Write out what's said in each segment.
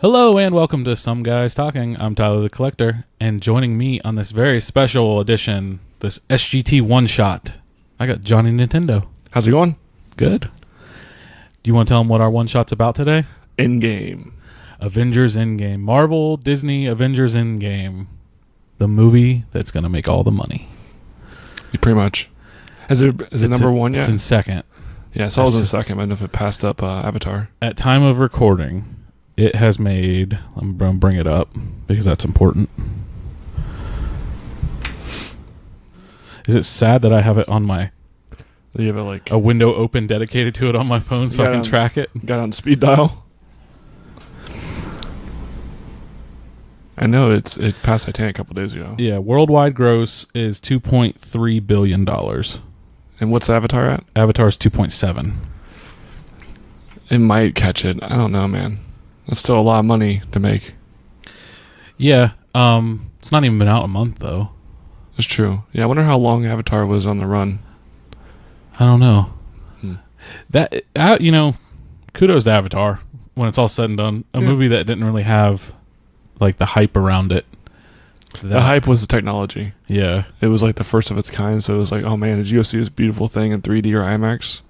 Hello and welcome to Some Guys Talking. I'm Tyler the Collector, and joining me on this very special edition, this SGT one-shot, I got Jonny Nintendo. How's it going? Good. Do you want to tell them what our one-shot's about today? Endgame. Avengers Endgame. Marvel, Disney, Avengers Endgame. The movie that's going to make all the money. Pretty much. Is it number one yet? It's in second. Yeah, I saw it was in second. I don't know if it passed up Avatar. At time of recording, it has made... I'm going to bring it up because that's important. Is it sad that I have it on my... You have like a window open dedicated to it on my phone so I can track it? Got it on speed dial. I know it passed Titanic a couple days ago. Yeah, worldwide gross is $2.3 billion. And what's Avatar at? Avatar's 2.7. It might catch it. I don't know, man. That's still a lot of money to make. Yeah, it's not even been out a month, though. It's true. Yeah, I wonder how long Avatar was on the run. I don't know. That kudos to Avatar when it's all said and done. A movie that didn't really have like the hype around it. The hype was the technology. Yeah. It was like the first of its kind, so it was like, oh man, did you go see this beautiful thing in 3D or IMAX?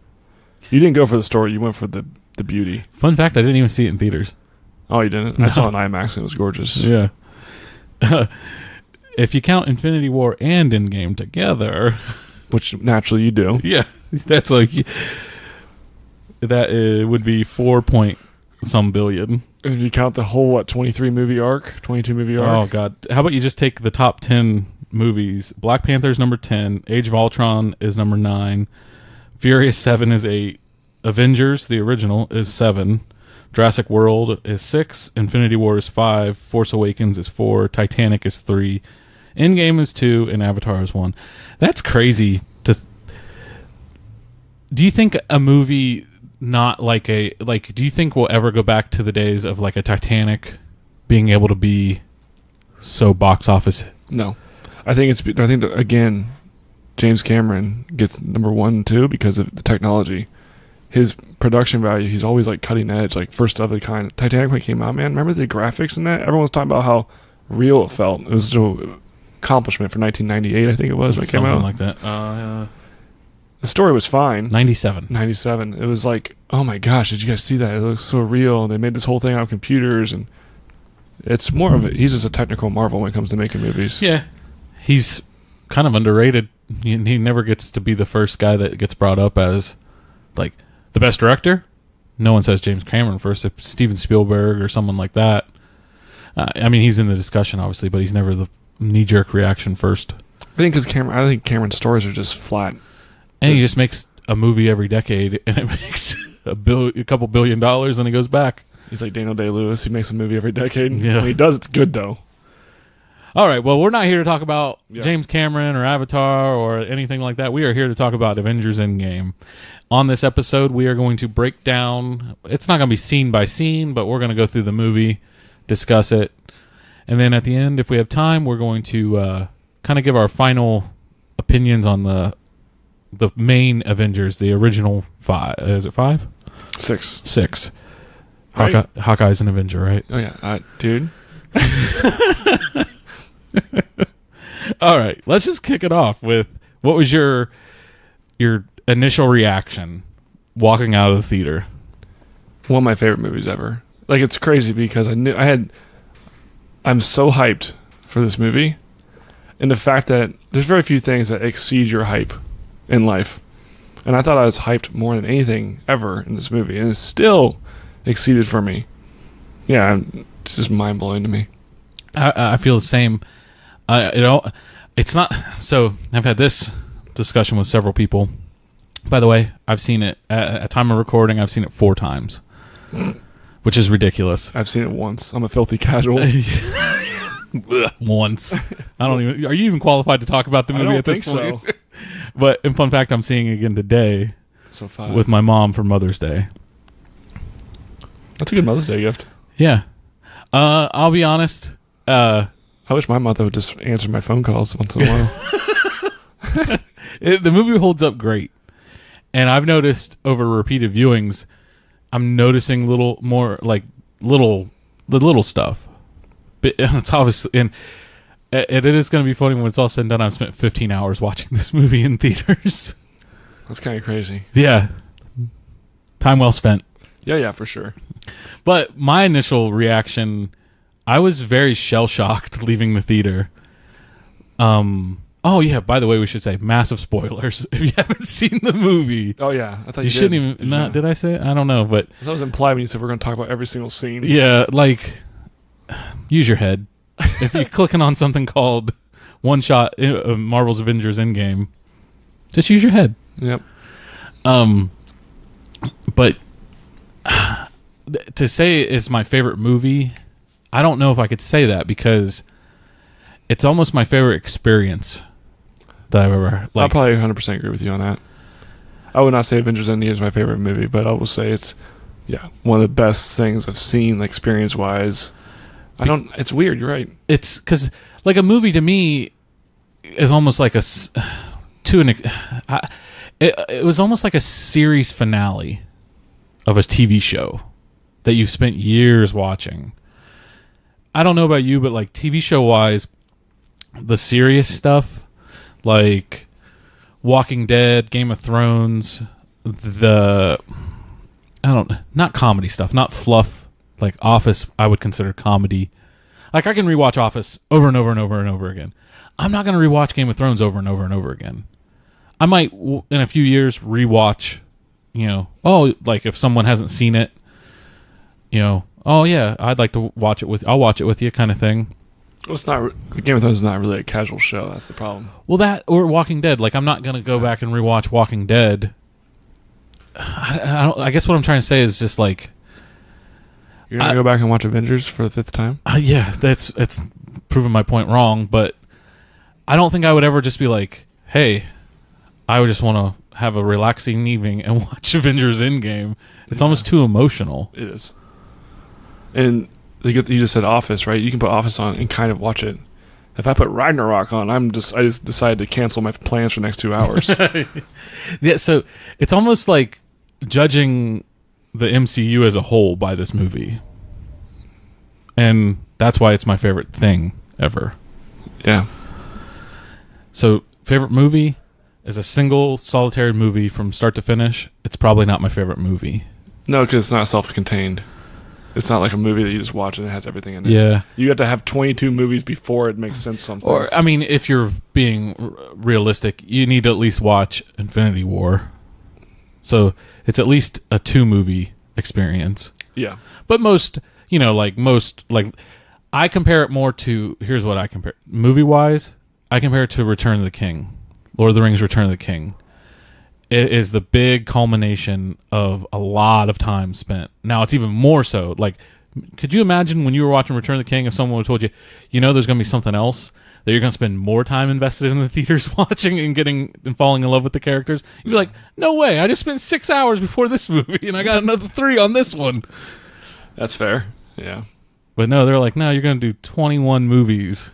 You didn't go for the story, you went for the beauty. Fun fact, I didn't even see it in theaters. Oh, you didn't? No. I saw it in IMAX and it was gorgeous. Yeah. If you count Infinity War and Endgame together... Which naturally you do. Yeah. That's like... That would be 4 point some billion. And if you count the whole, 22 movie arc? Oh, God. How about you just take the top 10 movies? Black Panther's number 10. Age of Ultron is number 9. Furious 7 is 8. Avengers, the original, is 7. Jurassic World is 6. Infinity War is 5. Force Awakens is 4. Titanic is 3. Endgame is 2. And Avatar is 1. That's crazy. Do you think a movie... Not like do you think we'll ever go back to the days of like a Titanic being able to be so box office? No, I think that again, James Cameron gets number 1 and 2 because of the technology. His production value, he's always like cutting edge, like first of the kind. Titanic when it came out, man, remember the graphics in that? Everyone was talking about how real it felt. It was an accomplishment for 1998, I think it was when it came out. Something like that. The story was fine. 97. It was like, oh my gosh, did you guys see that? It looks so real. They made this whole thing out of computers, and it's more of he's just a technical marvel when it comes to making movies. Yeah. He's kind of underrated. He never gets to be the first guy that gets brought up as, like, the best director. No one says James Cameron first. If Steven Spielberg or someone like that. I mean, he's in the discussion, obviously, but he's never the knee-jerk reaction first. I think Cameron's stories are just flat. And he just makes a movie every decade, and it makes a couple $1 billion, and he goes back. He's like Daniel Day-Lewis. He makes a movie every decade. Yeah. When he does, it's good, though. All right, well, we're not here to talk about James Cameron or Avatar or anything like that. We are here to talk about Avengers Endgame. On this episode, we are going to break down... It's not going to be scene by scene, but we're going to go through the movie, discuss it, and then at the end, if we have time, we're going to kind of give our final opinions on the main Avengers, the original 5. Is it 5? 6. Right. Hawkeye's an Avenger, right? Oh, yeah. Dude. All right. Let's just kick it off with, what was your initial reaction walking out of the theater? One of my favorite movies ever. Like, it's crazy because I'm so hyped for this movie. And the fact that there's very few things that exceed your hype in life, and I thought I was hyped more than anything ever in this movie, and it still exceeded for me. Yeah, it's just mind blowing to me. I feel the same. It's not so. I've had this discussion with several people. By the way, I've seen it at time of recording. I've seen it 4 times, which is ridiculous. I've seen it once. I'm a filthy casual. Once. I don't even. Are you even qualified to talk about the movie at this point? So. But in fun fact, I'm seeing it again today. So 5. With my mom for Mother's Day. That's a good Mother's Day gift. Yeah. I'll be honest. I wish my mother would just answer my phone calls once in a while. The movie holds up great. And I've noticed over repeated viewings, I'm noticing little the little stuff. But it's obviously, and it is going to be funny when it's all said and done. I've spent 15 hours watching this movie in theaters. That's kind of crazy. Yeah. Time well spent. Yeah, for sure. But my initial reaction, I was very shell-shocked leaving the theater. Oh, yeah, by the way, we should say massive spoilers if you haven't seen the movie. Oh, yeah. I thought you shouldn't even... No, did I say it? I don't know, but... That was implied when you said we're going to talk about every single scene. Yeah, like, use your head. If you're clicking on something called One Shot Marvel's Avengers Endgame, just use your head. Yep. But to say it's my favorite movie, I don't know if I could say that because it's almost my favorite experience that I've ever... I'll probably 100% agree with you on that. I would not say Avengers Endgame is my favorite movie, but I will say it's, one of the best things I've seen, like, experience-wise. It's weird, you're right. It's because, like, a movie to me is almost like it was almost like a series finale of a TV show that you've spent years watching. I don't know about you, but, like, TV show-wise, the serious stuff, like Walking Dead, Game of Thrones, not comedy stuff, not fluff, like Office, I would consider comedy. Like, I can rewatch Office over and over and over and over again. I'm not going to rewatch Game of Thrones over and over and over again. I might, in a few years, rewatch, like if someone hasn't seen it, oh yeah, I'd like to watch it I'll watch it with you kind of thing. Well, it's not. Game of Thrones is not really a casual show. That's the problem. Well, that or Walking Dead. Like, I'm not going to go back and rewatch Walking Dead. I guess what I'm trying to say is just like... You're going to go back and watch Avengers for the 5th time? Yeah, it's proving my point wrong, but I don't think I would ever just be like, hey, I would just want to have a relaxing evening and watch Avengers Endgame. It's almost too emotional. It is. And... You just said Office, right? You can put Office on and kind of watch it. If I put Ragnarok on, I just decided to cancel my plans for the next 2 hours. Yeah, so it's almost like judging the MCU as a whole by this movie. And that's why it's my favorite thing ever. Yeah. So, favorite movie is a single solitary movie from start to finish. It's probably not my favorite movie. No, because it's not self-contained. It's not like a movie that you just watch and it has everything in it. Yeah. You have to have 22 movies before it makes sense sometimes. Or, I mean, if you're being realistic, you need to at least watch Infinity War. So, it's at least a 2-movie experience. Yeah. But I compare it more to, here's what I compare. Movie-wise, I compare it to Return of the King. Lord of the Rings, Return of the King. It is the big culmination of a lot of time spent. Now, it's even more so. Like, could you imagine when you were watching Return of the King if someone would have told you, there's going to be something else that you're going to spend more time invested in the theaters watching and falling in love with the characters? You'd be like, no way. I just spent 6 hours before this movie, and I got another 3 on this one. That's fair. Yeah. But no, they're like, no, you're going to do 21 movies.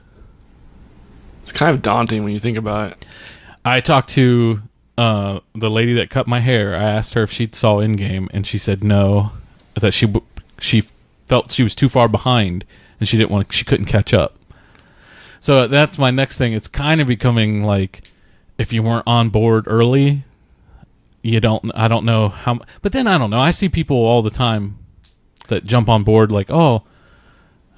It's kind of daunting when you think about it. I talked to... the lady that cut my hair, I asked her if she saw Endgame, and she said no, that she felt she was too far behind, and she couldn't catch up. So that's my next thing. It's kind of becoming like, if you weren't on board early, I don't know how, but then I don't know. I see people all the time that jump on board like, oh,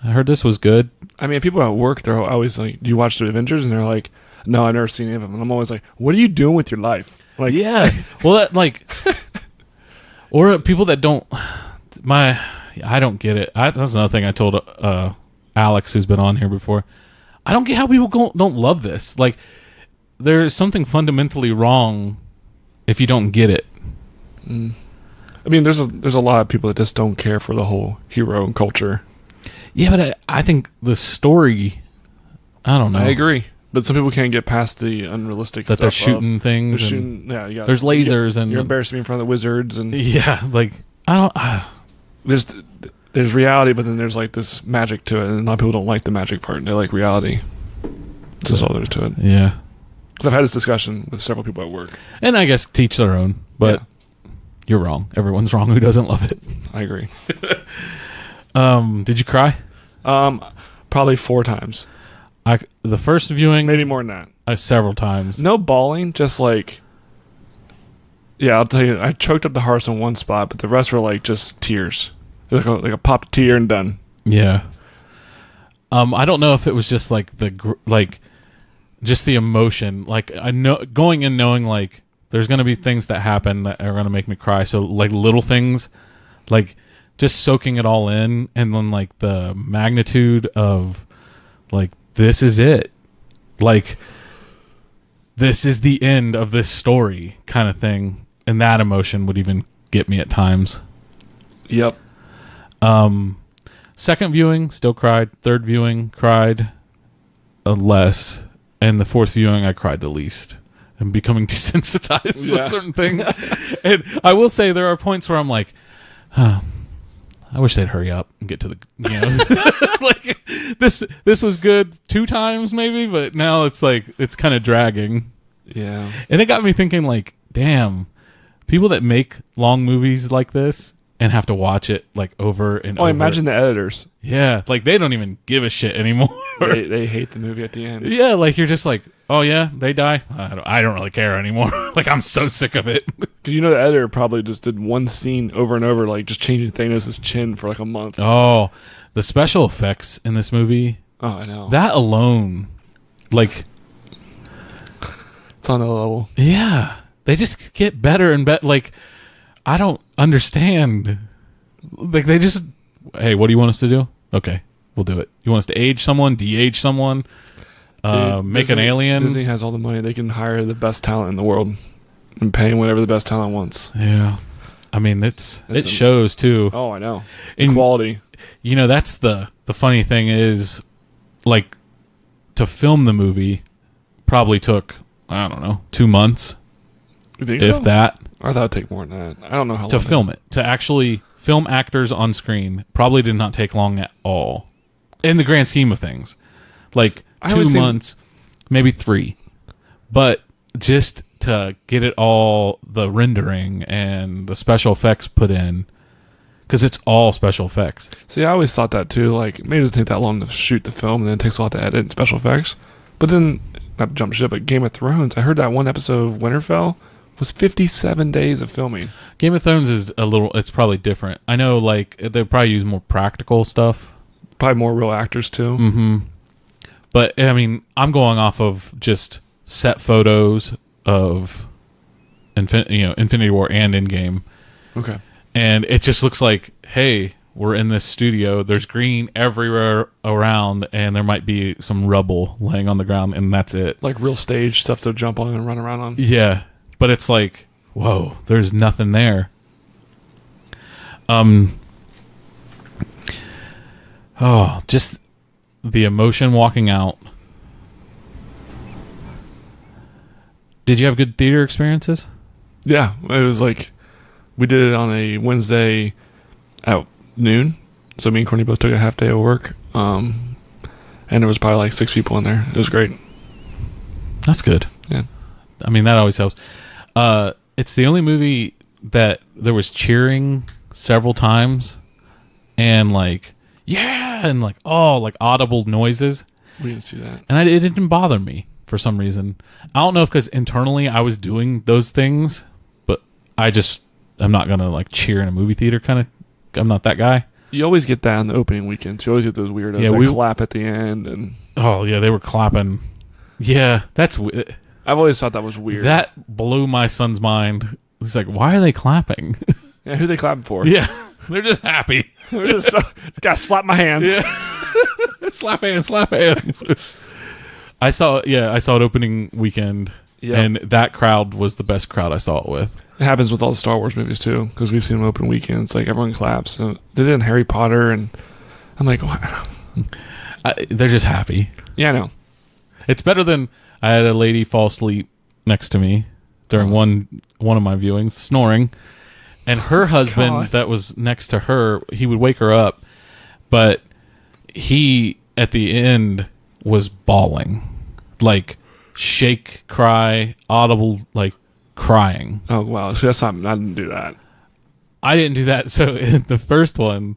I heard this was good. I mean, people at work, they're always like, do you watch the Avengers? And they're like, no, I've never seen any of them. And I'm always like, what are you doing with your life? Like, yeah. Well, that, like, or people that don't, I don't get it. That's another thing I told Alex, who's been on here before. I don't get how people don't love this. Like, there's something fundamentally wrong if you don't get it. I mean, there's a lot of people that just don't care for the whole hero culture. Yeah, but I think the story, I don't know. I agree. But some people can't get past the unrealistic stuff. That they're shooting things. There's lasers and... You're embarrassing me in front of the wizards. And yeah, like, There's reality, but then there's like this magic to it. And a lot of people don't like the magic part. They like reality. That's all there is to it. Yeah. Because I've had this discussion with several people at work. And I guess teach their own. But you're wrong. Everyone's wrong who doesn't love it. I agree. Did you cry? Probably 4 times. The first viewing, Maybe more than that. Several times. No bawling, just like... Yeah, I'll tell you, I choked up the hearts in one spot, but the rest were like just tears. Like a popped tear and done. Yeah. I don't know if it was just like just the emotion. Like I know going in knowing like there's going to be things that happen that are going to make me cry. So like little things, like just soaking it all in, and then like the magnitude of like this is it. Like this is the end of this story kind of thing. And that emotion would even get me at times. Yep. Second viewing, still cried. Third viewing, cried less. And the fourth viewing, I cried the least. I'm becoming desensitized to certain things. And I will say there are points where I'm like, I wish they'd hurry up and get to the, like this was good 2 times maybe, but now it's like, it's kind of dragging. Yeah. And it got me thinking like, damn, people that make long movies like this and have to watch it like over and over. Oh, imagine the editors. Yeah, like they don't even give a shit anymore. They hate the movie at the end. Yeah, like you're just like, oh yeah, they die. I don't really care anymore. Like I'm so sick of it. Because the editor probably just did one scene over and over, like just changing Thanos' chin for like a month. Oh, the special effects in this movie. Oh, I know. That alone, like, it's on a level. Yeah, they just get better and better. Like, I don't understand. Like, they just, hey, what do you want us to do? Okay, we'll do it. You want us to age someone, de-age someone, make an alien? Disney has all the money. They can hire the best talent in the world and pay whatever the best talent wants. Yeah. I mean, it shows, too. Oh, I know. In quality. You know, that's the funny thing is, like, to film the movie probably took, I don't know, 2 months. You think if so? that. I thought it'd take more than that. I don't know how long. To film it. To actually film actors on screen probably did not take long at all. In the grand scheme of things. Like, 2 months, maybe 3. But just to get it all, the rendering and the special effects put in, because it's all special effects. See, I always thought that too. Like, maybe it doesn't take that long to shoot the film, and then it takes a lot to edit and special effects. But then, not to jump ship, but Game of Thrones, I heard that one episode of Winterfell was 57 days of filming. Game of Thrones is it's probably different. I know, like, they probably use more practical stuff. Probably more real actors too. Mm-hmm. But, I mean, I'm going off of just set photos of Infinity War and Endgame. Okay. And it just looks like, hey, we're in this studio. There's green everywhere around, and there might be some rubble laying on the ground, and that's it. Like real stage stuff to jump on and run around on. Yeah. But it's like, whoa, there's nothing there. Just the emotion walking out. Did you have good theater experiences? Yeah, it was like we did it on a Wednesday at noon. So me and Courtney both took a half day of work. And there was probably like 6 people in there. It was great. That's good. Yeah. I mean, that always helps. It's the only movie that there was cheering several times and like, yeah, and like, oh, like audible noises. We didn't see that. And it didn't bother me for some reason. I don't know if because internally I was doing those things, but I'm not going to like cheer in a movie theater kind of. I'm not that guy. You always get that on the opening weekends. You always get those weirdos that clap at the end. And oh, yeah, they were clapping. Yeah, that's... I've always thought that was weird. That blew my son's mind. He's like, why are they clapping? Yeah, who are they clapping for? Yeah, they're just happy. They're just gotta slap my hands. Yeah. slap hands. I saw it opening weekend, and that crowd was the best crowd I saw it with. It happens with all the Star Wars movies too, because we've seen them open weekends. Like everyone claps. So they did it in Harry Potter, and I'm like, what? They're just happy. Yeah, I know. It's better than I had a lady fall asleep next to me during one of my viewings, snoring, and her husband that was next to her, he would wake her up, but he at the end was bawling, like shake, cry, audible, like crying. Oh wow! So that's not. I didn't do that. I didn't do that. So in the first one,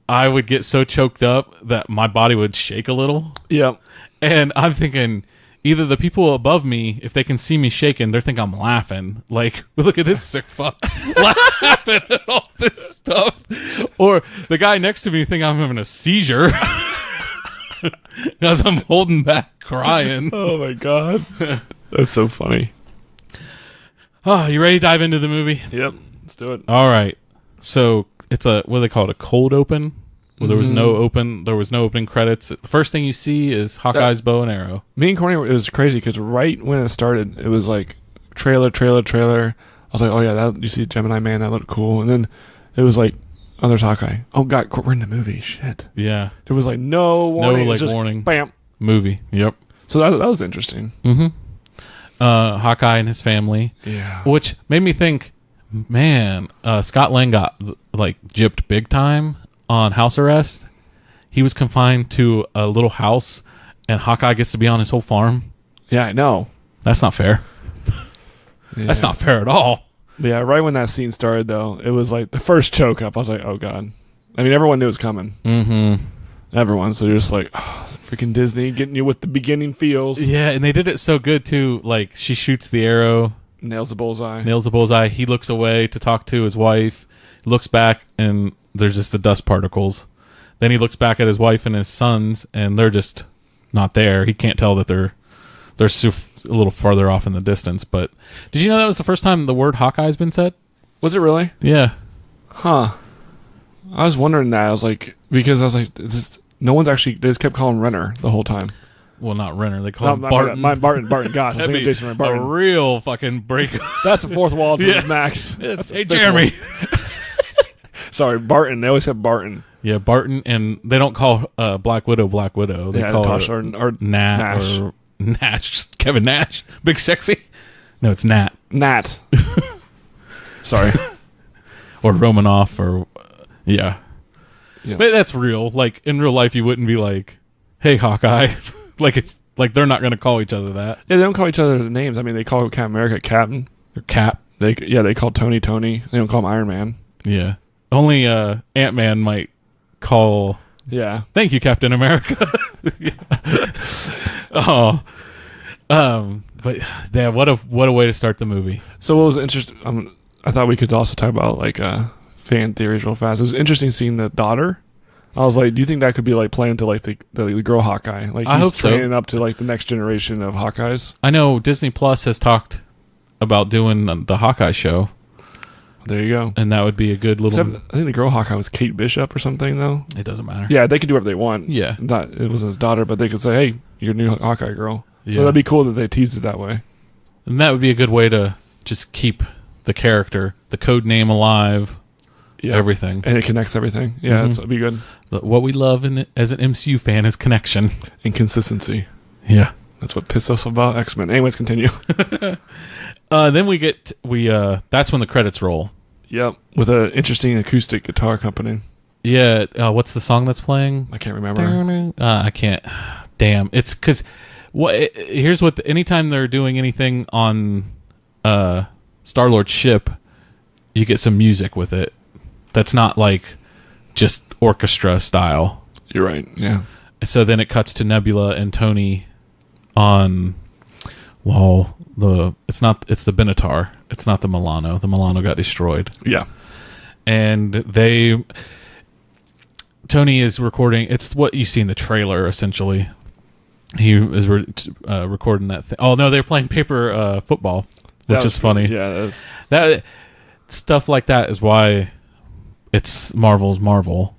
I would get so choked up that my body would shake a little. Yep. And I'm thinking, either the people above me, if they can see me shaking, they think I'm laughing. Like, look at this sick fuck laughing at all this stuff. Or the guy next to me think I'm having a seizure because I'm holding back crying. Oh my god, that's so funny. Oh, you ready to dive into the movie? Yep, let's do it. All right. So it's a, what do they call it? A cold open. Well, there was no opening credits. The first thing you see is Hawkeye's bow and arrow. Me and Corny, it was crazy because right when it started, it was like trailer. I was like, oh yeah, that you see Gemini Man, that looked cool. And then it was like, oh, there's Hawkeye. Oh god, we're in the movie. Shit. Yeah. There was like no warning. No like just, warning. Bam. Movie. Yep. So that was interesting. Mm-hmm. Hawkeye and his family. Yeah. Which made me think, man, Scott Lang got like gypped big time on house arrest. He was confined to a little house, and Hawkeye gets to be on his whole farm. Yeah, I know. That's not fair. Yeah. That's not fair at all. Yeah, right when that scene started, though, it was like the first choke up. I was like, oh god. I mean, everyone knew it was coming. Mm-hmm. Everyone. So you're just like, oh, freaking Disney getting you with the beginning feels. Yeah, and they did it so good too. Like, she shoots the arrow, Nails the bullseye. He looks away to talk to his wife, looks back, and there's just the dust particles. Then he looks back at his wife and his sons, and they're just not there. He can't tell that they're a little farther off in the distance. But did you know that was the first time the word Hawkeye has been said? Was it really? Yeah. Huh. I was wondering that. I was like, because I was like, no one's actually, they just kept calling him Renner the whole time. Well, not Renner. They call him Barton. Barton. Gosh, I was thinking Jason Barton. A real fucking break. That's the fourth wall to Yeah. max. Hey, Jeremy. Sorry, Barton. They always have Barton. Yeah, Barton, and they don't call Black Widow. They call Natasha it or Nat Nash. or Nash. Kevin Nash. Big Sexy. No, it's Nat. Sorry. Or Romanoff or... yeah. Yeah. But that's real. Like, in real life, you wouldn't be like, hey, Hawkeye. Like they're not going to call each other that. Yeah, they don't call each other names. I mean, they call Captain America Captain. Or Cap. They call Tony. They don't call him Iron Man. Yeah. Only Ant-Man might call... Yeah. Thank you, Captain America. Oh. But yeah, what a way to start the movie. So what was interesting... I thought we could also talk about like fan theories real fast. It was interesting seeing the daughter. I was like, do you think that could be like playing to like the girl Hawkeye? Like I hope so. Training up to like the next generation of Hawkeyes. I know Disney Plus has talked about doing the Hawkeye show. There you go. And that would be a good little... Except, I think the girl Hawkeye was Kate Bishop or something, though. It doesn't matter. Yeah, they could do whatever they want. Yeah. It wasn't his daughter, but they could say, hey, you're a new Hawkeye girl. Yeah. So that'd be cool that they teased it that way. And that would be a good way to just keep the character, the code name alive, everything. And it connects everything. Yeah, that'd be good. But what we love as an MCU fan is connection. And consistency. Yeah. That's what pissed us about X-Men. Anyways, continue. Then that's when the credits roll. Yep. With an interesting acoustic guitar accompanying. Yeah. What's the song that's playing? I can't remember. I can't. Damn. It's because here's what anytime they're doing anything on Star-Lord's ship, you get some music with it. That's not like just orchestra style. You're right. Yeah. So then it cuts to Nebula and Tony on, well, it's the Benatar. It's not the Milano. The Milano got destroyed. Yeah. And Tony is recording. It's what you see in the trailer, essentially. He is recording that thing. Oh, no, they're playing paper football, which is funny. Yeah, that stuff like that is why it's Marvel's Marvel.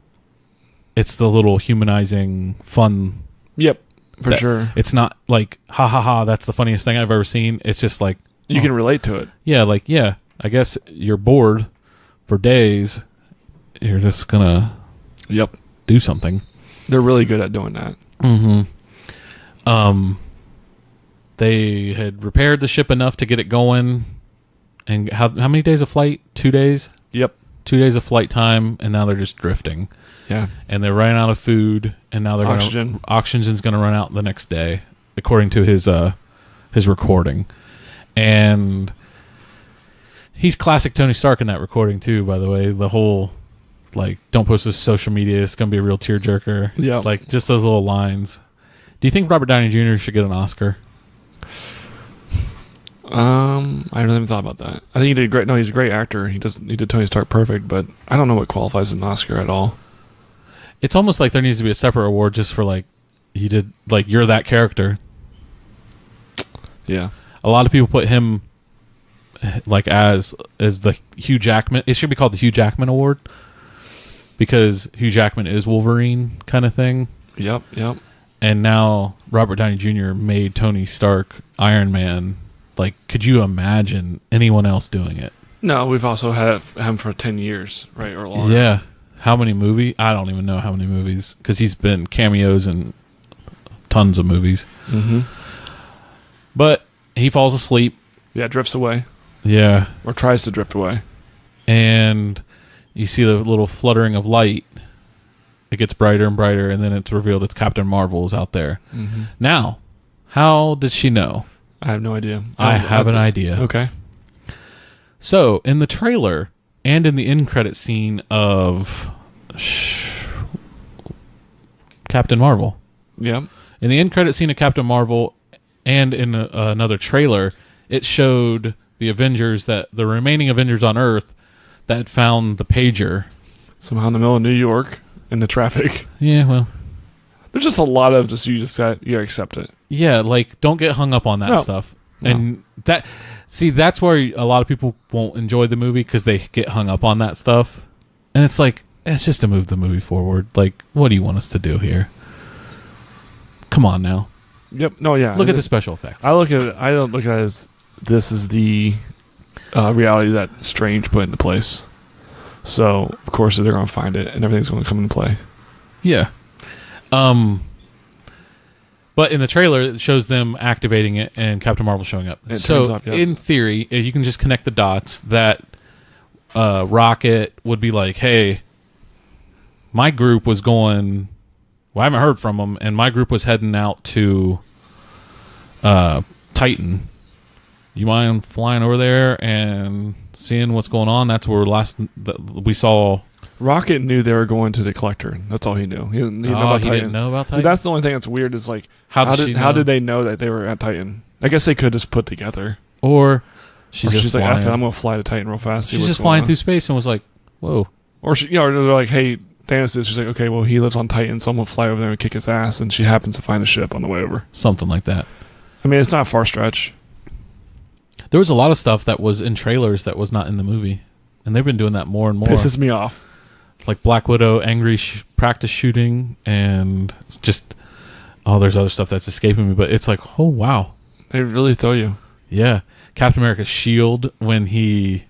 It's the little humanizing fun. Yep, for sure. It's not like, ha ha ha, that's the funniest thing I've ever seen. It's just like... You can relate to it. Yeah, I guess you're bored for days. You're just gonna do something. They're really good at doing that. Mm-hmm. They had repaired the ship enough to get it going. And how many days of flight? 2 days? Yep. 2 days of flight time, and now they're just drifting. Yeah. And they're running out of food, and now oxygen's going to run out the next day, according to his recording. And he's classic Tony Stark in that recording too, by the way. The whole like, don't post this to social media. It's going to be a real tearjerker. Yeah. Like, just those little lines. Do you think Robert Downey Jr. should get an Oscar? I haven't thought about that. I think he did great. No, he's a great actor. He did Tony Stark perfect, but I don't know what qualifies as an Oscar at all. It's almost like there needs to be a separate award just for, like, he did, like, you're that character. Yeah. A lot of people put him, like, as the Hugh Jackman. It should be called the Hugh Jackman Award because Hugh Jackman is Wolverine kind of thing. Yep. And now Robert Downey Jr. made Tony Stark Iron Man. Like, could you imagine anyone else doing it? No, we've also had him for 10 years, right, or longer. Yeah. How many movies? I don't even know how many movies because he's been cameos in tons of movies. Mm-hmm. But he falls asleep. Yeah, drifts away. Yeah. Or tries to drift away. And you see the little fluttering of light. It gets brighter and brighter, and then it's revealed it's Captain Marvel is out there. Mm-hmm. Now, how did she know? I have no idea. I have an idea. Okay. So, in the trailer and in the end credit scene of Captain Marvel. Yeah. In the end credit scene of Captain Marvel and in another trailer, it showed the Avengers, that the remaining Avengers on Earth that found the pager. Somehow in the middle of New York in the traffic. Yeah, well. There's just a lot of you accept it. Yeah, like, don't get hung up on that stuff. No. And that's where a lot of people won't enjoy the movie because they get hung up on that stuff. And it's like, it's just to move the movie forward. Like, what do you want us to do here? Come on now. Yep. No, yeah. Look at the special effects. I don't look at it as this is the reality that Strange put into place. So, of course, they're going to find it and everything's going to come into play. Yeah. But in the trailer, it shows them activating it and Captain Marvel showing up. So, in theory, you can just connect the dots that Rocket would be like, hey, my group was going... Well, I haven't heard from them, and my group was heading out to Titan. You mind flying over there and seeing what's going on? That's where we saw... Rocket knew they were going to the Collector. That's all he knew. He didn't know about Titan. Didn't know about Titan? So that's the only thing that's weird is, like, how did they know that they were at Titan? I guess they could just put together. Or she's like, I'm going to fly to Titan real fast. She's just flying through space and was like, whoa. Or, or they're like, hey, Thanos is. She's like, okay, well, he lives on Titan, so I'm going to fly over there and kick his ass. And she happens to find a ship on the way over. Something like that. I mean, it's not a far stretch. There was a lot of stuff that was in trailers that was not in the movie. And they've been doing that more and more. Pisses me off. Like Black Widow, angry practice shooting, and it's just... Oh, there's other stuff that's escaping me, but it's like, oh, wow. They really throw you. Yeah. Captain America's shield, when he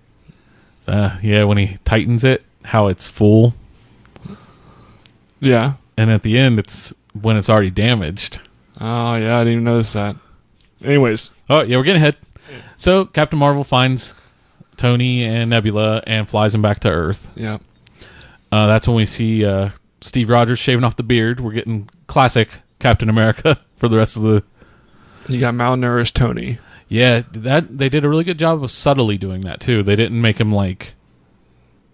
tightens it, how it's full. Yeah. And at the end, it's when it's already damaged. Oh, yeah, I didn't even notice that. Anyways. Oh, yeah, we're getting ahead. So, Captain Marvel finds Tony and Nebula and flies them back to Earth. Yeah. That's when we see Steve Rogers shaving off the beard. We're getting classic Captain America for the rest of the... You got malnourished Tony. Yeah, they did a really good job of subtly doing that, too. They didn't make him like...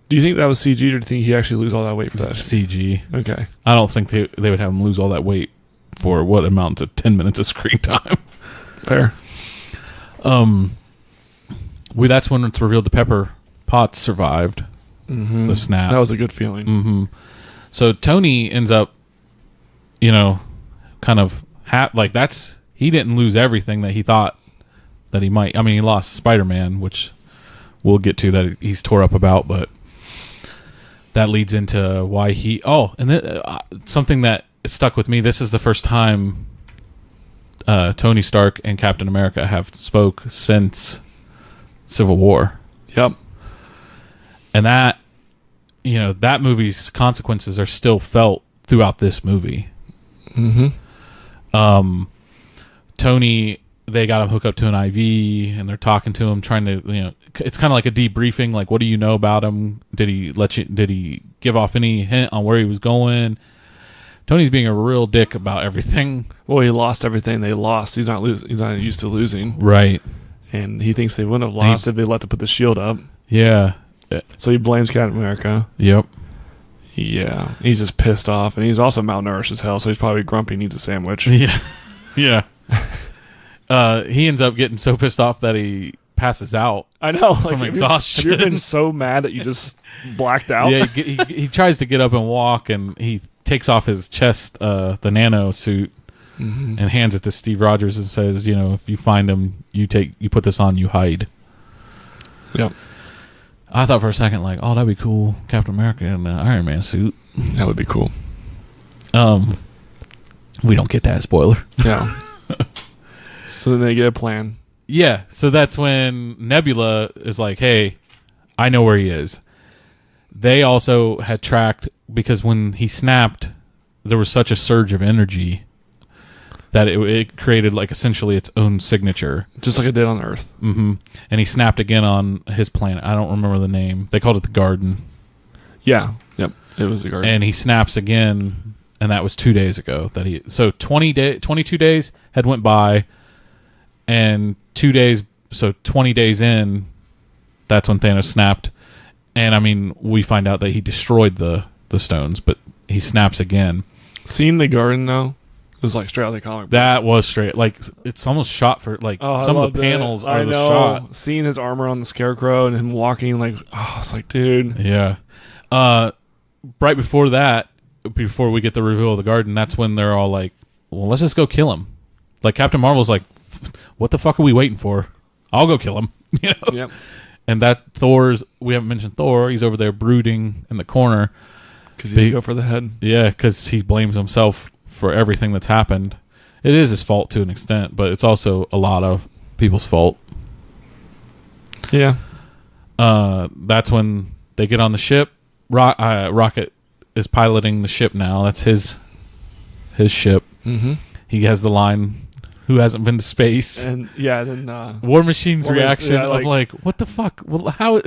Do you think that was CG, or do you think he actually lose all that weight for that? CG. Okay. I don't think they would have him lose all that weight for what amount to 10 minutes of screen time. Fair. That's when it's revealed the Pepper Potts survived. Mm-hmm. The snap. That was a good feeling. Mm-hmm. So Tony ends up, kind of he didn't lose everything that he thought that he might. I mean, he lost Spider-Man, which we'll get to that he's tore up about, but that leads into why he... Oh, and then something that stuck with me. This is the first time Tony Stark and Captain America have spoke since Civil War. Yep. And that, that movie's consequences are still felt throughout this movie. Mm-hmm. Tony, they got him hooked up to an IV, and they're talking to him, trying to, it's kind of like a debriefing. Like, what do you know about him? Did he give off any hint on where he was going? Tony's being a real dick about everything. Well, he lost everything they lost. He's not used to losing. Right. And he thinks they wouldn't have lost if they let them put the shield up. Yeah. So he blames Captain America. Yep. Yeah, he's just pissed off, and he's also malnourished as hell, so he's probably grumpy, needs a sandwich. Yeah. Yeah. He ends up getting so pissed off that he passes out. I know. From exhaustion. Have you ever been so mad that you just blacked out? Yeah, he tries to get up and walk, and he takes off his chest, the nano suit, and hands it to Steve Rogers and says, if you find him, you put this on, you hide. Yep. I thought for a second, like, oh, that'd be cool, Captain America in the Iron Man suit. That would be cool. We don't get that spoiler. Yeah. So then they get a plan. Yeah, so that's when Nebula is like, hey, I know where he is. They also had tracked, because when he snapped, there was such a surge of energy that it created, like, essentially its own signature. Just like it did on Earth. Mm-hmm. And he snapped again on his planet. I don't remember the name. They called it the Garden. Yeah. Yep. It was the Garden. And he snaps again, and that was 2 days ago. So 22 days had went by, and 2 days, so 20 days in, that's when Thanos snapped. And, I mean, we find out that he destroyed the stones, but he snaps again. Seeing the Garden, though, it was like straight out of the comic book. That was straight. Like, it's almost shot for, like, some of the panels are the shot. Seeing his armor on the Scarecrow and him walking, like, oh, it's like, dude. Yeah. Right before that, before we get the reveal of the Garden, that's when they're all like, well, let's just go kill him. Like, Captain Marvel's like, what the fuck are we waiting for? I'll go kill him. Yep. And we haven't mentioned Thor. He's over there brooding in the corner. Because he didn't go for the head. Yeah, because he blames himself for everything that's happened. It is his fault to an extent, but it's also a lot of people's fault. Yeah. That's when they get on the ship. Rocket is piloting the ship now. That's his ship. Mm-hmm. He has the line, "Who hasn't been to space?" And then War Machine's reaction of like, "What the fuck? Well, how?"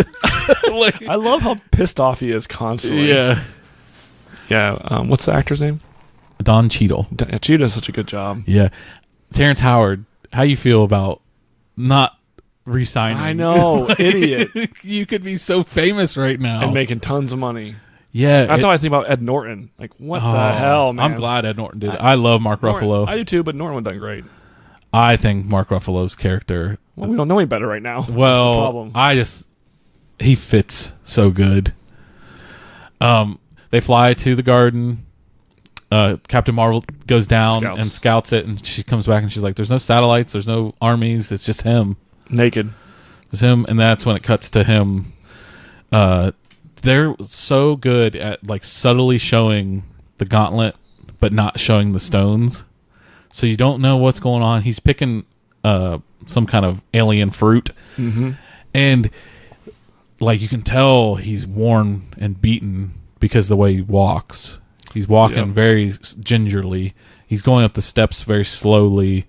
Like, I love how pissed off he is constantly. Yeah. Yeah. What's the actor's name? Don Cheadle. Cheadle does such a good job. Yeah. Terrence Howard, how you feel about not re-signing? I know, idiot. You could be so famous right now and making tons of money. Yeah, that's how I think about Ed Norton. Like, what the hell, man? I'm glad Ed Norton did it. I love Mark Ruffalo. I do too, but Norton would have done great. I think Mark Ruffalo's character. Well, we don't know any better right now. Well, that's the problem. He fits so good. They fly to the Garden. Captain Marvel goes down and scouts it, and she comes back and she's like, "There's no satellites, there's no armies, it's just him, naked." It's him, and that's when it cuts to him. They're so good at like subtly showing the gauntlet, but not showing the stones, so you don't know what's going on. He's picking some kind of alien fruit, and like you can tell he's worn and beaten because the way he walks. He's walking very gingerly. He's going up the steps very slowly,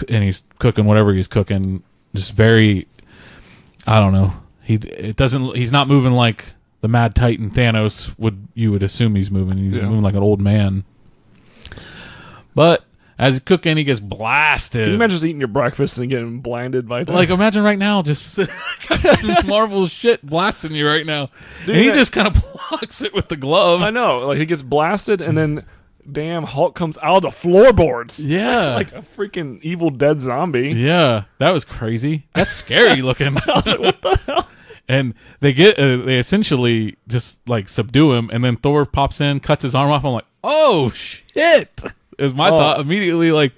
and he's cooking whatever he's cooking. Just very, I don't know. He's not moving like the Mad Titan Thanos you would assume he's moving. He's moving like an old man. But as he's cooking, he gets blasted. Can you imagine just eating your breakfast and getting blinded by that? Like, imagine right now, just Marvel shit blasting you right now. Dude, and he just kind of blocks it with the glove. I know. Like, he gets blasted, and then damn Hulk comes out of the floorboards. Yeah. Like a freaking Evil Dead zombie. Yeah. That was crazy. That's scary looking. I was like, what the hell? And they essentially just, like, subdue him, and then Thor pops in, cuts his arm off. I'm like, oh, shit. Is my thought immediately, like,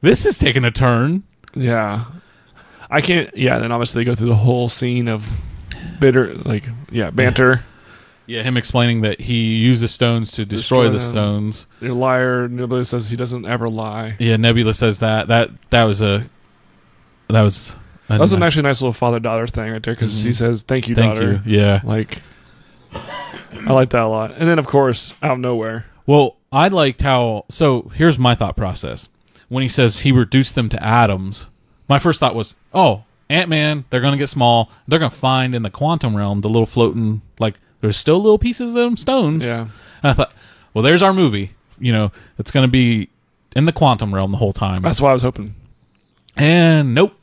this is taking a turn. Yeah. I can't, then obviously they go through the whole scene of banter. Yeah, him explaining that he used the stones to destroy the stones. You're a liar. Nebula says he doesn't ever lie. Yeah, Nebula says that. That was an actually nice little father-daughter thing right there, because he says, thank you, daughter. Thank you, yeah. Like, I like that a lot. And then, of course, out of nowhere. Well, I liked how... So, here's my thought process. When he says he reduced them to atoms, my first thought was, oh, Ant-Man, they're going to get small. They're going to find in the quantum realm the little floating... Like, there's still little pieces of them stones. Yeah. And I thought, well, there's our movie. It's going to be in the quantum realm the whole time. That's what I was hoping. And nope.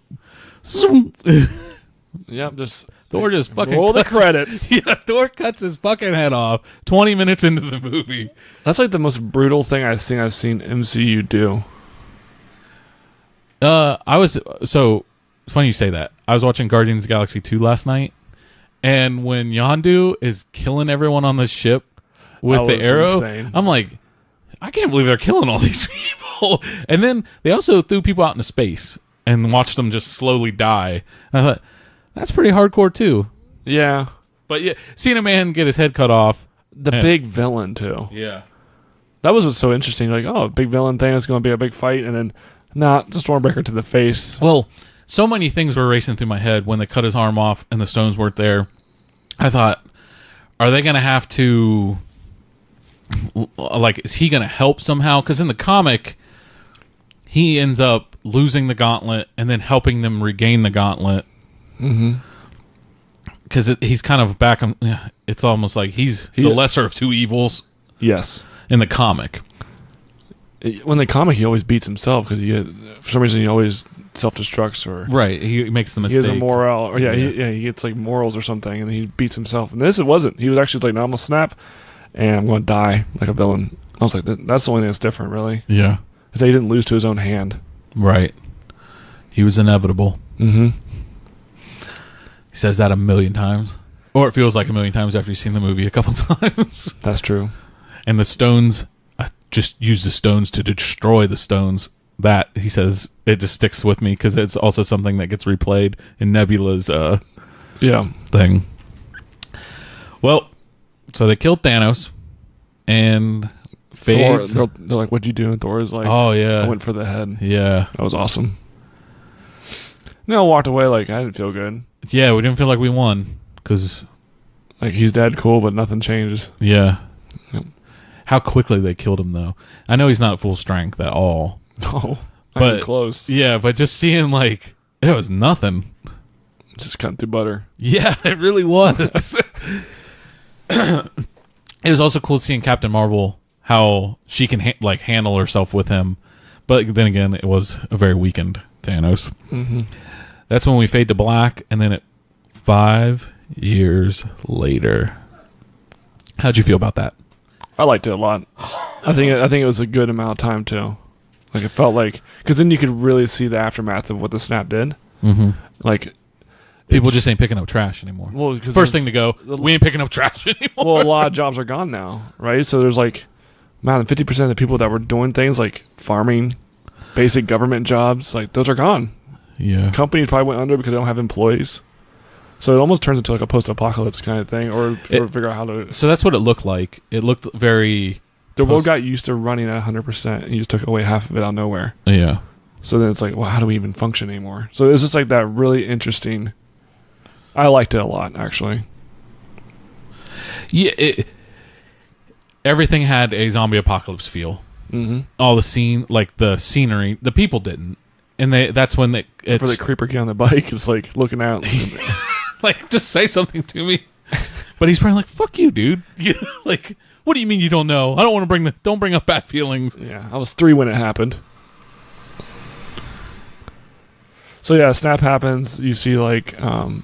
Yep, just Thor just fucking roll the credits. Yeah, Thor cuts his fucking head off 20 minutes into the movie. That's like the most brutal thing I've seen MCU do. So it's funny you say that. I was watching Guardians of the Galaxy 2 last night, and when Yondu is killing everyone on the ship with the arrow, insane. I'm like, I can't believe they're killing all these people. And then they also threw people out into space and watched them just slowly die. And I thought, that's pretty hardcore too. Yeah. But yeah, seeing a man get his head cut off. The big villain too. Yeah. That was what's so interesting. Like, oh, big villain thing, it's going to be a big fight, and then, just Stormbreaker to the face. Well, so many things were racing through my head when they cut his arm off and the stones weren't there. I thought, are they going to have to, like, is he going to help somehow? Because in the comic, he ends up losing the gauntlet and then helping them regain the gauntlet. Mm-hmm. Because he's kind of back on. It's almost like he's the lesser of two evils. Yes. In the comic. When the comic, he always beats himself because for some reason he always self-destructs or right. He makes the mistake. He has a moral, or he gets like morals or something, and he beats himself. And this it wasn't. He was actually like, "No, I'm gonna snap, and I'm gonna die like a villain." I was like, "That's the only thing that's different, really." Yeah, is that he didn't lose to his own hand. Right. He was inevitable. Mm-hmm. He says that a million times, or it feels like a million times after you've seen the movie a couple times. That's true. And the stones, just use the stones to destroy the stones. That, he says, it just sticks with me because it's also something that gets replayed in Nebula's thing. Well, so they killed Thanos and fades. Thor, they're like, "What'd you do?" And Thor is like, "Oh yeah, I went for the head." Yeah, that was awesome. I walked away like I didn't feel good. Yeah, we didn't feel like we won because, like, he's dead, cool, but nothing changes. Yeah. Yep. How quickly they killed him, though. I know he's not at full strength at all. No, but I'm close. Yeah, but just seeing, like, it was nothing. Just cutting through butter. Yeah, it really was. It was also cool seeing Captain Marvel, how she can handle herself with him. But then again, it was a very weakened Thanos. Mm-hmm. That's when we fade to black, and then 5 years later. How'd you feel about that? I liked it a lot. I think it was a good amount of time too. Like, it felt like, because then you could really see the aftermath of what the snap did. Mm-hmm. Like, people just ain't picking up trash anymore. Well, first thing to go, we ain't picking up trash anymore. Well, a lot of jobs are gone now, right? So there's like, man, 50% of the people that were doing things like farming, basic government jobs, like, those are gone. Yeah. Companies probably went under because they don't have employees. So it almost turns into like a post-apocalypse kind of thing, or figure out how to. So that's what it looked like. It looked very. The world got used to running at 100%, and you just took away half of it out of nowhere. Yeah. So then it's like, well, how do we even function anymore? So it's just like that really interesting. I liked it a lot, actually. Yeah. Everything had a zombie apocalypse feel. Mm-hmm. All the scenery, the people didn't. And that's when for the creeper kid on the bike is like looking out. Like, just say something to me. But he's probably like, "Fuck you, dude." Like, what do you mean you don't know? I don't want to don't bring up bad feelings. Yeah, I was 3 when it happened. So yeah, snap happens. You see like the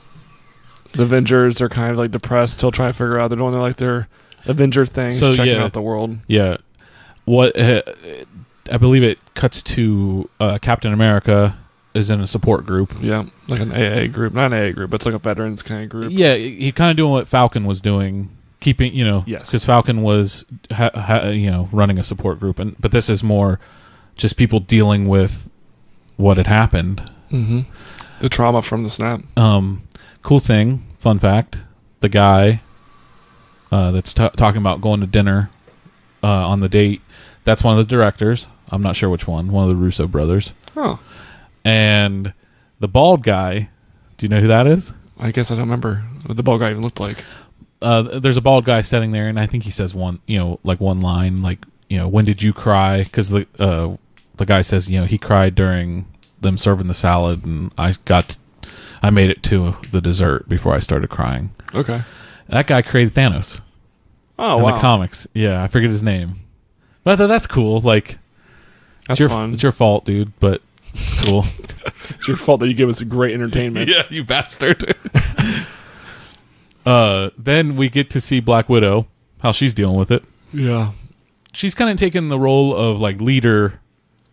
Avengers are kind of like depressed, still trying to figure out they're doing their Avenger things, checking out the world. Yeah. What I believe it cuts to Captain America is in a support group. Yeah, like an AA group. Not an AA group, but it's like a veterans kind of group. Yeah, he kind of doing what Falcon was doing, keeping, yes, because Falcon was, running a support group, but this is more just people dealing with what had happened. Mm-hmm. The trauma from the snap. Cool thing, fun fact, the guy that's talking about going to dinner on the date, that's one of the directors. I'm not sure which one of the Russo brothers. Oh. And the bald guy, do you know who that is? I guess I don't remember what the bald guy even looked like. There's a bald guy sitting there, and I think he says one line, like, "When did you cry?" Because the guy says, he cried during them serving the salad, and I made it to the dessert before I started crying. Okay. That guy created Thanos. Oh, in wow. the comics. Yeah, I forget his name. But that's cool. Like, that's fun. It's your fault, dude, but it's cool. It's your fault that you give us great entertainment. Yeah, you bastard. Then we get to see Black Widow, how she's dealing with it. Yeah. She's kind of taken the role of like leader.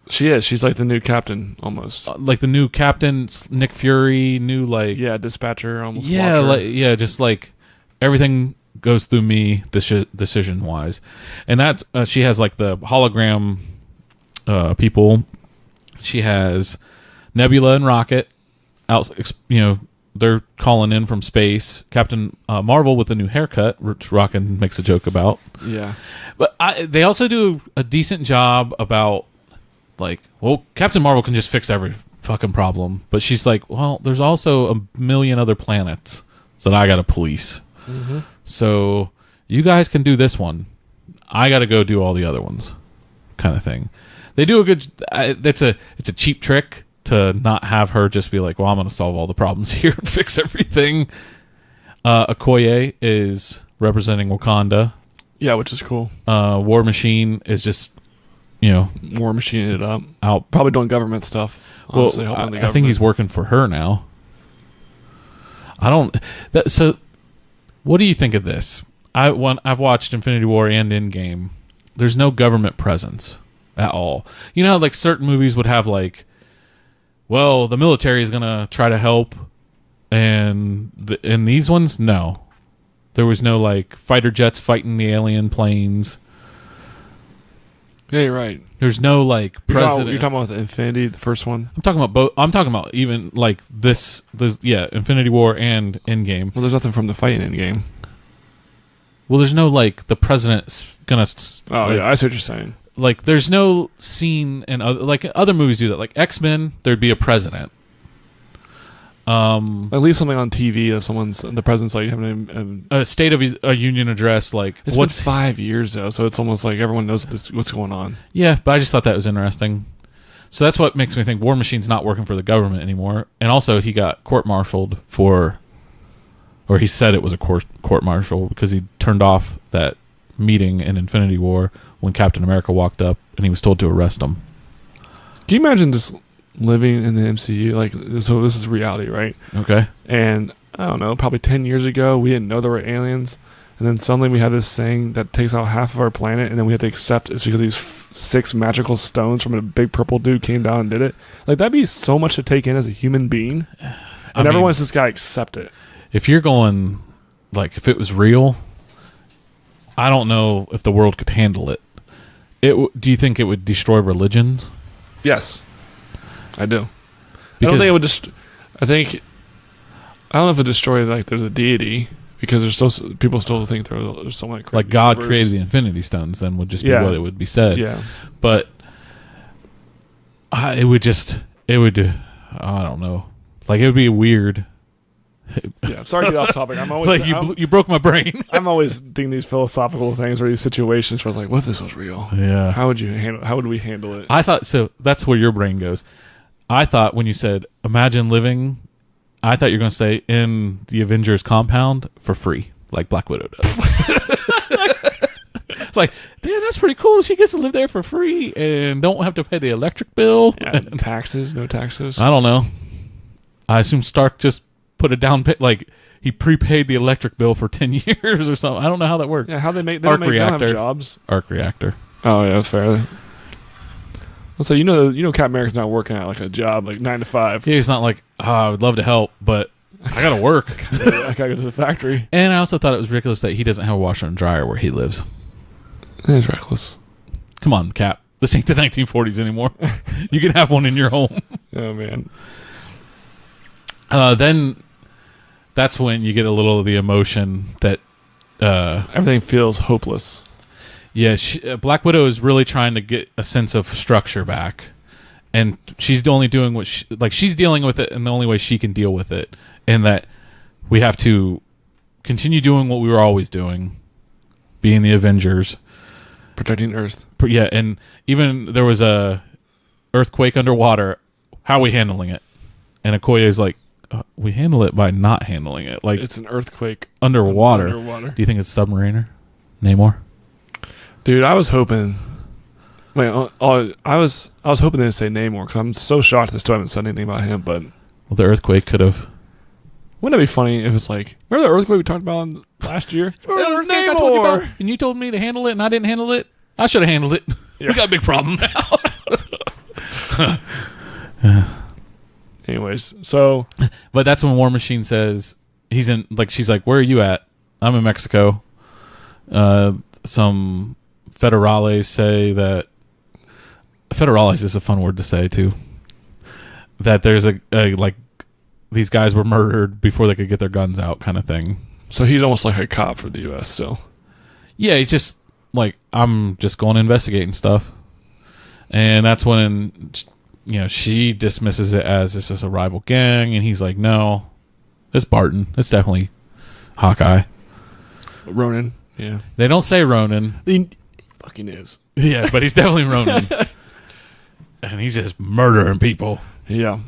She is. She's like the new captain almost. Like the new captain, Nick Fury, new like dispatcher almost. Yeah, watcher. just like everything goes through me decision wise, and that's she has like the hologram people. She has Nebula and Rocket out. They're calling in from space. Captain Marvel with a new haircut, which Rocket makes a joke about. Yeah, but they also do a decent job about like, well, Captain Marvel can just fix every fucking problem, but she's like, well, there's also a million other planets that I got to police. Mm-hmm. So you guys can do this one. I got to go do all the other ones, kind of thing. They do a good. It's a cheap trick to not have her just be like, well, I'm going to solve all the problems here and fix everything. Okoye is representing Wakanda. Yeah, which is cool. War Machine is just, War Machine it up. Out probably doing government stuff. Honestly, well, I think he's working for her now. So, what do you think of this? I've watched Infinity War and Endgame. There's no government presence at all. Like certain movies would have like, well, the military is gonna try to help, and in these ones, no. There was no like fighter jets fighting the alien planes. Yeah, you're right. There's no like president. You're talking about the Infinity, the first one. I'm talking about both. I'm talking about even like this. Infinity War and Endgame. Well, there's nothing from the fight in Endgame. Well, there's no like the president's gonna. Yeah, I see what you're saying. Like, there's no scene in other movies do that. Like X-Men, there'd be a president. At least something on TV of the president's like having a State of a Union address. Like, it's been 5 years though, so it's almost like everyone knows what's going on. Yeah, but I just thought that was interesting. So that's what makes me think War Machine's not working for the government anymore. And also, he got court-martialed or he said it was a court-martial because he turned off that meeting in Infinity War when Captain America walked up and he was told to arrest him. Can you imagine just living in the MCU? Like, so this is reality, right? Okay. And I don't know, probably 10 years ago, we didn't know there were aliens. And then suddenly we have this thing that takes out half of our planet, and then we have to accept it's because these 6 magical stones from a big purple dude came down and did it. Like, that'd be so much to take in as a human being. And everyone's just got to accept it. If you're going, like, if it was real, I don't know if the world could handle it. Do you think it would destroy religions? Yes, I do. I don't think it would I don't know if it destroyed like there's a deity because there's people still think there's someone like God created the Infinity Stones. Then would just be what it would be said. Yeah, but it would. I don't know. Like, it would be weird. Yeah, sorry to get off topic. I'm always like you broke my brain. I'm always thinking these philosophical things or these situations where I was like, what if this was real? Yeah. How would we handle it? I thought so. That's where your brain goes. I thought when you said imagine living, I thought you were going to say in the Avengers compound for free, like Black Widow does. Like, man, that's pretty cool. She gets to live there for free and don't have to pay the electric bill. Yeah, taxes, no taxes. I don't know. I assume Stark just put a down pay, like he prepaid the electric bill for 10 years or something. I don't know how that works. Yeah, how they don't have jobs. Arc reactor. Oh yeah, fair. So you know Captain America's not working at like a job like 9 to 5. Yeah, he's not like, I would love to help, but I gotta work. I gotta go to the factory. And I also thought it was ridiculous that he doesn't have a washer and dryer where he lives. It's reckless. Come on, Cap. This ain't the 1940s anymore. You can have one in your home. Oh man. Then that's when you get a little of the emotion that everything feels hopeless. Yeah, Black Widow is really trying to get a sense of structure back, and she's only doing what she's dealing with it in the only way she can deal with it, and that we have to continue doing what we were always doing, being the Avengers, protecting Earth. Yeah, and even there was a earthquake underwater. How are we handling it? And Okoye is like, we handle it by not handling it. Like, it's an earthquake underwater. Do you think it's Submariner? Namor? Dude, I was hoping. Wait, I was hoping they'd say Namor because I'm so shocked they still haven't said anything about him. But well, the earthquake could have Wouldn't that be funny if it was like, remember the earthquake we talked about last year? Earthquake I told you about, and you told me to handle it, and I didn't handle it. I should have handled it. Yeah. We got a big problem now. Anyways, so. But that's when War Machine says, he's in, like, she's like, where are you at? I'm in Mexico. Some federales say that, federales is a fun word to say, too. That there's a like, these guys were murdered before they could get their guns out kind of thing. So he's almost like a cop for the U.S. still. Yeah, he's just like, I'm just going to investigate and stuff. And that's when, you know, she dismisses it as it's just a rival gang. And he's like, no, it's Barton. It's definitely Hawkeye. Ronin, yeah. They don't say Ronin. He fucking is. Yeah, but he's definitely Ronin. And he's just murdering people. Yeah.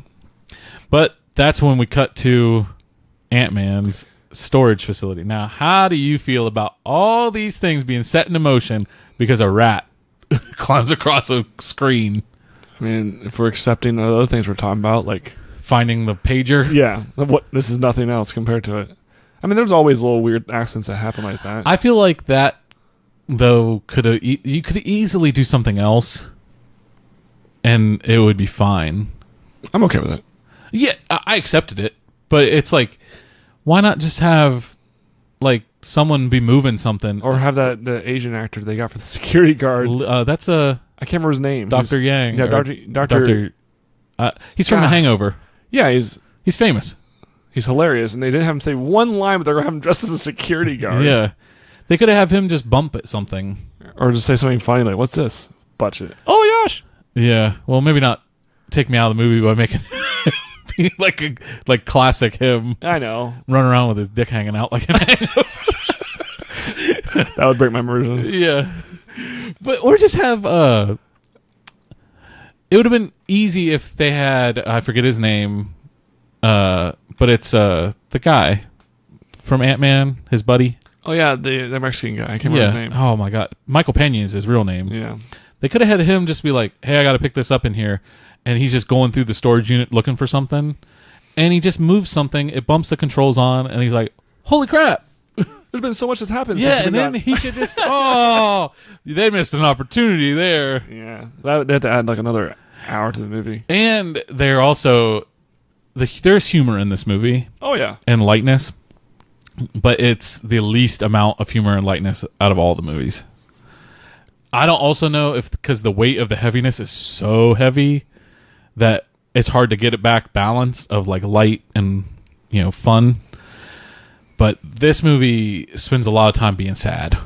But that's when we cut to Ant-Man's storage facility. Now, how do you feel about all these things being set into motion because a rat climbs across a screen? I mean, if we're accepting the other things we're talking about, like finding the pager. Yeah. This is nothing else compared to it. I mean, there's always little weird accidents that happen like that. I feel like that, though, you could easily do something else and it would be fine. I'm okay with it. Yeah, I accepted it, but it's like, why not just have like someone be moving something, or have the Asian actor they got for the security guard? That's I can't remember his name. Dr. Yang. Yeah, Doctor. He's from The Hangover. Yeah, he's famous. He's hilarious, and they didn't have him say one line, but they're gonna have him dressed as a security guard. Yeah, they could have him just bump at something, or just say something funny like, "What's this?" Budget. Oh gosh. Yeah. Well, maybe not take me out of the movie by making be like classic him. I know. Run around with his dick hanging out like an That would break my immersion. Yeah. But or just have it would have been easy if they had, I forget his name, but it's the guy from Ant-Man, his buddy. Oh yeah, the Mexican guy. I can't remember his name. Oh my god. Michael Pena is his real name. Yeah. They could have had him just be like, hey, I got to pick this up in here. And he's just going through the storage unit looking for something. And he just moves something. It bumps the controls on. And he's like, holy crap. There's been so much that's happened. Yeah, and then he could just, they missed an opportunity there. Yeah. They had to add like another hour to the movie. And they're also, there's humor in this movie. Oh, yeah. And lightness. But it's the least amount of humor and lightness out of all the movies. I don't also know if, because the weight of the heaviness is so heavy that it's hard to get it back balance of like light and, you know, fun. But this movie spends a lot of time being sad.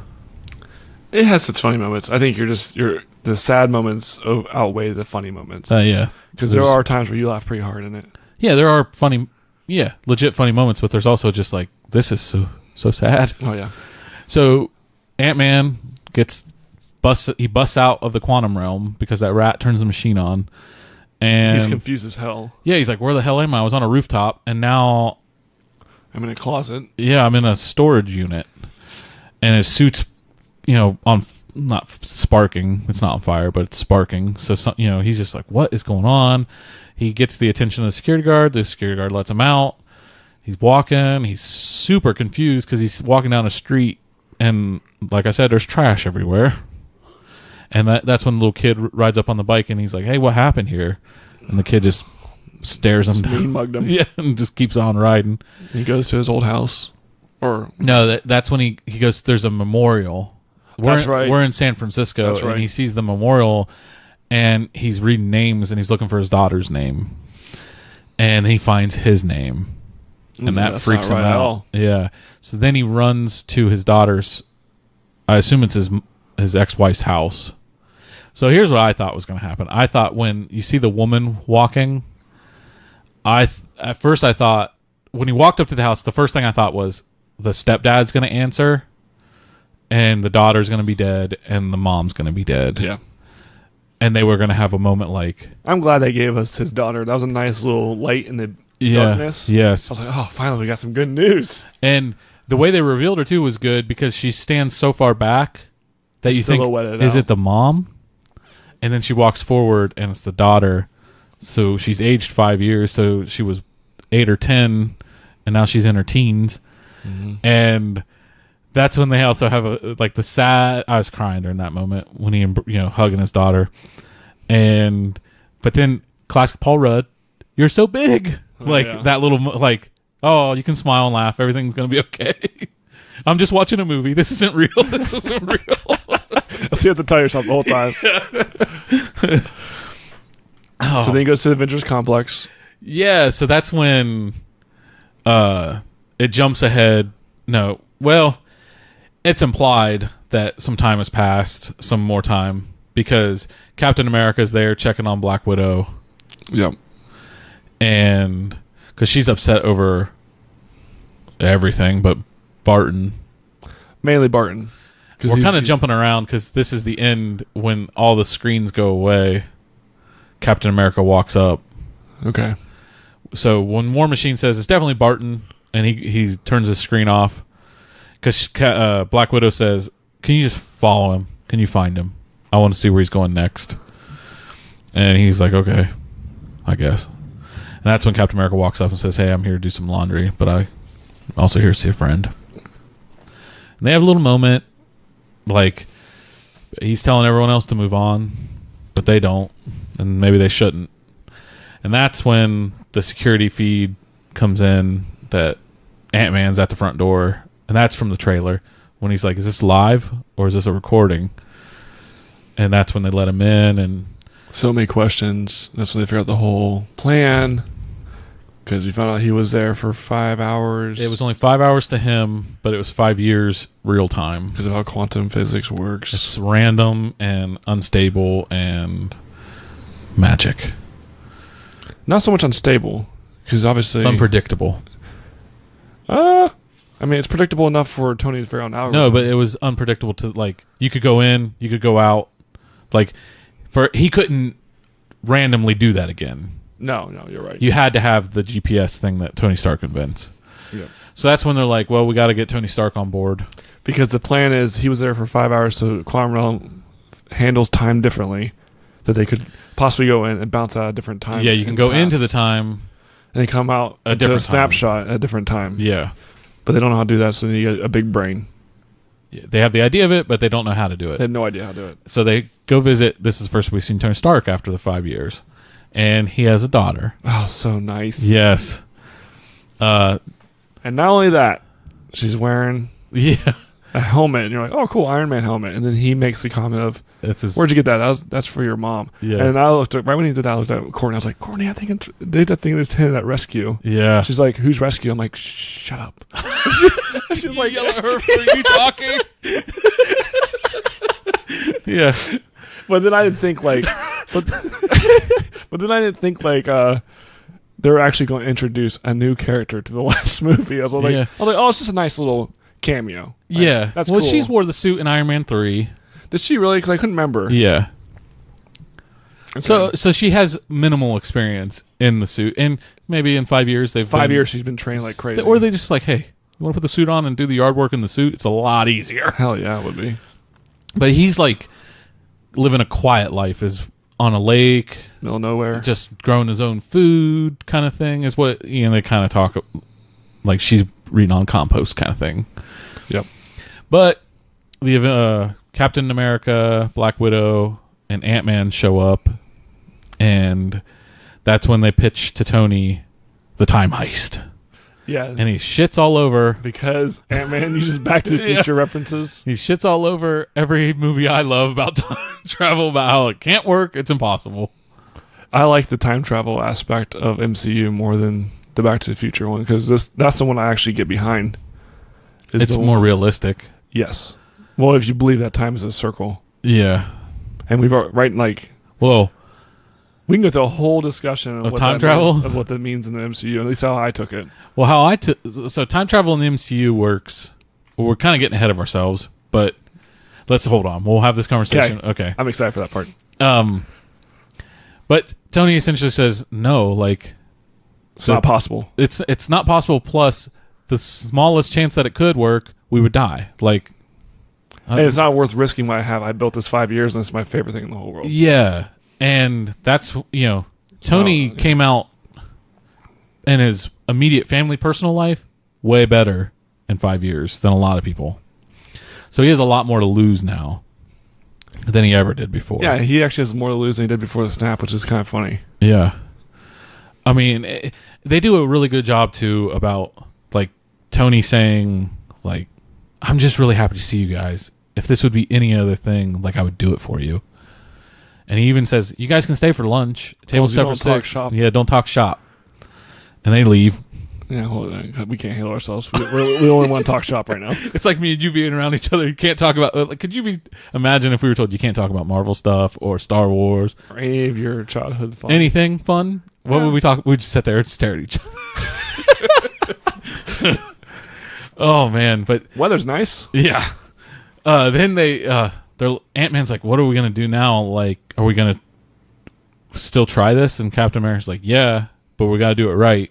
It has its funny moments. I think the sad moments outweigh the funny moments. Yeah. Because there are times where you laugh pretty hard in it. Yeah, there are legit funny moments, but there's also just like, this is so sad. Oh, yeah. So Ant-Man busts out of the quantum realm because that rat turns the machine on. And he's confused as hell. Yeah, he's like, where the hell am I? I was on a rooftop, and now I'm in a closet. Yeah, I'm in a storage unit. And his suit's, you know, not sparking. It's not on fire, but it's sparking. So, you know, he's just like, what is going on? He gets the attention of the security guard. The security guard lets him out. He's walking. He's super confused because he's walking down a street. And like I said, there's trash everywhere. And that's when the little kid rides up on the bike and he's like, hey, what happened here? And the kid just stares him down. Mugged him. Yeah, and just keeps on riding. He goes to his old house. Or no, that's when he goes, there's a memorial. That's right. We're in San Francisco. That's right. And he sees the memorial and he's reading names and he's looking for his daughter's name. And he finds his name. And that freaks him out. Yeah. So then he runs to his daughter's, I assume it's his ex-wife's house. So here's what I thought was going to happen. I thought when you see the woman walking, at first I thought when he walked up to the house, the first thing I thought was the stepdad's going to answer and the daughter's going to be dead and the mom's going to be dead. Yeah. And they were going to have a moment like... I'm glad they gave us his daughter. That was a nice little light in the darkness. Yes. I was like, oh, finally we got some good news. And the way they revealed her too was good because she stands so far back that you think, is it the mom? And then she walks forward and it's the daughter. So she's aged 5 years. So she was 8 or 10 and now she's in her teens. And that's when they also have the sad. I was crying during that moment when he, hugging his daughter, but then classic Paul Rudd, you're so big, that little oh, you can smile and laugh, everything's gonna be okay. I'm just watching a movie. This isn't real. This isn't real. So you have to tell yourself the whole time. Oh. So then he goes to the Avengers complex. Yeah, so that's when it jumps ahead. No, well, it's implied that some time has passed, some more time, because Captain America's there checking on Black Widow. Yep. And because she's upset over everything, but Barton. Mainly Barton. We're kind of jumping around because this is the end when all the screens go away. Captain America walks up. Okay. So when War Machine says it's definitely Barton, and he turns his screen off, because Black Widow says, "Can you just follow him? Can you find him? I want to see where he's going next." And he's like, "Okay, I guess." And that's when Captain America walks up and says, "Hey, I'm here to do some laundry, but I'm also here to see a friend." And they have a little moment, like he's telling everyone else to move on, but they don't, and maybe they shouldn't. And that's when the security feed comes in that Ant-Man's at the front door, and that's from the trailer when he's like, "Is this live or is this a recording?" And that's when they let him in, and so many questions. That's when they figure out the whole plan, because we found out he was there for 5 hours. It was only 5 hours to him, but it was 5 years real time because of how quantum physics works. It's random and unstable and magic. Not so much unstable, because obviously it's unpredictable. I mean, it's predictable enough for Tony to figure out an algorithm. No, but it was unpredictable to, like, you could go in, you could go out. Like, he couldn't randomly do that again. No, you're right. You had to have the GPS thing that Tony Stark invents. Yeah. So that's when they're like, well, we got to get Tony Stark on board. Because the plan is he was there for 5 hours, so Quantum Realm handles time differently, that they could possibly go in and bounce out a different time. Yeah, you can go into the time. And they come out a different snapshot at a different time. Yeah. But they don't know how to do that, so they need a big brain. Yeah, they have the idea of it, but they don't know how to do it. They have no idea how to do it. So they go visit. This is the first we've seen Tony Stark after the 5 years. And he has a daughter. Oh, so nice. Yes. And not only that, she's wearing a helmet, and you're like, "Oh, cool, Iron Man helmet." And then he makes the comment of, "Where'd you get that? That's for your mom." Yeah. And I looked right when he did that, I looked at Courtney. I was like, "Courtney, I think they think it's that rescue." Yeah. She's like, "Who's rescue?" I'm like, "Shut up." She's like, "Yell at her, are you talking?" Yeah. But then I didn't think like, but then I didn't think like they were actually going to introduce a new character to the last movie. I was like, "Oh, it's just a nice little cameo." Yeah, that's well, cool. She's wore the suit in Iron Man 3. Did she really? Because I couldn't remember. Yeah. Okay. So she has minimal experience in the suit, and maybe in 5 years they've 5 years she's been trained like crazy. Or they just like, "Hey, you want to put the suit on and do the yard work in the suit? It's a lot easier." Hell yeah, it would be. But he's like living a quiet life, is on a lake, middle of nowhere, just growing his own food, kind of thing. Is what they kind of talk like she's reading on compost, kind of thing. Yep. But the Captain America, Black Widow, and Ant-Man show up, and that's when they pitch to Tony the time heist. Yeah. And he shits all over. Because Ant-Man uses Back to the Future references. He shits all over every movie I love about time travel, about how it can't work, it's impossible. I like the time travel aspect of MCU more than the Back to the Future one, because that's the one I actually get behind. It's more realistic. Yes. Well, if you believe that time is a circle. Yeah. And we've right like, whoa, we can go through a whole discussion of time travel, of what that means in the MCU. At least how I took it. Well, so time travel in the MCU works. We're kind of getting ahead of ourselves, but let's hold on. We'll have this conversation. Okay. I'm excited for that part. But Tony essentially says no, like it's not possible. It's not possible. Plus, the smallest chance that it could work, we would die. Like, and it's not worth risking what I have. I built this 5 years, and it's my favorite thing in the whole world. Yeah, and that's Tony came out in his immediate family, personal life, way better in 5 years than a lot of people. So he has a lot more to lose now than he ever did before. Yeah, he actually has more to lose than he did before the snap, which is kind of funny. Yeah. I mean, they do a really good job, too, about, like, Tony saying, like, I'm just really happy to see you guys. If this would be any other thing, like, I would do it for you. And he even says, you guys can stay for lunch. Table set for 6. Yeah, don't talk shop. And they leave. Yeah, well, we can't handle ourselves. We only want to talk shop right now. It's like me and you being around each other. You can't talk about... Like, could you imagine if we were told you can't talk about Marvel stuff or Star Wars? Or any of your childhood fun. Anything fun? Yeah. What would we talk? We'd just sit there and stare at each other. Oh, man. But weather's nice. Yeah. Then Ant-Man's like, what are we going to do now? Like, are we going to still try this? And Captain America's like, yeah, but we got to do it right.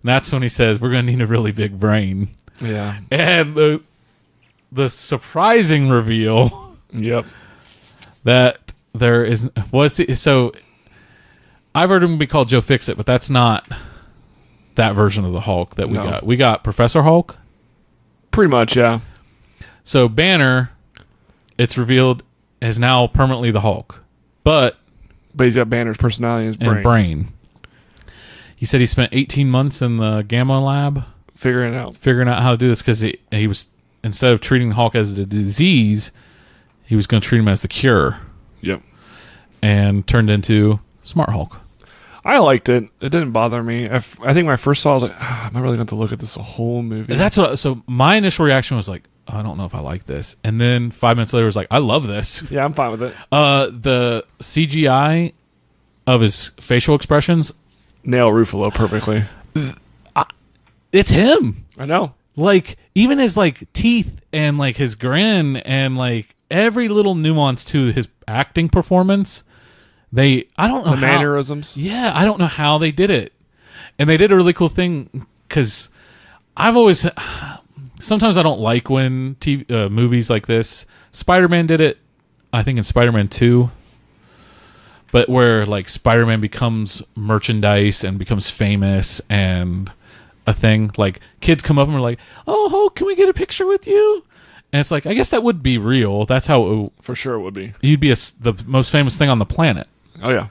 And that's when he says, we're going to need a really big brain. Yeah. And the surprising reveal. Yep. That there is... So, I've heard him be called Joe Fixit, but that's not that version of the Hulk that we got. We got Professor Hulk. Pretty much, yeah. So, Banner, it's revealed, is now permanently the Hulk. But he's got Banner's personality in his brain. He said he spent 18 months in the Gamma lab figuring out how to do this because he was, instead of treating the Hulk as a disease, he was going to treat him as the cure. Yep. And turned into Smart Hulk. I liked it. It didn't bother me. I think when I first saw it, I was like, am I really going to look at this whole movie? So my initial reaction was like, oh, I don't know if I like this. And then 5 minutes later, I was like, I love this. Yeah, I'm fine with it. The CGI of his facial expressions nail Ruffalo perfectly. It's him. I know. Like, even his, like, teeth and, like, his grin and, like, every little nuance to his acting performance, I don't know the mannerisms. Yeah, I don't know how they did it. And they did a really cool thing, because sometimes I don't like when movies like this. Spider-Man did it, I think, in Spider-Man 2. But where, like, Spider-Man becomes merchandise and becomes famous and a thing. Like, kids come up and are like, oh, Hulk, can we get a picture with you? And it's like, I guess that would be real. That's how for sure it would be. You'd be the most famous thing on the planet. Oh, yeah.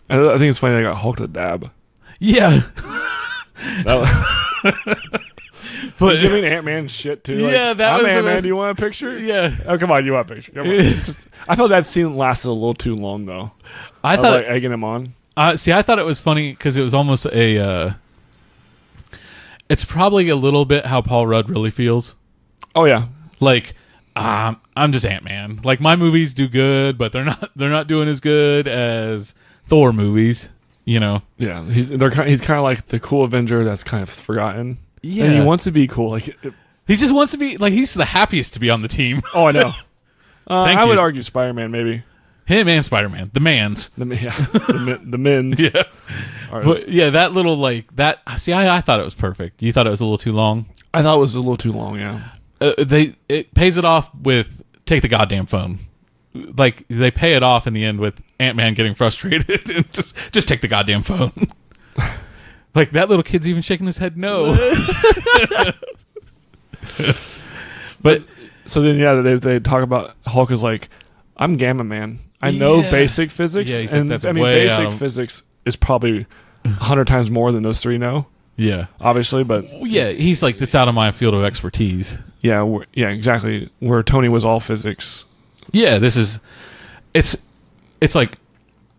And I think it's funny they got Hulk to dab. Yeah. But giving Ant-Man shit too. Like, yeah, that was Ant-Man. Do you want a picture? Yeah. Oh, come on, you want a picture? Come on. I felt that scene lasted a little too long though. I thought like egging him on. See, I thought it was funny because it was almost a. It's probably a little bit how Paul Rudd really feels. Oh yeah. Like, I'm just Ant-Man. Like, my movies do good, but they're not doing as good as Thor movies. You know. Yeah, he's kind of like the cool Avenger that's kind of forgotten. Yeah, and he wants to be cool. Like he just wants to be like he's the happiest to be on the team. Oh, I know. I would argue Spider-Man maybe. Him and Spider-Man, the mans, the men's. Yeah, right. But yeah, that little like that. See, I thought it was perfect. You thought it was a little too long. I thought it was a little too long. Yeah. It pays it off with take the goddamn phone. Like they pay it off in the end with Ant-Man getting frustrated and just take the goddamn phone. Like, that little kid's even shaking his head no. But so then, yeah, they talk about Hulk is like, I'm Gamma Man. I know basic physics. Yeah, and that's basic physics is probably 100 times more than those three know. Yeah. Obviously, but... Yeah, he's like, it's out of my field of expertise. Yeah, exactly. Where Tony was all physics. Yeah, this is... It's like,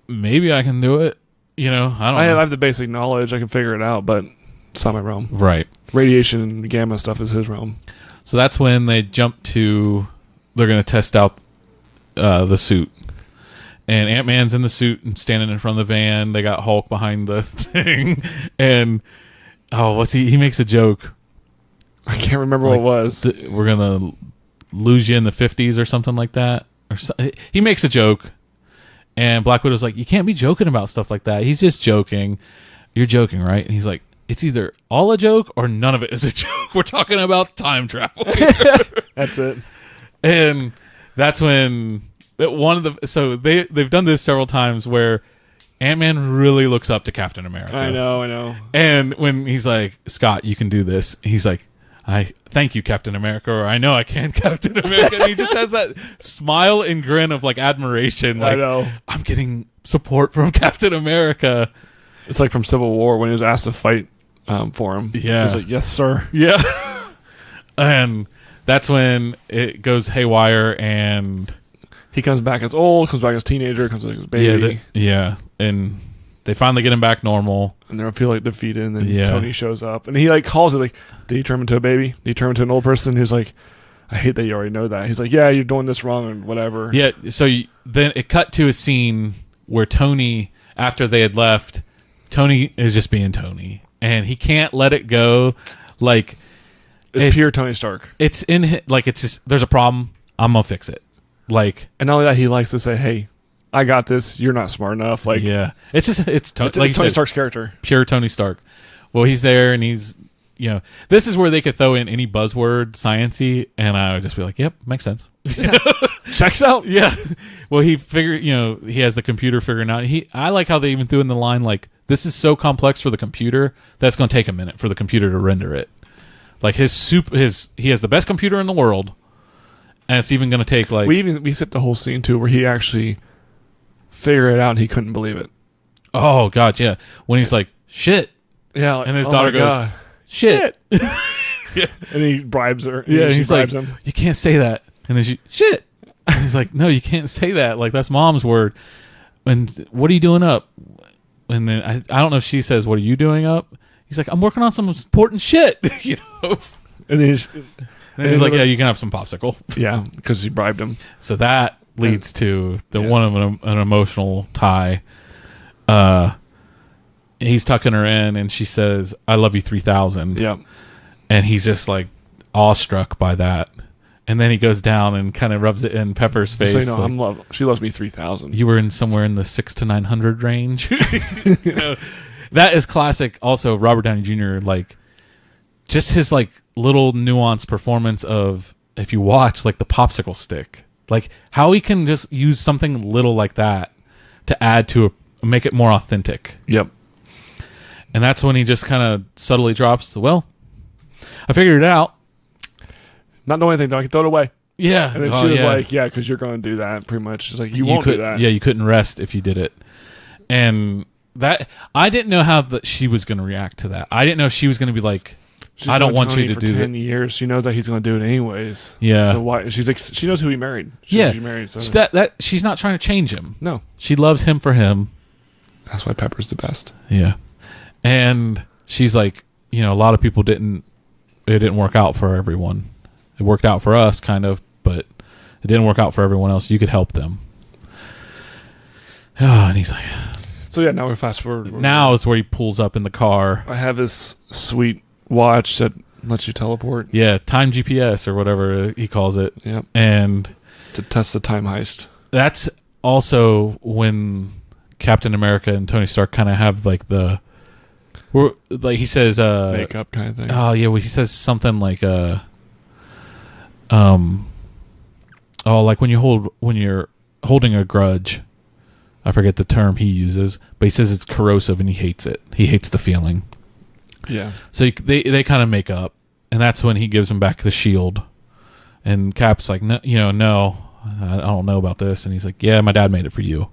maybe I can do it. You know, I have the basic knowledge. I can figure it out, but it's not my realm. Right. Radiation and gamma stuff is his realm. So that's when they jump to... They're going to test out the suit. And Ant-Man's in the suit and standing in front of the van. They got Hulk behind the thing. And, what's he makes a joke. I can't remember what it was. We're going to lose you in the 50s or something like that. He makes a joke. And Black Widow's like, you can't be joking about stuff like that. He's just joking. You're joking, right? And he's like, it's either all a joke or none of it is a joke. We're talking about time travel. That's it. And that's when... they've done this several times where Ant-Man really looks up to Captain America. I know. And when he's like, Scott, you can do this. He's like, I thank you, Captain America, or I know I can, Captain America. And he just has that smile and grin of like admiration. Like, I know. I'm getting support from Captain America. It's like from Civil War when he was asked to fight for him. Yeah. He's like, yes, sir. Yeah. And that's when it goes haywire, and he comes back as old, comes back as teenager, comes back as baby. And they finally get him back normal. And they feel like defeated, and then Tony shows up. And he like calls it like, did he turn into a baby? Did he turn into an old person? Who's like, I hate that you already know that. He's like, yeah, you're doing this wrong and whatever. Yeah, so then it cut to a scene where Tony, after they had left, Tony is just being Tony. And he can't let it go. Like, it's pure Tony Stark. It's in, like, it's just, there's a problem. I'm going to fix it. Like, and not only that, he likes to say, hey, I got this. You're not smart enough. Like, yeah, it's just it's like Tony Stark's character, pure Tony Stark. Well, he's there, and he's this is where they could throw in any buzzword science-y, and I would just be like, yep, makes sense. Yeah. Checks out. Yeah. Well, he figured, he has the computer figuring out. I like how they even threw in the line like, this is so complex for the computer that's going to take a minute for the computer to render it. Like he has the best computer in the world, and it's even going to take like we skipped the whole scene too where he actually figure it out and he couldn't believe it. Oh god, yeah. When he's like, shit. Yeah, like, and his daughter goes, shit. Yeah. And he bribes her. Yeah, and he's like, him. You can't say that. And then shit. And he's like, no, you can't say that. Like, that's mom's word. And what are you doing up? And then I don't know if she says, what are you doing up? He's like, I'm working on some important shit. And he's like, yeah, you can have some popsicle. Yeah, because he bribed him. So that leads to the one of an emotional tie. He's tucking her in, and she says, I love you 3,000. Yep. And he's just like awestruck by that. And then he goes down and kind of rubs it in Pepper's face. So, like, she loves me 3,000. You were in somewhere in the 600 to 900 range. That is classic. Also, Robert Downey Jr., like, just his like little nuanced performance of, if you watch, like the popsicle stick, like how he can just use something little like that to add to make it more authentic. Yep. And that's when he just kind of subtly drops, well, I figured it out. Not knowing anything, though, I can throw it away. Yeah. And then she was like, yeah, because you're going to do that, pretty much. She's like, you won't do that. Yeah, you couldn't rest if you did it. And that, I didn't know how she was going to react to that. I didn't know if she was going to be like, I don't want you to do that. 10 years. She knows that he's going to do it anyways. Yeah. So why? She's like, she knows who he married. She's married. So. She's not trying to change him. No. She loves him for him. That's why Pepper's the best. Yeah. And she's like, a lot of people it didn't work out for everyone. It worked out for us, kind of, but it didn't work out for everyone else. You could help them. Oh, and he's like... So, yeah, now we're fast forward. Now it's where he pulls up in the car. I have this sweet watch that lets you teleport. Yeah, time GPS or whatever he calls it. Yep. And... to test the time heist. That's also when Captain America and Tony Stark kind of have, like, like he says... makeup kind of thing. Oh, yeah, well, he says something like... like when you're holding a grudge, I forget the term he uses, but he says it's corrosive and he hates it. He hates the feeling. Yeah. So they kind of make up, and that's when he gives him back the shield, and Cap's like, no, no, I don't know about this, and he's like, yeah, my dad made it for you.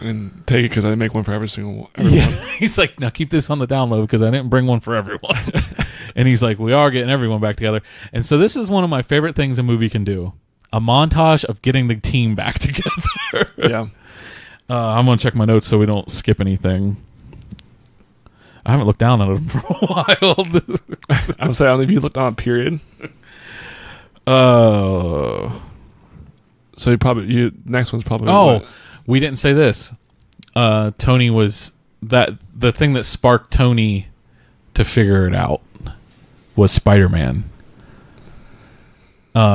And take it because I make one for everyone. Yeah. He's like, no, keep this on the down low because I didn't bring one for everyone. And he's like, we are getting everyone back together. And so this is one of my favorite things a movie can do. A montage of getting the team back together. Yeah. I'm going to check my notes so we don't skip anything. I haven't looked down at them for a while. I would say, I don't know if you looked on period. So next one's probably... Oh, we didn't say this. Tony was... the thing that sparked Tony to figure it out was Spider-Man.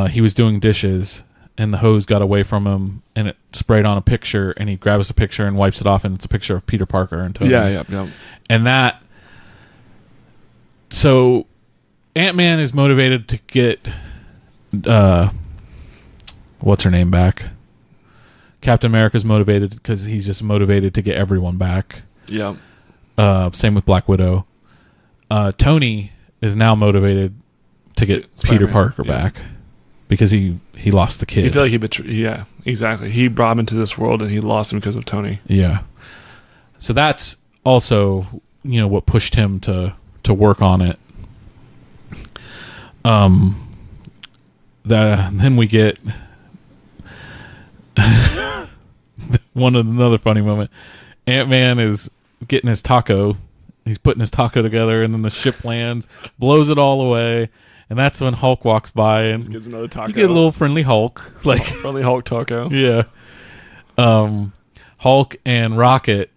He was doing dishes, and the hose got away from him, and it sprayed on a picture, and he grabs a picture and wipes it off, and it's a picture of Peter Parker and Tony. Yeah. And that... So, Ant-Man is motivated to get... what's her name back? Captain America's motivated because he's just motivated to get everyone back. Yeah. Same with Black Widow. Tony is now motivated to get Peter Parker back because he lost the kid. You feel like he betrayed. Yeah, exactly. He brought him into this world and he lost him because of Tony. Yeah. So that's also, what pushed him to work on it. Then we get another funny moment. Ant-Man is getting his taco. He's putting his taco together, and then the ship lands, blows it all away, and that's when Hulk walks by and gives another taco. You get a little friendly Hulk, friendly Hulk taco. Yeah. Hulk and Rocket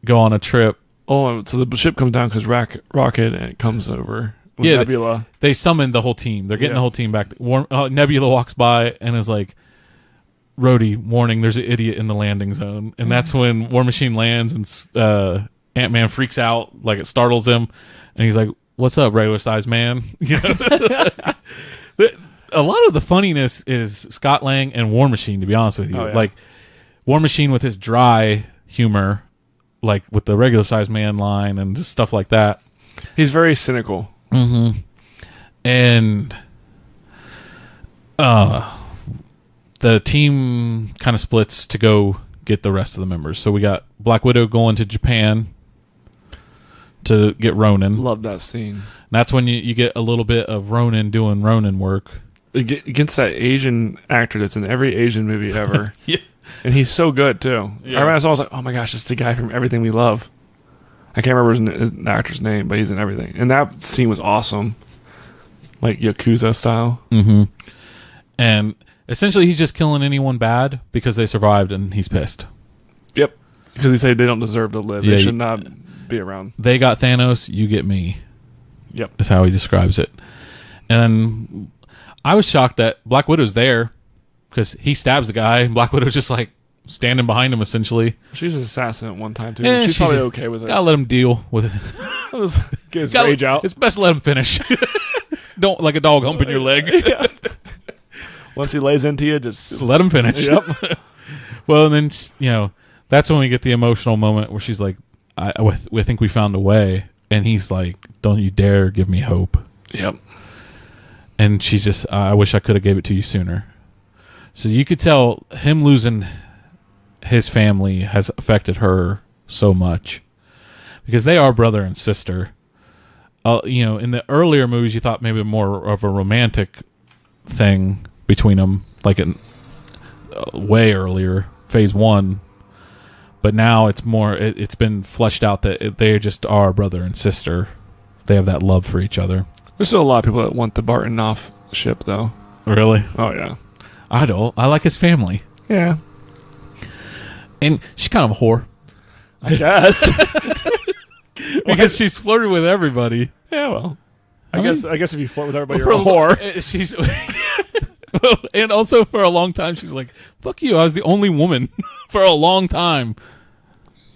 go on a trip. Oh, so the ship comes down because Rocket and it comes over. With Nebula. They summoned the whole team. They're getting the whole team back. Nebula walks by and is like, Rhodey, warning, there's an idiot in the landing zone. And that's when War Machine lands and Ant-Man freaks out, like it startles him. And he's like, what's up, regular sized man? A lot of the funniness is Scott Lang and War Machine, to be honest with you. Like, War Machine with his dry humor, like with the regular sized man line and just stuff like that. He's very cynical. Mm-hmm. And the team kind of splits to go get the rest of the members. So we got Black Widow going to Japan to get Ronin. Love that scene. And that's when you get a little bit of Ronin doing Ronin work. Against that Asian actor that's in every Asian movie ever. Yeah. And he's so good, too. Yeah. I remember I was like, oh my gosh, it's the guy from Everything We Love. I can't remember his actor's name, but he's in everything. And that scene was awesome. Like Yakuza style. Mm-hmm. And essentially he's just killing anyone bad because they survived and he's pissed. Yep. Because he said they don't deserve to live. Yeah, they should not be around. They got Thanos, you get me. Yep. That's how he describes it. And then I was shocked that Black Widow's there because he stabs the guy and Black Widow's just like standing behind him essentially. She's an assassin at one time too. Yeah, she's probably okay with it. Gotta let him deal with it. Get his rage out. It's best to let him finish. Don't like a dog humping your leg. Yeah. Once he lays into you, just let him finish. Yep. Well, and then that's when we get the emotional moment where she's like, "I think we found a way," and he's like, "Don't you dare give me hope." Yep. And she's just, "I wish I could have gave it to you sooner." So you could tell him losing his family has affected her so much because they are brother and sister. In the earlier movies, you thought maybe more of a romantic thing between them, like in way earlier, phase 1. But now it's more, it's been fleshed out that they just are brother and sister. They have that love for each other. There's still a lot of people that want the Barton off ship, though. Really? Oh, yeah. I don't. I like his family. Yeah. And she's kind of a whore. I guess. Because she's flirted with everybody. Yeah, well. I guess if you flirt with everybody, you're a whore. She's... and also for a long time, she's like, fuck you, I was the only woman for a long time.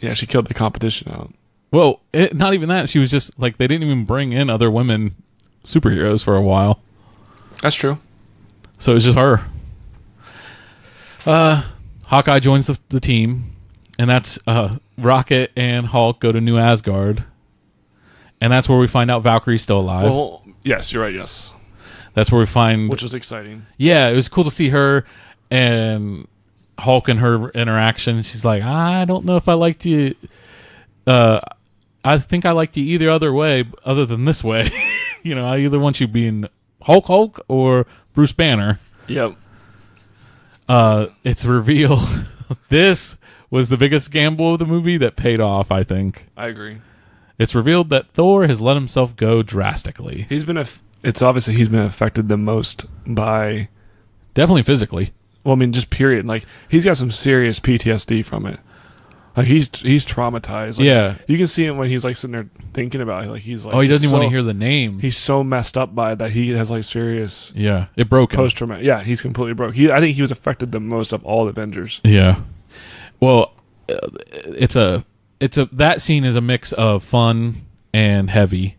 Yeah, she killed the competition out. Well, not even that. She was just like, they didn't even bring in other women superheroes for a while. That's true. So it was just her. Hawkeye joins the team, and that's Rocket and Hulk go to New Asgard. And that's where we find out Valkyrie's still alive. Well, yes, you're right, yes. That's where we find... Which was exciting. Yeah, it was cool to see her and Hulk and her interaction. She's like, I don't know if I liked you. I think I liked you either other way, other than this way. I either want you being Hulk or Bruce Banner. Yep. It's revealed. This was the biggest gamble of the movie that paid off, I think. I agree. It's revealed that Thor has let himself go drastically. It's obviously he's been affected the most by... Definitely physically. Well, I mean, just period. Like, he's got some serious PTSD from it. Like, he's traumatized. Like, yeah. You can see him when he's, like, sitting there thinking about it. Like, he's like... Oh, he doesn't even want to hear the name. He's so messed up by it that he has, like, serious... Yeah, it broke him. Post-traumatic. Yeah, he's completely broke. I think he was affected the most of all the Avengers. Yeah. Well, that scene is a mix of fun and heavy.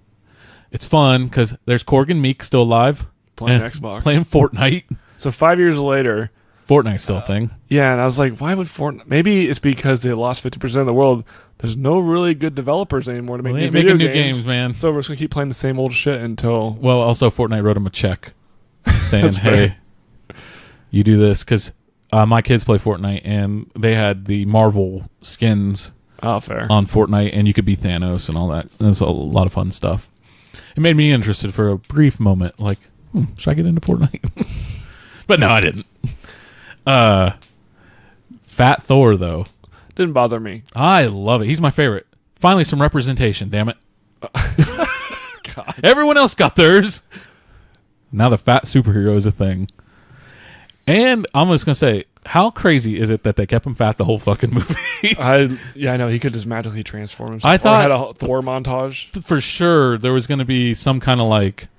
It's fun because there's Korg and Meek still alive. Playing Xbox. Playing Fortnite. So 5 years later, Fortnite's still a thing. Yeah, and I was like, why would Fortnite? Maybe it's because they lost 50% of the world. There's no really good developers anymore to make new video games, man. So we're just going to keep playing the same old shit until... Well, also, Fortnite wrote him a check saying, hey, you do this. Because my kids play Fortnite, and they had the Marvel skins fair. on Fortnite, and you could be Thanos and all that. It was a lot of fun stuff. It made me interested for a brief moment. Like, should I get into Fortnite? But no, I didn't. Fat Thor, though. Didn't bother me. I love it. He's my favorite. Finally, some representation, damn it. God. Everyone else got theirs. Now the fat superhero is a thing. And I'm just going to say, how crazy is it that they kept him fat the whole fucking movie? I know. He could just magically transform himself. I thought... Or had a Thor montage. For sure, there was going to be some kind of, like,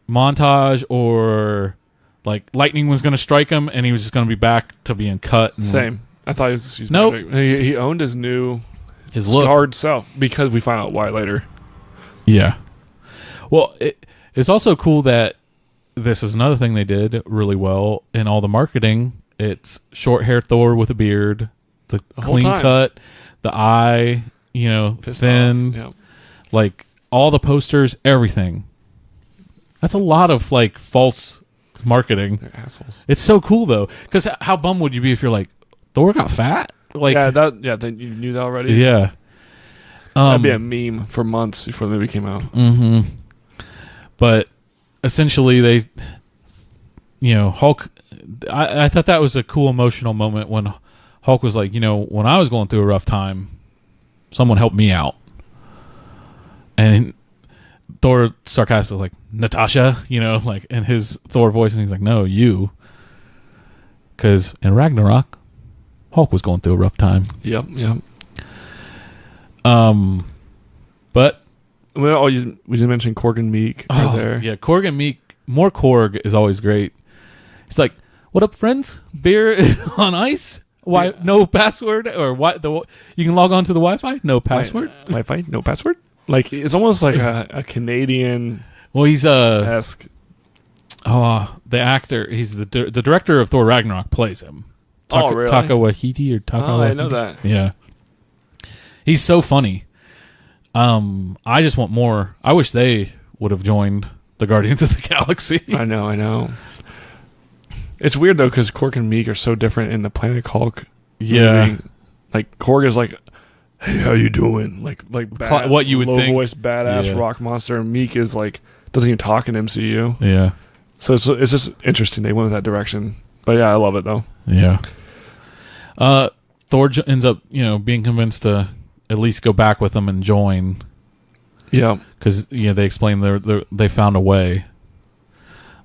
montage or... Like, lightning was going to strike him, and he was just going to be back to being cut. Same. I thought he was just nope. He owned his new look. Scarred self, because we find out why later. Yeah. Well, it's also cool that this is another thing they did really well in all the marketing. It's short hair Thor with a beard, the clean cut, the eye, thin, yep. Like all the posters, everything. That's a lot of like false marketing. They're assholes. It's so cool though, because how bummed would you be if you're like, Thor got fat? Like, then you knew that already. Yeah, that'd be a meme for months before the movie came out. Mm-hmm. But essentially, they, Hulk. I thought that was a cool emotional moment when Hulk was like, when I was going through a rough time, someone helped me out, and Thor sarcastically like, Natasha, like in his Thor voice, and he's like, no, you. Because in Ragnarok, Hulk was going through a rough time. Yep. But we didn't mention Korg and Meek right there. Yeah, Korg and Meek. More Korg is always great. It's like, what up, friends? Beer on ice? Why? Yeah. No password? Or what? You can log on to the Wi-Fi? No password? Wi-Fi? No password? Like, it's almost like a Canadian... Well, he's esque. The actor. He's the director of Thor Ragnarok plays him. Really? Taka Waititi or Taka. Oh, I know that. Yeah, he's so funny. I just want more. I wish they would have joined the Guardians of the Galaxy. I know. It's weird though, because Korg and Meek are so different in the Planet Hulk. Yeah, movie. Like Korg is like, hey, how you doing? Like what you would low think, voice badass rock monster. And Meek is like doesn't even talk in MCU. Yeah, so it's just interesting they went with that direction. But yeah, I love it though. Yeah. Thor ends up being convinced to at least go back with them and join. Yeah, because they explain they found a way.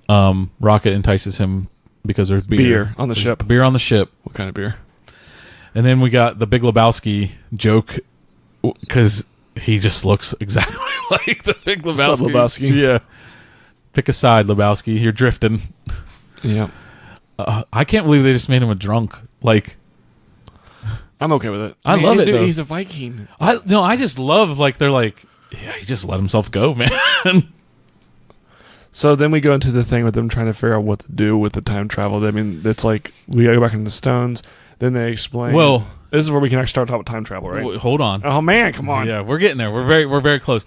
Rocket entices him because there's beer on the ship. Beer on the ship. What kind of beer? And then we got the Big Lebowski joke because he just looks exactly like the Big Lebowski. What's up, Lebowski? Yeah. Pick a side, Lebowski. You're drifting. Yeah. I can't believe they just made him a drunk. Like, I'm okay with it. I love it. Though. He's a Viking. I just love they're like, yeah, he just let himself go, man. So then we go into the thing with them trying to figure out what to do with the time travel. I mean, it's like we gotta go back into the stones. Then they explain. Well, this is where we can actually start talking about time travel, right? Hold on. Oh man, come on. Yeah, we're getting there. We're very close.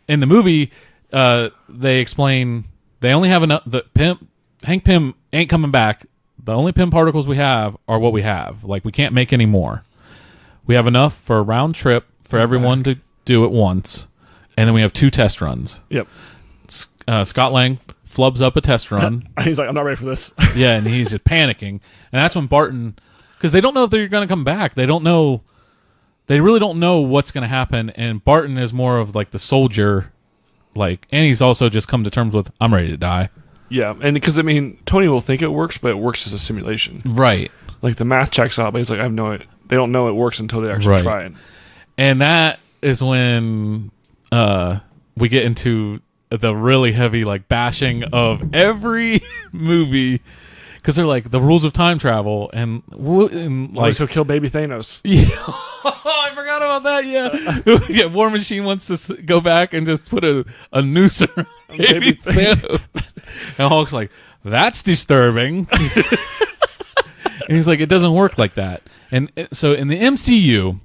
In the movie, they explain they only have enough. Hank Pym ain't coming back. The only Pym particles we have are what we have. Like, we can't make any more. We have enough for a round trip for everyone to do it once, and then we have 2 test runs. Yep. Scott Lang flubs up a test run. He's like, I'm not ready for this. Yeah, and he's just panicking. And that's when Barton, because they don't know if they're going to come back. They don't know. They really don't know what's going to happen. And Barton is more of like the soldier, and he's also just come to terms with, I'm ready to die. Yeah, and because, I mean, Tony will think it works, but it works as a simulation. Right. Like, the math checks out, but he's like, I have no idea. They don't know it works until they actually try it. And that is when we get into the really heavy, bashing of every movie. Because they're like, the rules of time travel, and he'll kill baby Thanos. Yeah. I forgot about that, yeah. Yeah, War Machine wants to go back and just put a noose around baby Thanos. And Hulk's like, that's disturbing. And he's like, it doesn't work like that. And so in the MCU,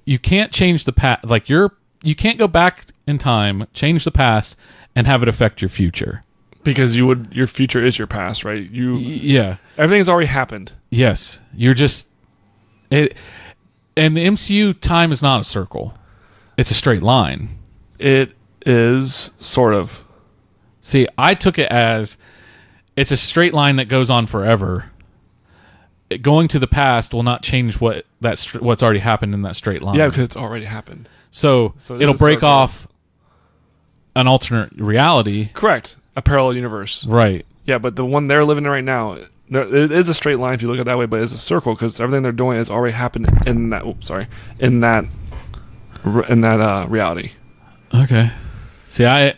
you can't change the past. Like you can't go back in time, change the past, and have it affect your future. Because your future is your past, right? Yeah. Everything's already happened. Yes. You're just it. And the MCU time is not a circle; it's a straight line. It is sort of. See, I took it as it's a straight line that goes on forever. Going to the past will not change what's already happened in that straight line. Yeah, because it's already happened. So it'll break off an alternate reality. Correct. A parallel universe. Right. Yeah, but the one they're living in right now, it is a straight line if you look at it that way, but it's a circle because everything they're doing has already happened in that. In that reality. Okay. They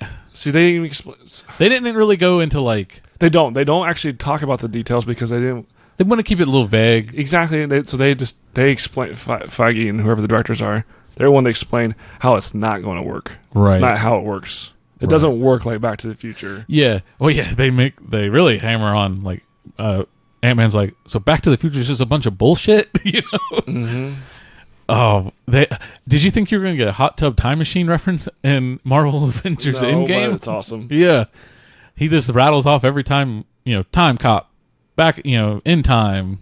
didn't really go into like. They don't actually talk about the details because they didn't. They want to keep it a little vague. Exactly. They explain Feige and whoever the directors are. They're the one to explain how it's not going to work. Right. Not how it works. It doesn't work like Back to the Future. Yeah. Well, yeah. They really hammer on like Ant-Man's like, so Back to the Future is just a bunch of bullshit. You know. Mm-hmm. Oh, did you think you were going to get a hot tub time machine reference in Marvel Avengers Endgame? It's awesome. Yeah. He just rattles off every time. Time cop. Back, in time,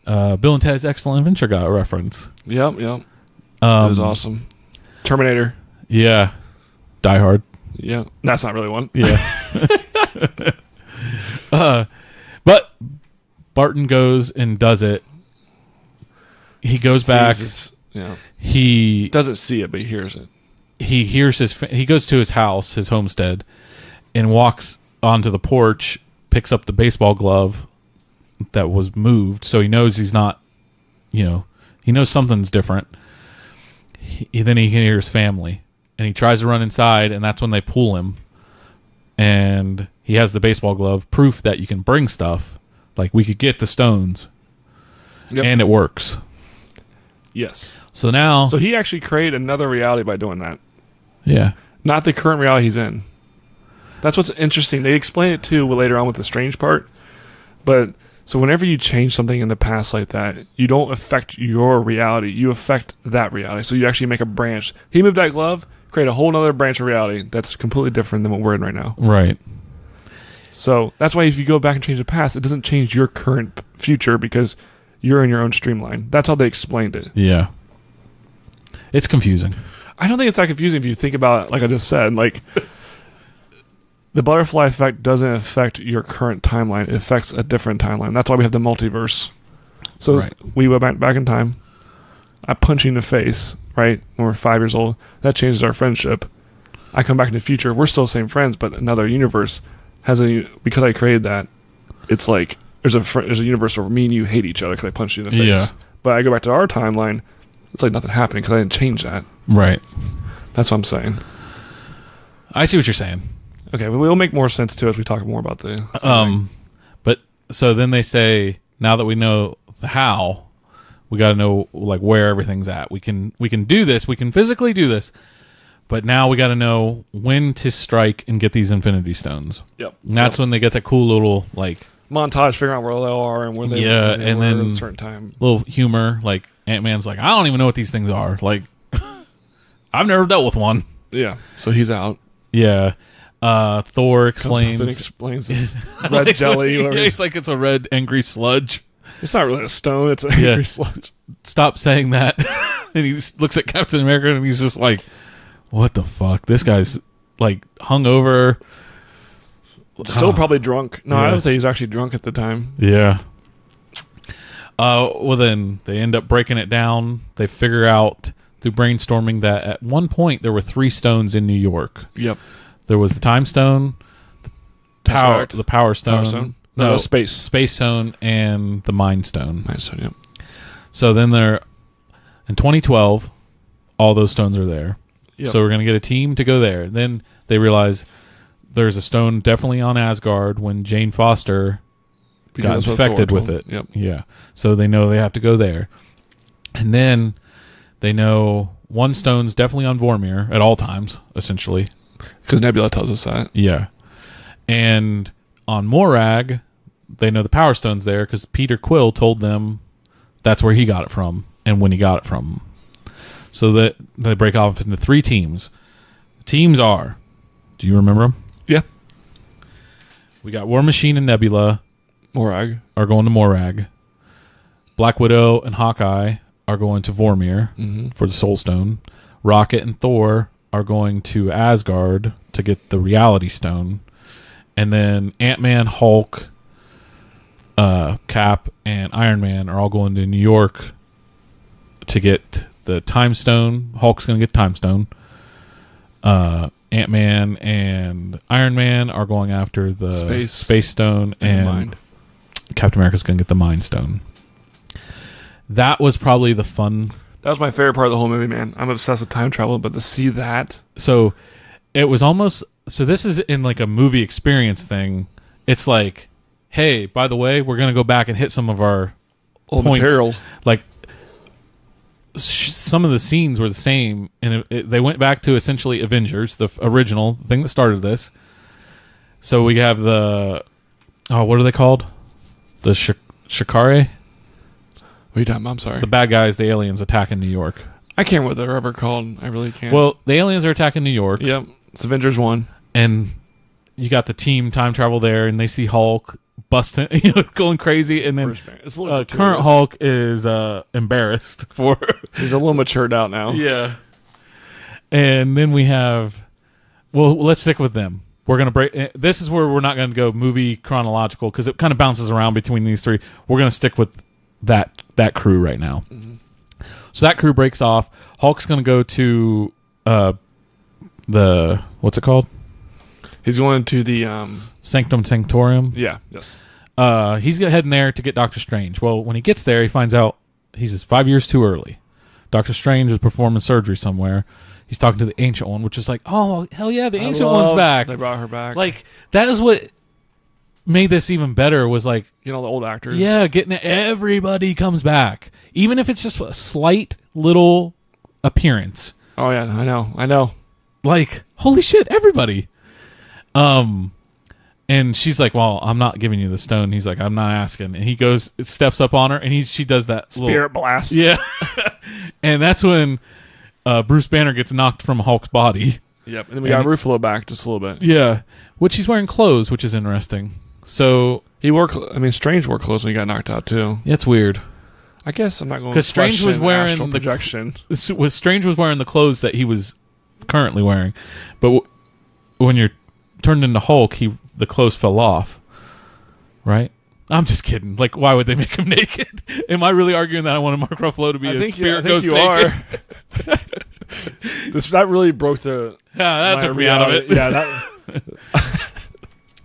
Bill and Ted's Excellent Adventure got a reference. Yep. It was awesome. Terminator. Yeah. Die Hard. Yeah. That's not really one. Yeah. But Barton goes and does it. He goes back. He doesn't see it, but he hears it. He hears he goes to his house, his homestead, and walks onto the porch, picks up the baseball glove that was moved, so he knows he's not, he knows something's different. Then he hears family, and he tries to run inside, and that's when they pull him, and he has the baseball glove, proof that you can bring stuff, like we could get the stones, and it works. Yes. So now... So he actually created another reality by doing that. Yeah. Not the current reality he's in. That's what's interesting. They explain it too later on with the strange part, but... So whenever you change something in the past like that, you don't affect your reality. You affect that reality. So you actually make a branch. He moved that glove, create a whole other branch of reality that's completely different than what we're in right now. Right. So that's why if you go back and change the past, it doesn't change your current future because you're in your own streamline. That's how they explained it. Yeah. It's confusing. I don't think it's that confusing if you think about it, like I just said. Like... The butterfly effect doesn't affect your current timeline. It affects a different timeline. That's why we have the multiverse. So we went back in time. I punch you in the face, right? When we're 5 years old. That changes our friendship. I come back in the future. We're still the same friends, but another universe has because I created that. It's like there's a universe where me and you hate each other because I punched you in the face. Yeah. But I go back to our timeline. It's like nothing happened because I didn't change that. Right. That's what I'm saying. I see what you're saying. Okay, but it'll make more sense too as we talk more about the. But so then they say, now that we know the how, we got to know like where everything's at. We can do this. We can physically do this, but now we got to know when to strike and get these Infinity Stones. Yep. And that's when they get that cool little like montage, figuring out where they are and where they and then at a certain time. Little humor, like Ant-Man's like, I don't even know what these things are. Like, I've never dealt with one. Yeah. So he's out. Yeah. Thor explains this red jelly. Yeah, it's like it's a red angry sludge. It's not really a stone. It's an angry sludge. Stop saying that. And he looks at Captain America and he's just like, "What the fuck? This guy's like hungover, still probably drunk." No, I would say he's actually drunk at the time. Yeah. Well, then they end up breaking it down. They figure out through brainstorming that at one point there were 3 stones in New York. Yep. There was the Time Stone, the Power Stone. No, Space Stone, and the Mind Stone. Mind Stone, yep. So then in 2012, all those stones are there. Yep. So we're going to get a team to go there. Then they realize there's a stone definitely on Asgard when Jane Foster got infected with it. Yep. Yeah. So they know they have to go there. And then they know one stone's definitely on Vormir at all times, essentially. Because Nebula tells us that. Yeah. And on Morag, they know the Power Stone's there because Peter Quill told them that's where he got it from and when he got it from. So that they break off into 3 teams. Teams are, do you remember them? Yeah. We got War Machine and Nebula. Morag. Are going to Morag. Black Widow and Hawkeye are going to Vormir for the Soul Stone. Rocket and Thor are going to Asgard to get the Reality Stone. And then Ant-Man, Hulk, Cap, and Iron Man are all going to New York to get the Time Stone. Hulk's going to get Time Stone. Ant-Man and Iron Man are going after the Space Stone. And Captain America's going to get the Mind Stone. That was probably the fun. That was my favorite part of the whole movie, man. I'm obsessed with time travel, but to see that. So it was almost. So this is in like a movie experience thing. It's like, hey, by the way, we're going to go back and hit some of our old points. Materials. Like some of the scenes were the same, and they went back to essentially Avengers, the original thing that started this. So we have the. Oh, what are they called? The Shikare? What are you talking about? I'm sorry. The bad guys, the aliens attacking New York. I can't remember what they're ever called. I really can't. Well, the aliens are attacking New York. Yep. It's Avengers 1. And you got the team time travel there, and they see Hulk busting, going crazy. And then it's a current Hulk is embarrassed for. He's a little matured out now. Yeah. And then we have. Well, let's stick with them. We're going to break. This is where we're not going to go movie chronological because it kind of bounces around between these 3. We're going to stick with that crew right now. So that crew breaks off. Hulk's going to go to the what's it called? He's going to the Sanctum Sanctorum. Yeah. Yes. He's heading there to get Doctor Strange. Well, when he gets there, he finds out he's 5 years too early. Doctor Strange is performing surgery somewhere. He's talking to the Ancient One, which is like, oh hell yeah, the Ancient One's back. They brought her back. Like that is what made this even better. Was like, the old actors. Yeah, everybody comes back, even if it's just a slight little appearance. Oh yeah, I know. Like, holy shit, everybody. And she's like, well, I'm not giving you the stone. He's like, I'm not asking. And he goes, steps up on her, and she does that spirit blast. Yeah. And that's when Bruce Banner gets knocked from Hulk's body. Yep. And then we got Ruffalo back just a little bit. Yeah. Which he's wearing clothes, which is interesting. So Strange wore clothes when he got knocked out too. Yeah, it's weird. I guess I'm not going to because Strange was wearing the projection. Strange was wearing the clothes that he was currently wearing, but when you're turned into Hulk, the clothes fell off. Right? I'm just kidding. Like, why would they make him naked? Am I really arguing that I wanted Mark Ruffalo to be a spirit ghost naked? Are. That really broke the. Yeah, that took me out of it. Yeah, that.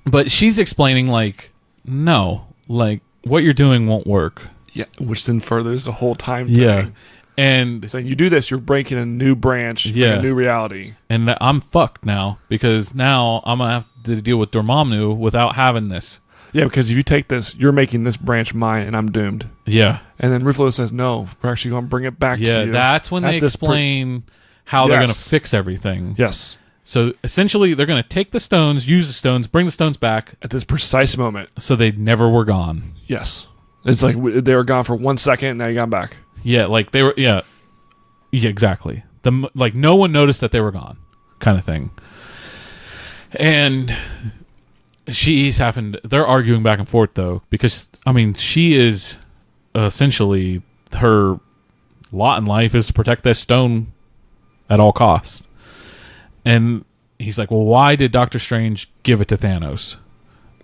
But she's explaining like, no, like what you're doing won't work. Yeah, which then furthers the whole time thing. Yeah. And saying you do this, you're breaking a new branch, a new reality. And I'm fucked now because now I'm gonna have to deal with Dormammu without having this. Yeah, because if you take this, you're making this branch mine, and I'm doomed. Yeah. And then Ruffalo says, "No, we're actually going to bring it back to you." Yeah, that's when they explain how they're going to fix everything. Yes. So essentially, they're going to take the stones, use the stones, bring the stones back at this precise moment, so they never were gone. Yes. It's like they were gone for 1 second, and now you got them back. Yeah, like they were. Yeah, exactly. Like no one noticed that they were gone, kind of thing. And they're arguing back and forth though, because she is essentially, her lot in life is to protect this stone at all costs. And he's like, well, why did Doctor Strange give it to Thanos?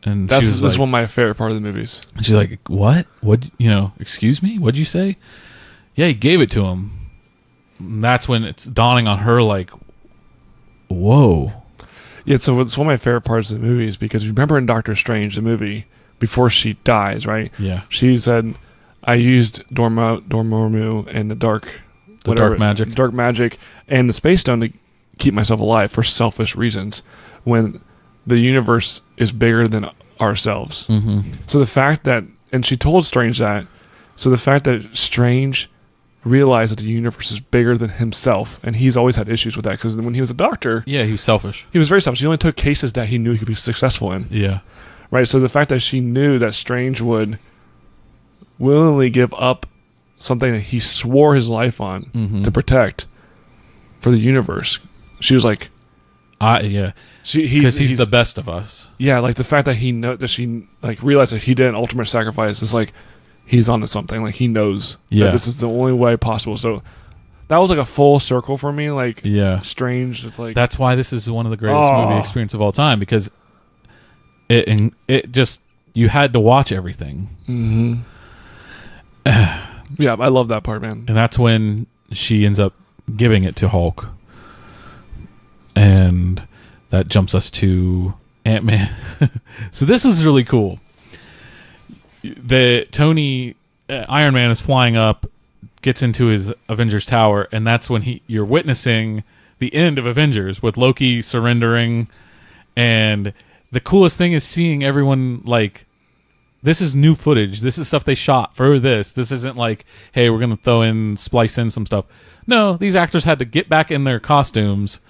And this is one of my favorite part of the movies. She's like, what? Excuse me? What'd you say? Yeah, he gave it to him. And that's when it's dawning on her like, whoa. Yeah, so it's one of my favorite parts of the movie is because you remember in Doctor Strange, the movie, before she dies, right? Yeah. She said, I used Dormammu and the dark magic and the Space Stone to keep myself alive for selfish reasons when the universe is bigger than ourselves. Mm-hmm. So the fact that, and she told Strange that, so the fact that Strange realized that the universe is bigger than himself, and he's always had issues with that because when he was a doctor, he was selfish. He was very selfish. He only took cases that he knew he could be successful in. Yeah, right? So the fact that she knew that Strange would willingly give up something that he swore his life on to protect for the universe, she was like, yeah, because he's the best of us. Yeah, like the fact that she like realized that he did an ultimate sacrifice is like he's onto something. Like he knows that this is the only way possible. So that was like a full circle for me. Like, Strange. It's like that's why this is one of the greatest movie experience of all time, because it just, you had to watch everything. Yeah, I love that part, man. And that's when she ends up giving it to Hulk, and that jumps us to Ant-Man. So this was really cool. Iron Man is flying up, gets into his Avengers tower, and that's when you're witnessing the end of Avengers with Loki surrendering. And the coolest thing is seeing everyone, like, this is new footage. This is stuff they shot for this. This isn't like, hey, we're going to splice in some stuff. No, these actors had to get back in their costumes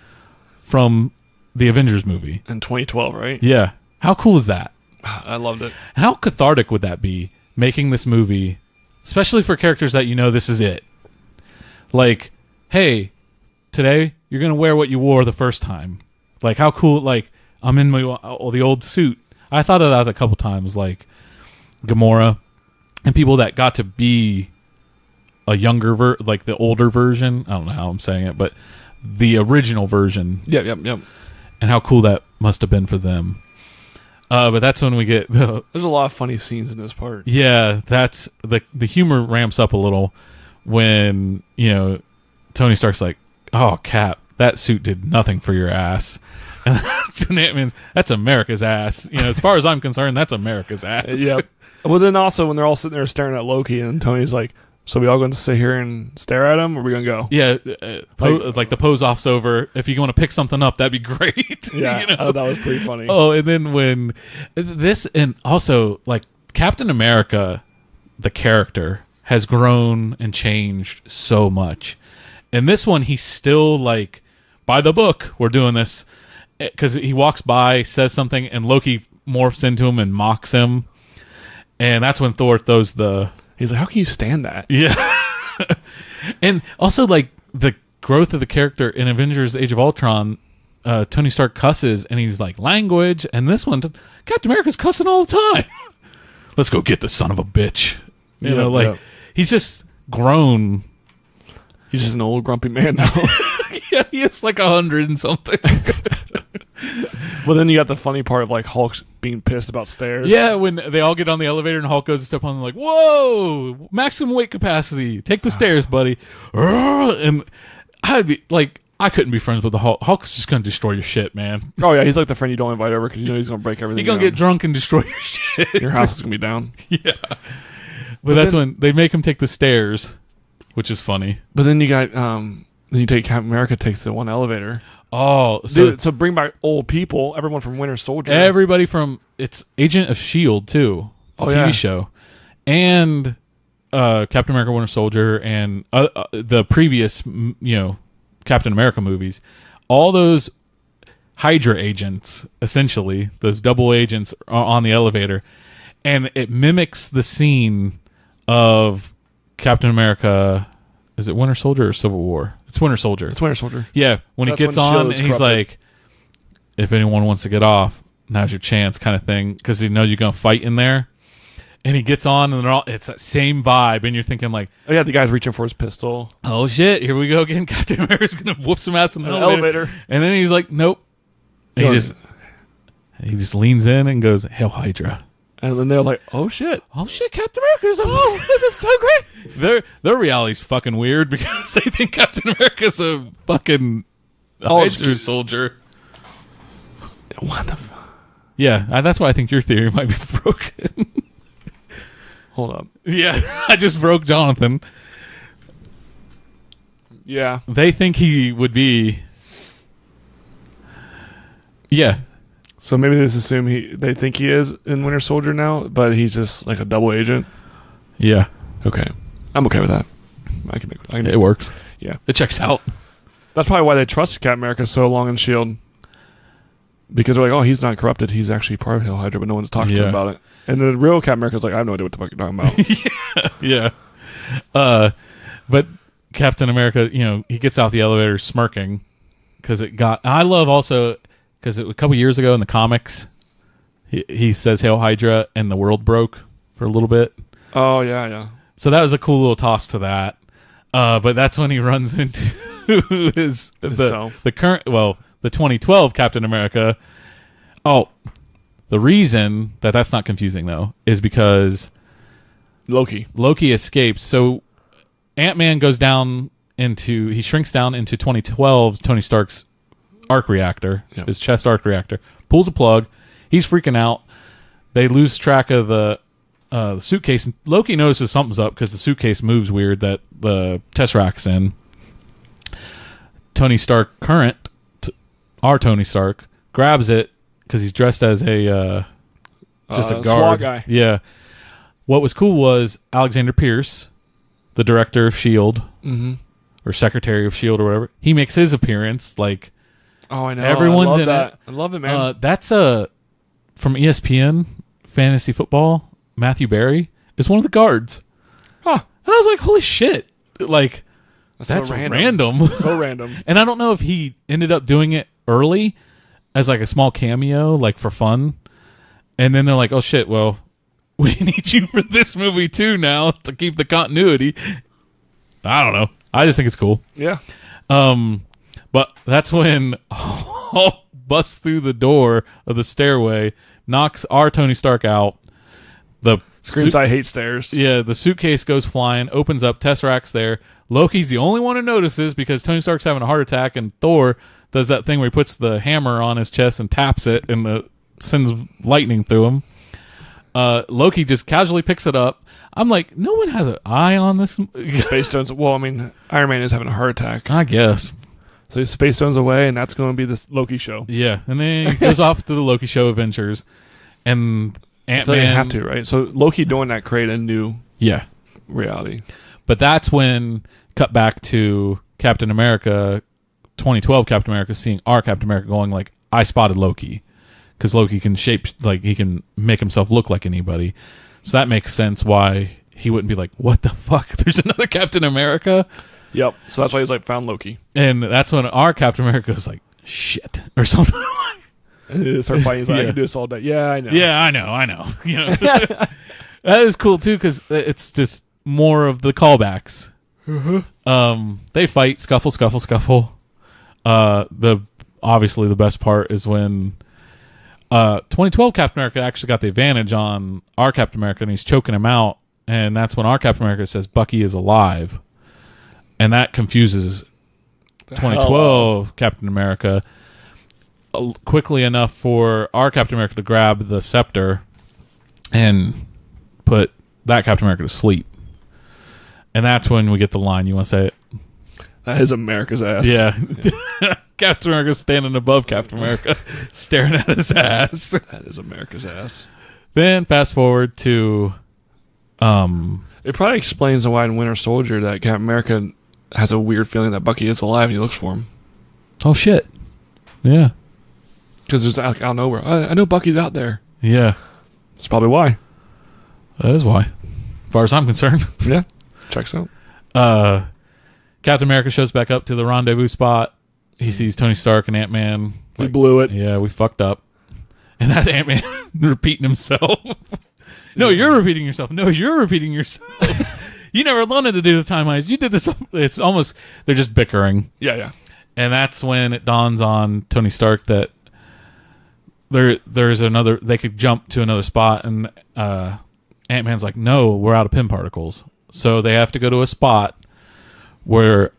from the Avengers movie. In 2012, right? Yeah. How cool is that? I loved it. How cathartic would that be, making this movie, especially for characters that this is it? Like, hey, today you're going to wear what you wore the first time. Like, how cool, like, I'm in the old suit. I thought of that a couple times, like Gamora and people that got to be a younger like the older version. I don't know how I'm saying it, but the original version. Yep. And how cool that must have been for them. But that's when we get there's a lot of funny scenes in this part. Yeah, that's the humor ramps up a little when Tony Stark's like, "Oh, Cap, that suit did nothing for your ass." And that's America's ass. As far as I'm concerned, that's America's ass. Yep. Well, then also when they're all sitting there staring at Loki, and Tony's like, "So we all going to sit here and stare at him, or are we going to go?" Yeah, like the pose off's over. If you want to pick something up, that'd be great. Yeah, that was pretty funny. Oh, and then when this, and also like Captain America, the character has grown and changed so much. And this one, he's still like, by the book, we're doing this, because he walks by, says something, and Loki morphs into him and mocks him. And that's when Thor throws he's like, how can you stand that? Yeah. And also, like, the growth of the character in Avengers Age of Ultron, Tony Stark cusses, and he's like, language. And this one, Captain America's cussing all the time. Let's go get the son of a bitch. He's just grown. He's just an old grumpy man now. Yeah, he is like 100 and something. Well, then you got the funny part of like Hulk being pissed about stairs. Yeah, when they all get on the elevator and Hulk goes to step on them, like, whoa, maximum weight capacity. Take the stairs, buddy. And I'd be like, I couldn't be friends with the Hulk. Hulk's just going to destroy your shit, man. Oh, yeah, he's like the friend you don't invite over because he's going to break everything. He's going to get drunk and destroy your shit. Your house is going to be down. Yeah. But that's when they make him take the stairs, which is funny. But then you got, then you take Captain America takes the one elevator. Oh, so bring back old people, everyone from Winter Soldier. Everybody from, it's Agent of S.H.I.E.L.D. too, the TV show. And Captain America Winter Soldier and the previous, Captain America movies. All those Hydra agents, essentially, those double agents are on the elevator. And it mimics the scene of Captain America. Is it Winter Soldier or Civil War? It's Winter Soldier. It's Winter Soldier. Yeah, when he gets on and he's like, if anyone wants to get off, now's your chance kind of thing, because you know you're going to fight in there. And he gets on and it's that same vibe, and you're thinking like, oh yeah, the guy's reaching for his pistol. Oh shit, here we go again. Captain America's going to whoop some ass in the elevator. And then he's like, nope. And he just leans in and goes, Hail Hydra. And then they're like, "Oh shit! Oh shit! Captain America's this is so great." Their reality's fucking weird because they think Captain America's a fucking Hydra soldier. What the fuck? Yeah, that's why I think your theory might be broken. Hold up. Yeah, I just broke Jonathan. Yeah, they think he would be. Yeah. So maybe they just assume they think he is in Winter Soldier now, but he's just like a double agent. Yeah. Okay. I'm okay with that. It works. Yeah. It checks out. That's probably why they trusted Captain America so long in S.H.I.E.L.D. because they're like, oh, he's not corrupted. He's actually part of Hail Hydra, but no one's talking to him about it. And the real Captain America's like, I have no idea what the fuck you're talking about. Yeah. But Captain America, he gets out the elevator smirking because it got. I love also because a couple years ago in the comics, he says Hail Hydra and the world broke for a little bit. Oh yeah. So that was a cool little toss to that. But that's when he runs into the current, the 2012 Captain America. Oh, the reason that's not confusing though is because Loki escapes. So Ant-Man he shrinks down into 2012 Tony Stark's arc reactor, his chest arc reactor, pulls a plug. He's freaking out. They lose track of the suitcase. And Loki notices something's up because the suitcase moves weird that the Tesseract's in. Tony Stark, our Tony Stark, grabs it because he's dressed as a guard. SWAT guy. Yeah. What was cool was Alexander Pierce, the director of S.H.I.E.L.D., or Secretary of S.H.I.E.L.D. or whatever, he makes his appearance. Like, oh, I know. Everyone's in that. it. I love it, man. That's from ESPN Fantasy Football. Matthew Berry is one of the guards. Huh. And I was like, holy shit. Like, that's so random. So random. And I don't know if he ended up doing it early as like a small cameo, like for fun. And then they're like, oh shit, well, we need you for this movie too now to keep the continuity. I don't know. I just think it's cool. Yeah. But that's when Hulk busts through the door of the stairway, knocks our Tony Stark out. Screams, I hate stairs. Yeah, the suitcase goes flying, opens up, Tesseract's there. Loki's the only one who notices because Tony Stark's having a heart attack, and Thor does that thing where he puts the hammer on his chest and taps it, and sends lightning through him. Loki just casually picks it up. I'm like, no one has an eye on this. Space Stones. Well, I mean, Iron Man is having a heart attack. I guess. So he's Space Stones away, and that's going to be this Loki show. Yeah, and then he goes off to the Loki show Avengers, and Ant-Man. They have to, right? So Loki doing that create a new reality. But that's when cut back to Captain America, 2012 Captain America, seeing our Captain America going like, I spotted Loki. Because Loki can he can make himself look like anybody. So that makes sense why he wouldn't be like, what the fuck? There's another Captain America? Yep. So that's why he's like, found Loki. And that's when our Captain America was like, shit. Or something like that. Start fighting. He's like, I can do this all day. Yeah, I know. Yeah, I know. That is cool too, because it's just more of the callbacks. They fight, scuffle. Obviously the best part is when 2012 Captain America actually got the advantage on our Captain America, and he's choking him out, and that's when our Captain America says Bucky is alive, and that confuses 2012 Captain America quickly enough for our Captain America to grab the scepter and put that Captain America to sleep. And that's when we get the line. You want to say it? That is America's ass. Yeah. Captain America standing above Captain America, staring at his ass. That is America's ass. Then fast forward to... it probably explains why in Winter Soldier that Captain America has a weird feeling that Bucky is alive and he looks for him. Oh, shit. Yeah. Because there's out of nowhere. I know Bucky's out there. Yeah. That's probably why. That is why. As far as I'm concerned. Yeah. Checks out. Captain America shows back up to the rendezvous spot. He sees Tony Stark and Ant-Man. We blew it. Yeah, we fucked up. And that Ant-Man repeating himself. No, you're repeating yourself. No, you're repeating yourself. You never wanted to do the time heist. You did this. It's almost, they're just bickering. Yeah. And that's when it dawns on Tony Stark that there's another, they could jump to another spot, and Ant-Man's like, no, we're out of pin particles. So they have to go to a spot where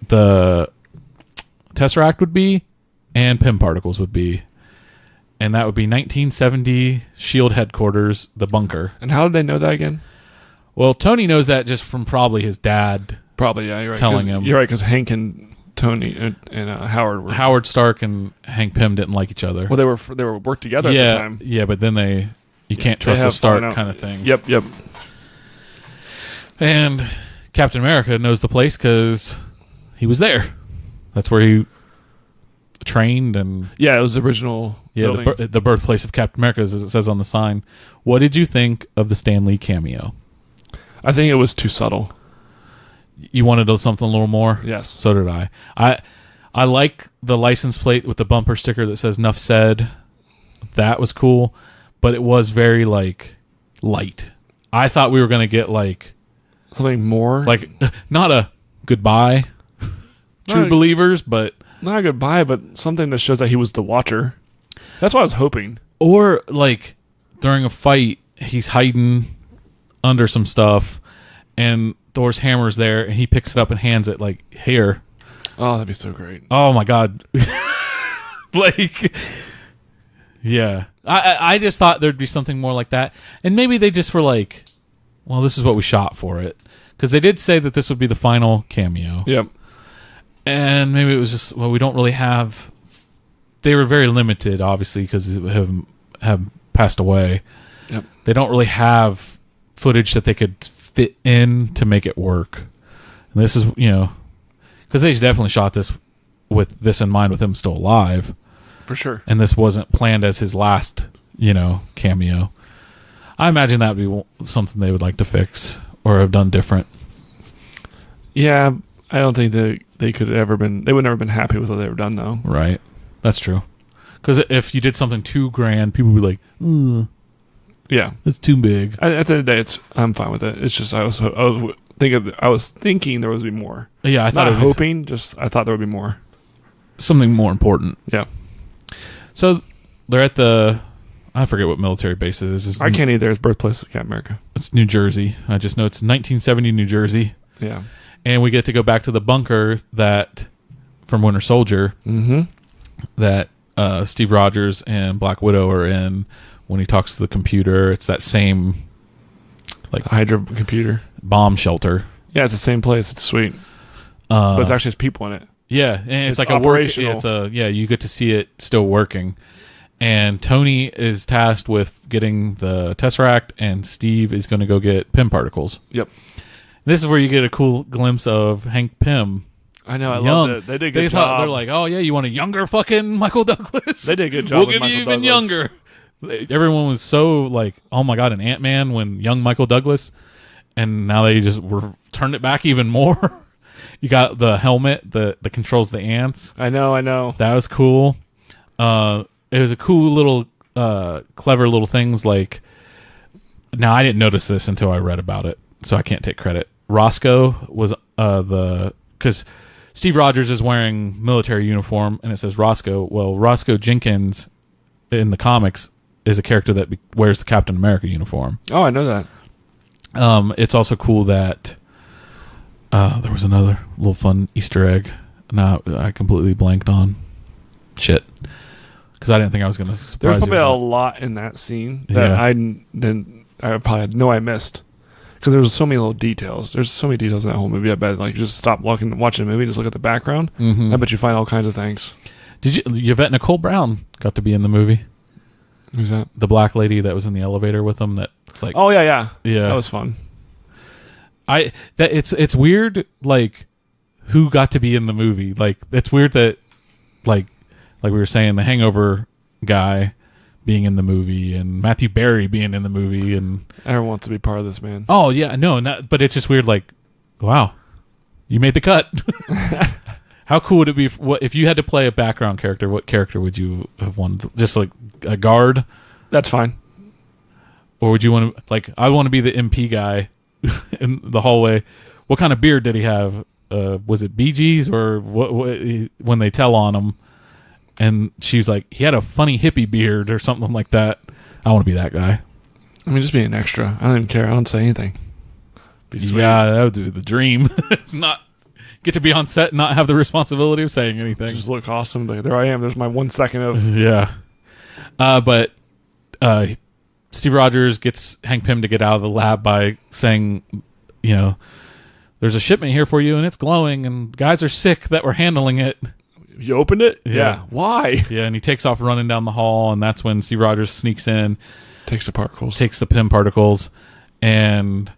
the Tesseract would be and pin particles would be. And that would be 1970 S.H.I.E.L.D. headquarters, the bunker. And how did they know that again? Well, Tony knows that just from probably his dad. Probably, yeah, you're right. Telling him. You're right, because Hank and Tony and Howard were... Howard Stark and Hank Pym didn't like each other. Well, they were worked together at the time. Yeah, but then you can't trust the Stark kind of thing. Yep. And Captain America knows the place because he was there. That's where he trained and Yeah, it was the original. yeah, the birthplace of Captain America, as it says on the sign. What did you think of the Stan Lee cameo? I think it was too subtle. You wanted something a little more? Yes. So did I. I like the license plate with the bumper sticker that says "Nuff said." That was cool, but it was very like light. I thought we were going to get like something more, like not a goodbye, true believers, but not a goodbye, but something that shows that he was the Watcher. That's what I was hoping. Or like during a fight, he's hiding under some stuff, and Thor's hammer's there, and he picks it up and hands it like, "Here." Oh, that'd be so great. Oh my god. Like, yeah. I just thought there'd be something more like that. And maybe they just were like, well, this is what we shot for it. Because they did say that this would be the final cameo. Yep. And maybe it was just, well, we don't really have... They were very limited, obviously, because have passed away. Yep. They don't really have footage that they could fit in to make it work. And this is, because they definitely shot this with this in mind, with him still alive. For sure. And this wasn't planned as his last, cameo. I imagine that would be something they would like to fix or have done different. Yeah, I don't think they could have ever been... They would never been happy with what they were done, though. Right. That's true. Because if you did something too grand, people would be like, ugh. Yeah. It's too big. At the end of the day, I'm fine with it. It's just I was thinking there would be more. Yeah, I thought Not hoping, just I thought there would be more. Something more important. Yeah. So they're at I forget what military base it is. I can't either. It's birthplace of Captain America. It's New Jersey. I just know it's 1970 New Jersey. Yeah. And we get to go back to the bunker from Winter Soldier that Steve Rogers and Black Widow are in when he talks to the computer. It's that same like Hydra computer bomb shelter. Yeah, it's the same place. It's sweet. But it's actually has people in it. Yeah, and it's like operational. You get to see it still working. And Tony is tasked with getting the Tesseract, and Steve is going to go get Pym particles. Yep. This is where you get a cool glimpse of Hank Pym. I know, I love it. They did a good job. They're like, oh yeah, you want a younger fucking Michael Douglas? They did a good job. We'll give you even younger. Everyone was so like, oh my god, an Ant-Man when young Michael Douglas, and now they just turned it back even more. You got the helmet that controls the ants. I know. That was cool. It was a cool little, clever little things like. Now I didn't notice this until I read about it, so I can't take credit. Roscoe was because Steve Rogers is wearing military uniform and it says Roscoe. Well, Roscoe Jenkins in the comics is a character that wears the Captain America uniform. Oh, I know that. It's also cool that there was another little fun Easter egg. Now I completely blanked on. Shit. Because I didn't think I was going to surprise you. There's probably a lot in that scene that I probably I missed. Because there was so many little details. There's so many details in that whole movie. I bet like just stop watching the movie, just look at the background. I bet you find all kinds of things. Yvette Nicole Brown got to be in the movie. Who's that? The black lady that was in the elevator with them. That's like, oh yeah. That was fun. It's weird, like who got to be in the movie. Like it's weird that like we were saying, the Hangover guy being in the movie and Matthew Berry being in the movie, and everyone wants to be part of this, man. Oh yeah, no, but it's just weird. Like, wow, you made the cut. How cool would it be if you had to play a background character? What character would you have wanted? Just like a guard? That's fine. Or would you want to I want to be the MP guy in the hallway? What kind of beard did he have? Was it Bee Gees or what? When they tell on him, and she's like, he had a funny hippie beard or something like that. I want to be that guy. I mean, just be an extra. I don't even care. I don't say anything. Be sweet. Yeah, that would be the dream. It's not get to be on set and not have the responsibility of saying anything. Just look awesome. Like, there I am. There's my 1 second of yeah. But Steve Rogers gets Hank Pym to get out of the lab by saying, there's a shipment here for you and it's glowing and guys are sick that were handling it. You opened it? Yeah. Why? Yeah, and he takes off running down the hall, and that's when Steve Rogers sneaks in. Takes the Pym particles. And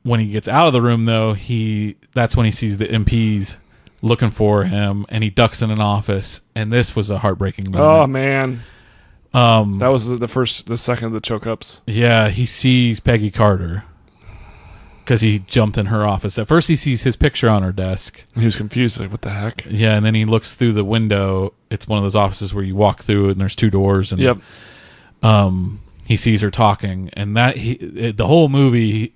when he gets out of the room, though, that's when he sees the MPs looking for him, and he ducks in an office, and this was a heartbreaking moment. Oh man, that was the second of the choke ups. Yeah, he sees Peggy Carter because he jumped in her office. At first, he sees his picture on her desk. He was confused, like, what the heck? Yeah, and then he looks through the window. It's one of those offices where you walk through and there's 2 doors. And yep. He sees her talking, and the whole movie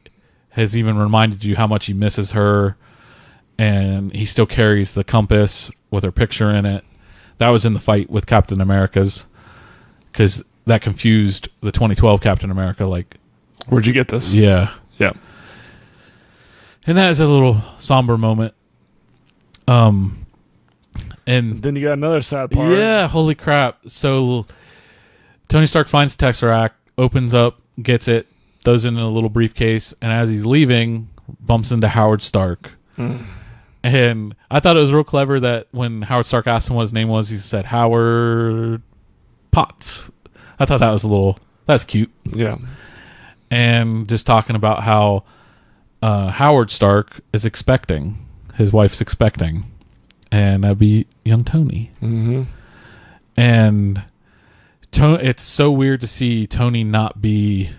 has even reminded you how much he misses her, and he still carries the compass with her picture in it. That was in the fight with Captain America's, because that confused the 2012 Captain America. Like, where'd you get this? Yeah. Yeah. And that is a little somber moment. And then you got another sad part. Yeah, holy crap. So Tony Stark finds the Tesseract, opens up, gets it, throws it in a little briefcase, and as he's leaving, bumps into Howard Stark. And I thought it was real clever that when Howard Stark asked him what his name was, he said Howard Potts. I thought that was that's cute. Yeah. And just talking about how Howard Stark is expecting, his wife's expecting, and that'd be young Tony. Mm-hmm. And it's so weird to see Tony not be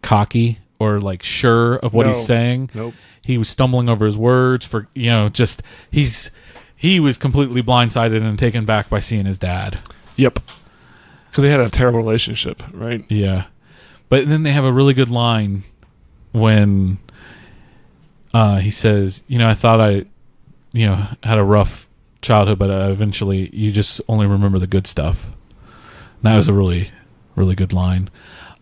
cocky or like sure of what he's saying. Nope. He was stumbling over his words for, just he was completely blindsided and taken back by seeing his dad. Yep. Because they had a terrible relationship, right? Yeah. But then they have a really good line when he says, I thought I had a rough childhood, but eventually you just only remember the good stuff. And that was a really, really good line.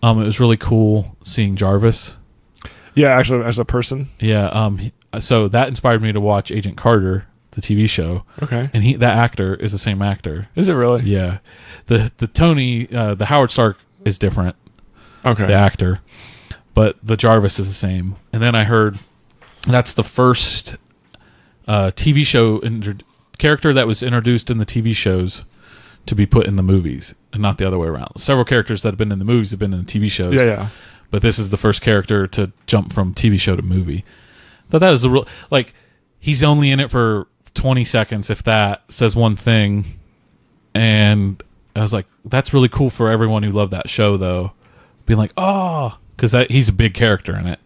It was really cool seeing Jarvis. Yeah, actually, as a person. Yeah. So that inspired me to watch Agent Carter, the TV show. Okay. And that actor is the same actor. Is it really? Yeah. The Tony, the Howard Stark is different. Okay. The actor. But the Jarvis is the same. And then I heard that's the first TV show character that was introduced in the TV shows to be put in the movies, and not the other way around. Several characters that have been in the movies have been in the TV shows. Yeah, yeah. But this is the first character to jump from TV show to movie. I thought that was the real, he's only in it for 20 seconds, if that, says one thing. And I was like, that's really cool for everyone who loved that show, though. Being like, oh, because he's a big character in it.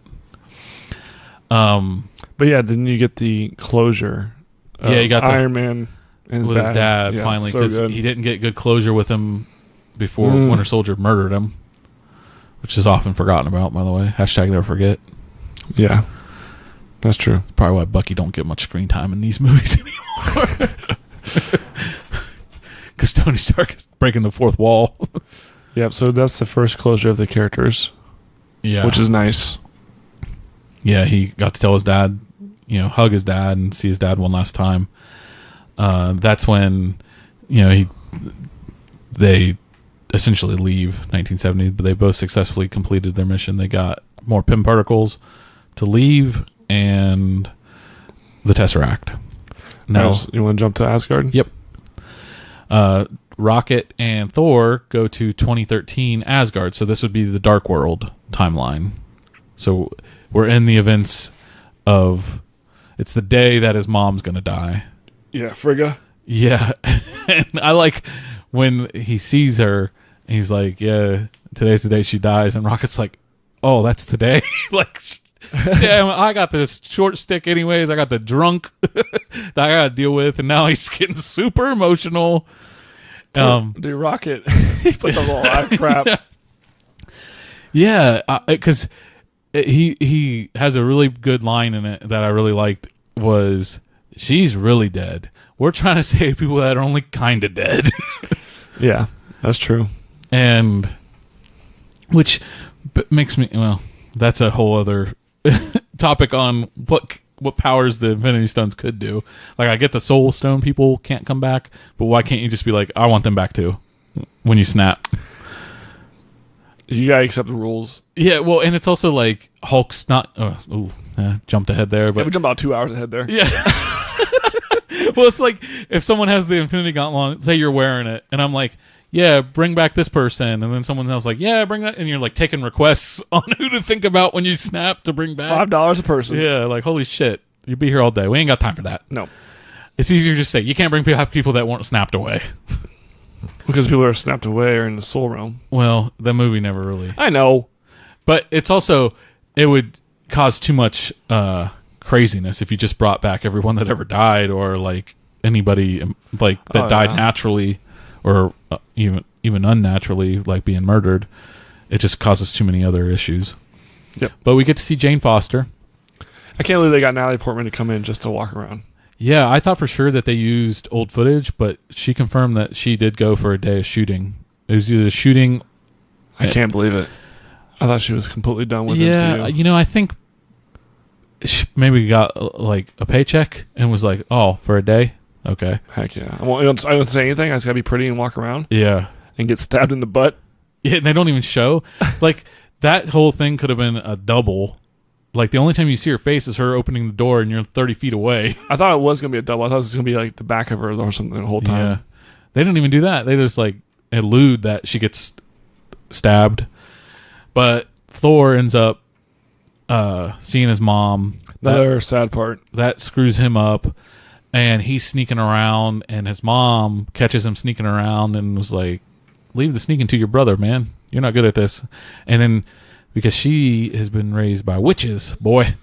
But yeah, didn't you get the closure? Yeah, you got Iron Man and his dad yeah, finally, because he didn't get good closure with him before Winter Soldier murdered him, which is often forgotten about, by the way. Hashtag never forget. Yeah, that's true. Probably why Bucky don't get much screen time in these movies anymore. Because Tony Stark is breaking the fourth wall. Yep, so that's the first closure of the characters. Yeah. Which is nice. Yeah, he got to tell his dad, hug his dad and see his dad one last time. That's when, they essentially leave 1970, but they both successfully completed their mission. They got more Pym particles to leave and the Tesseract. Now, you want to jump to Asgard? Yep. Rocket and Thor go to 2013 Asgard, so this would be the Dark World timeline. So we're in the events of, it's the day that his mom's going to die. Yeah, Frigga. Yeah. And I like when he sees her and he's like, yeah, today's the day she dies. And Rocket's like, oh, that's today? Yeah, I got this short stick anyways. I got the drunk that I got to deal with. And now he's getting super emotional. Dude, Rocket, he puts up a lot of crap. Yeah, because he has a really good line in it that I really liked was, she's really dead. We're trying to save people that are only kind of dead. Yeah, that's true. And which makes me, well, that's a whole other topic on what powers the Infinity Stones could do. Like, I get the Soul Stone people can't come back, but why can't you just be like, I want them back too when you snap? You gotta accept the rules. Yeah, well, and it's also like Hulk's not. Jumped ahead there, but we jumped about 2 hours ahead there. Yeah. Well, it's like if someone has the Infinity Gauntlet, say you're wearing it, and I'm like, yeah, bring back this person, and then someone else like, yeah, bring that, and you're like taking requests on who to think about when you snap to bring back $5 a person. Yeah, like holy shit, you'd be here all day. We ain't got time for that. No. It's easier to just say you can't bring people that weren't snapped away. Because people that are snapped away are in the soul realm. Well, the movie never really. I know. But it's also, it would cause too much craziness if you just brought back everyone that ever died, or like anybody like that died naturally, or even unnaturally, like being murdered. It just causes too many other issues. Yep. But we get to see Jane Foster. I can't believe they got Natalie Portman to come in just to walk around. Yeah, I thought for sure that they used old footage, but she confirmed that she did go for a day of shooting. It was either shooting. I can't believe it. I thought she was completely done with MCU. You know, I think she maybe got like a paycheck and was like, "Oh, for a day, okay." Heck yeah! I don't say anything. I just gotta be pretty and walk around. Yeah, and get stabbed in the butt. Yeah, and they don't even show. Like that whole thing could have been a double. Like the only time you see her face is her opening the door, and you're 30 feet away. I thought it was gonna be a double. I thought it was gonna be like the back of her or something the whole time. Yeah, they don't even do that. They just like elude that she gets stabbed. But Thor ends up seeing his mom. Another sad part. That screws him up, and he's sneaking around, and his mom catches him sneaking around and was like, "Leave the sneaking to your brother, man. You're not good at this." And then, because she has been raised by witches, boy.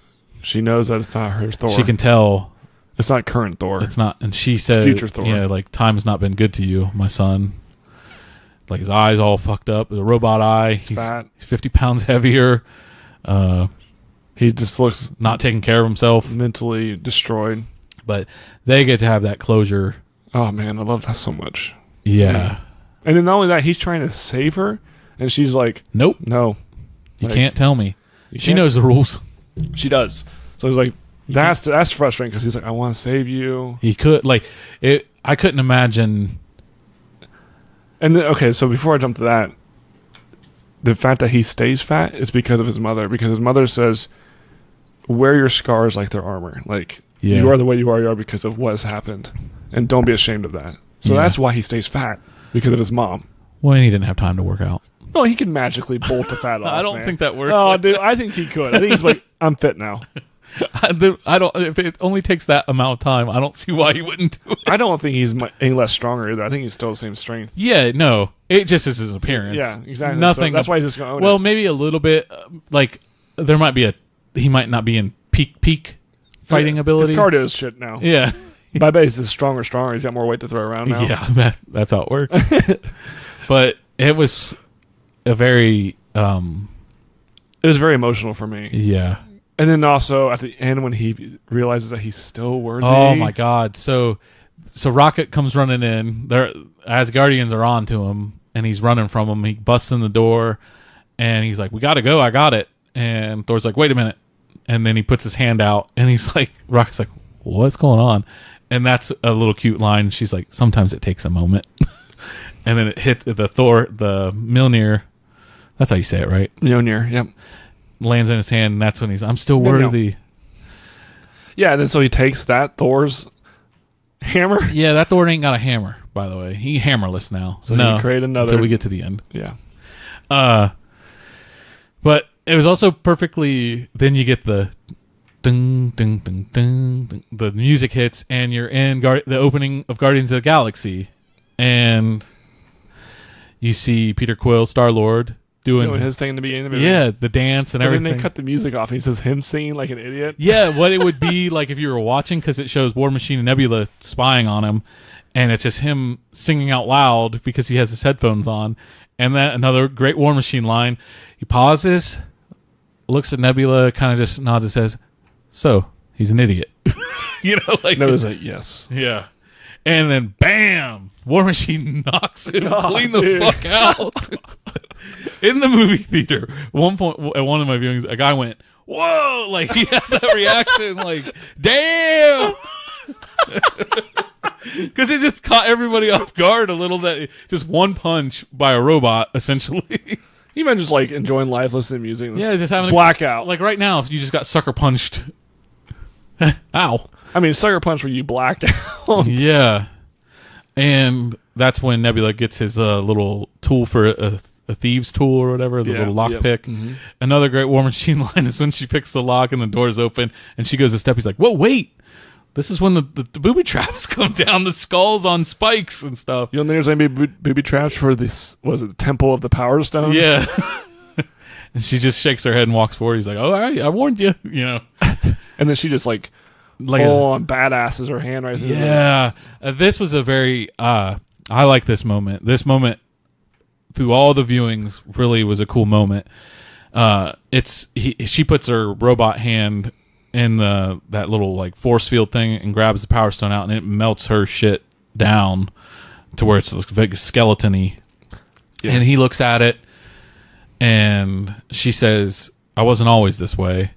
She knows that it's not her Thor. She can tell. It's not current Thor. It's not. And she said, future Thor. Yeah, like, time has not been good to you, my son. Like, his eye's all fucked up. The robot eye. He's fat. 50 pounds heavier. He just looks not taking care of himself. Mentally destroyed. But they get to have that closure. Oh, man. I love that so much. Yeah. And then not only that, he's trying to save her. And she's like, nope. No. You can't tell me. She knows the rules. She does. So he's like, that's frustrating because he's like, I want to save you. He could. Like, it. I couldn't imagine. And then, okay, so before I jump to that, the fact that he stays fat is because of his mother. Because his mother says, wear your scars like they're armor. Like, you are the way you are because of what has happened. And don't be ashamed of that. So that's why he stays fat, because of his mom. Well, and he didn't have time to work out. No, he can magically bolt the fat off. I don't think that works. Oh, like dude, I think he could. I think he's like, I'm fit now. I don't. If it only takes that amount of time, I don't see why he wouldn't do it. I don't think he's any less stronger either. I think he's still the same strength. Yeah, no, it just is his appearance. Yeah, exactly. Nothing. So that's why he's just going to own it. Well, maybe a little bit. Like there might be he might not be in peak fighting ability. His cardio is shit now. Yeah. My base is stronger. He's got more weight to throw around now. Yeah, that's how it works. But it was a very. It was very emotional for me. Yeah. And then also at the end when he realizes that he's still worthy. Oh my God! So Rocket comes running in. There, as Guardians are on to him, and he's running from him. He busts in the door, and he's like, "We gotta go. I got it." And Thor's like, "Wait a minute!" And then he puts his hand out, and he's like, "Rocket's like, what's going on?" And that's a little cute line. She's like, "Sometimes it takes a moment." And then it hit the Mjolnir. That's how you say it, right? Mjolnir. Yep. Lands in his hand, and that's when I'm still worthy. Yeah, and then so he takes that Thor's hammer. Yeah, that Thor ain't got a hammer, by the way. He hammerless now. So he create another until we get to the end. Yeah. But it was also perfectly. Then you get the ding ding ding ding, ding. The music hits, and you're in the opening of Guardians of the Galaxy, and you see Peter Quill, Star-Lord, doing his thing in the beginning of the movie. Yeah, the dance and everything. And then they cut the music off. And he says him singing like an idiot. Yeah, what it would be like if you were watching, because it shows War Machine and Nebula spying on him, and it's just him singing out loud because he has his headphones on. And then another great War Machine line. He pauses, looks at Nebula, kind of just nods and says, "So, he's an idiot." Like Nebula's like, yes. Yeah. And then, bam! War Machine knocks him clean the fuck out. In the movie theater, one point at one of my viewings, a guy went, "Whoa!" Like he had that reaction, like, "Damn!" Because it just caught everybody off guard a little. That just one punch by a robot, essentially. You might just like enjoying life, listening to music. And just having blackout. Like right now, you just got sucker punched. Ow! I mean, sucker punch where you blacked out. Yeah, and that's when Nebula gets his little tool for a thieves' tool or whatever, the little lock pick. Mm-hmm. Another great War Machine line is when she picks the lock and the door's open and she goes a step. He's like, "Whoa, wait!" This is when the booby traps come down, the skulls on spikes and stuff. You don't think there's any booby traps for this? Was it the Temple of the Power Stone? Yeah. And she just shakes her head and walks forward. He's like, "Oh, all right, I warned you." You know. And then she just like full on badasses her hand right through. Yeah. This was a very. I like this moment. This moment, through all the viewings, really was a cool moment. She puts her robot hand in that little like force field thing and grabs the Power Stone out, and it melts her shit down to where it's like skeleton-y. Yeah. And he looks at it, and she says, "I wasn't always this way,"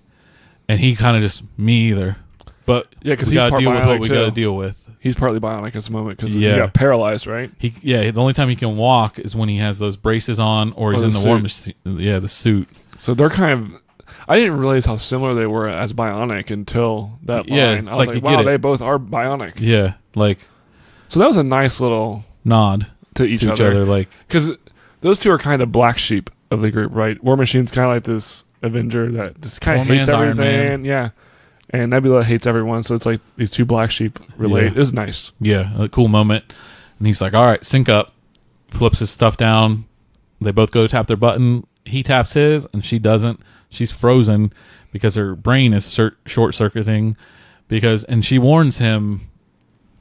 and he kind of just, "Me either." But yeah, because we he's gotta deal with what we too. gotta deal with. He's partly bionic at this moment because he got paralyzed, right? The only time he can walk is when he has those braces on, or he's in the war machine. Yeah, the suit. So they're kind of. I didn't realize how similar they were as bionic until that line. I was like, wow, they both are bionic. Yeah, like. So that was a nice little nod to each other, like, because those two are kind of black sheep of the group, right? War Machine's kind of like this Avenger that just kind of hates everything, yeah. And Nebula hates everyone, so it's like these two black sheep relate. Yeah. It was nice. Yeah, a cool moment. And he's like, "All right, sync up." Flips his stuff down. They both go to tap their button. He taps his, and she doesn't. She's frozen because her brain is short-circuiting. And she warns him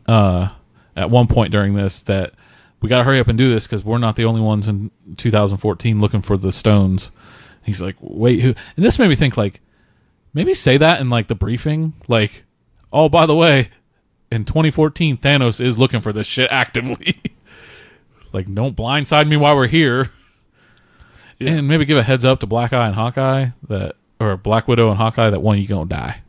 at one point during this that we got to hurry up and do this because we're not the only ones in 2014 looking for the stones. He's like, "Wait, who?" And this made me think, like, maybe say that in like the briefing, like, "Oh, by the way, in 2014, Thanos is looking for this shit actively." Like, don't blindside me while we're here. Yeah. And maybe give a heads up to Black Eye and Hawkeye or Black Widow and Hawkeye that one of you gonna die.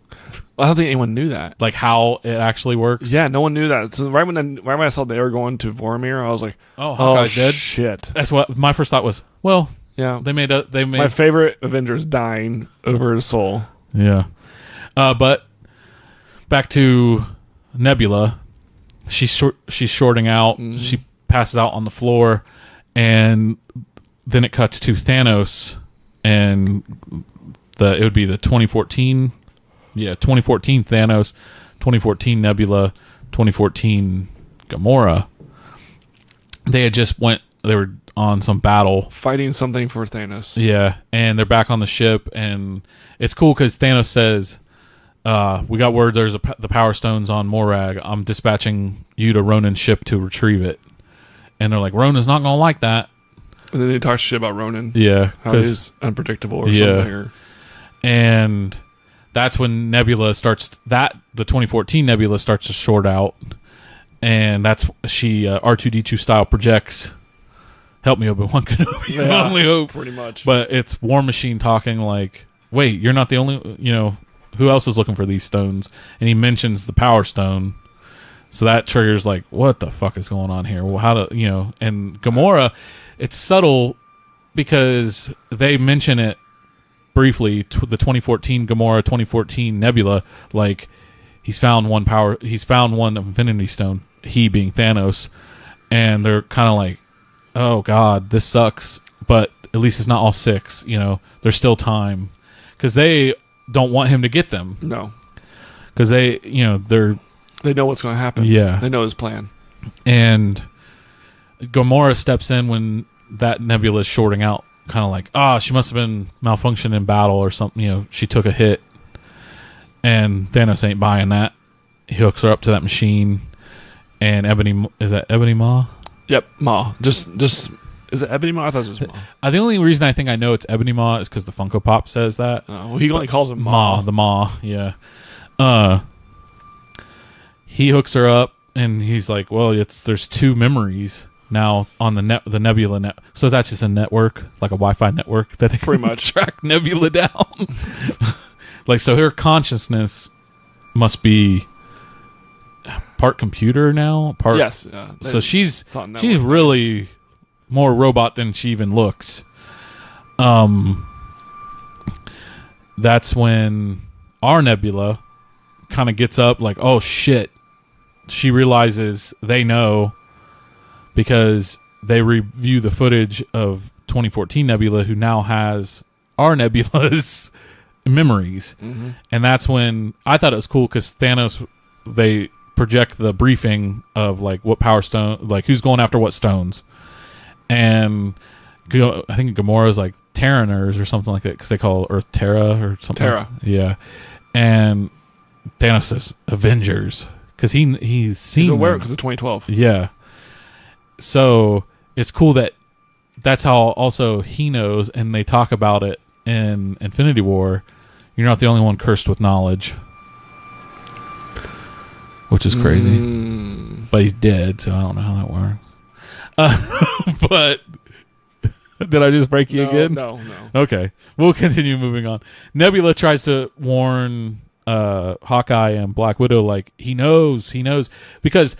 I don't think anyone knew that. Like how it actually works. Yeah, no one knew that. So right when I saw they were going to Vormir, I was like, "Oh, Hawkeye's dead." Shit. That's what my first thought was. Well, yeah, they made my favorite Avengers dying over his soul. Yeah, but back to Nebula. She's shorting out. Mm-hmm. She passes out on the floor, and then it cuts to Thanos, and it would be the 2014. Yeah, 2014 Thanos, 2014 Nebula, 2014 Gamora. They were on some battle. Fighting something for Thanos. Yeah, and they're back on the ship, and it's cool because Thanos says, "We got word there's the Power Stones on Morag. I'm dispatching you to Ronan's ship to retrieve it." And they're like, "Ronan's not going to like that." And then they talk shit about Ronan. Yeah. How he's unpredictable or something. And that's when Nebula the 2014 Nebula starts to short out. And that's she R2-D2 style projects, "Help me, Obi-Wan Kenobi." Yeah, I only hope. Pretty much. But it's War Machine talking like, "Wait, you're not the only, who else is looking for these stones?" And he mentions the Power Stone. So that triggers like, what the fuck is going on here? Well, and Gamora, it's subtle because they mention it briefly, the 2014 Gamora, 2014 Nebula, like he's found one Infinity Stone, he being Thanos, and they're kind of like, "Oh God, this sucks," but at least it's not all 6, there's still time, because they don't want him to get them. No. Because they know what's going to happen. Yeah. They know his plan. And Gamora steps in when that Nebula is shorting out, kind of like, she must have been malfunctioning in battle or something. She took a hit. And Thanos ain't buying that. He hooks her up to that machine. And is that Ebony Maw? Yep, Maw. Just is it Ebony Maw? I thought it was Maw. The only reason I think I know it's Ebony Maw is because the Funko Pop says that. Oh, well, he only calls him Maw. The Maw, yeah. He hooks her up, and he's like, "Well, there's 2 memories now on the Nebula net. So that's just a network, like a Wi-Fi network that they pretty much track Nebula down." Like, so her consciousness must be part computer now. Yes. So she's really more robot than she even looks. That's when our Nebula kind of gets up, like, "Oh shit." She realizes they know because they review the footage of 2014 Nebula, who now has our Nebula's memories. Mm-hmm. And that's when I thought it was cool because Thanos they project the briefing of like what power stone, like who's going after what stones, and I think Gamora's like Terraners or something like that because they call Earth Terra or something. Terra, yeah, and Thanos says Avengers because he's seen he's aware them. because of 2012. Yeah, so it's cool that that's how also he knows, and they talk about it in Infinity War. You're not the only one cursed with knowledge. Which is crazy. But he's dead, so I don't know how that works. But did I just break you again? No. Okay. We'll continue moving on. Nebula tries to warn Hawkeye and Black Widow, like, he knows. Because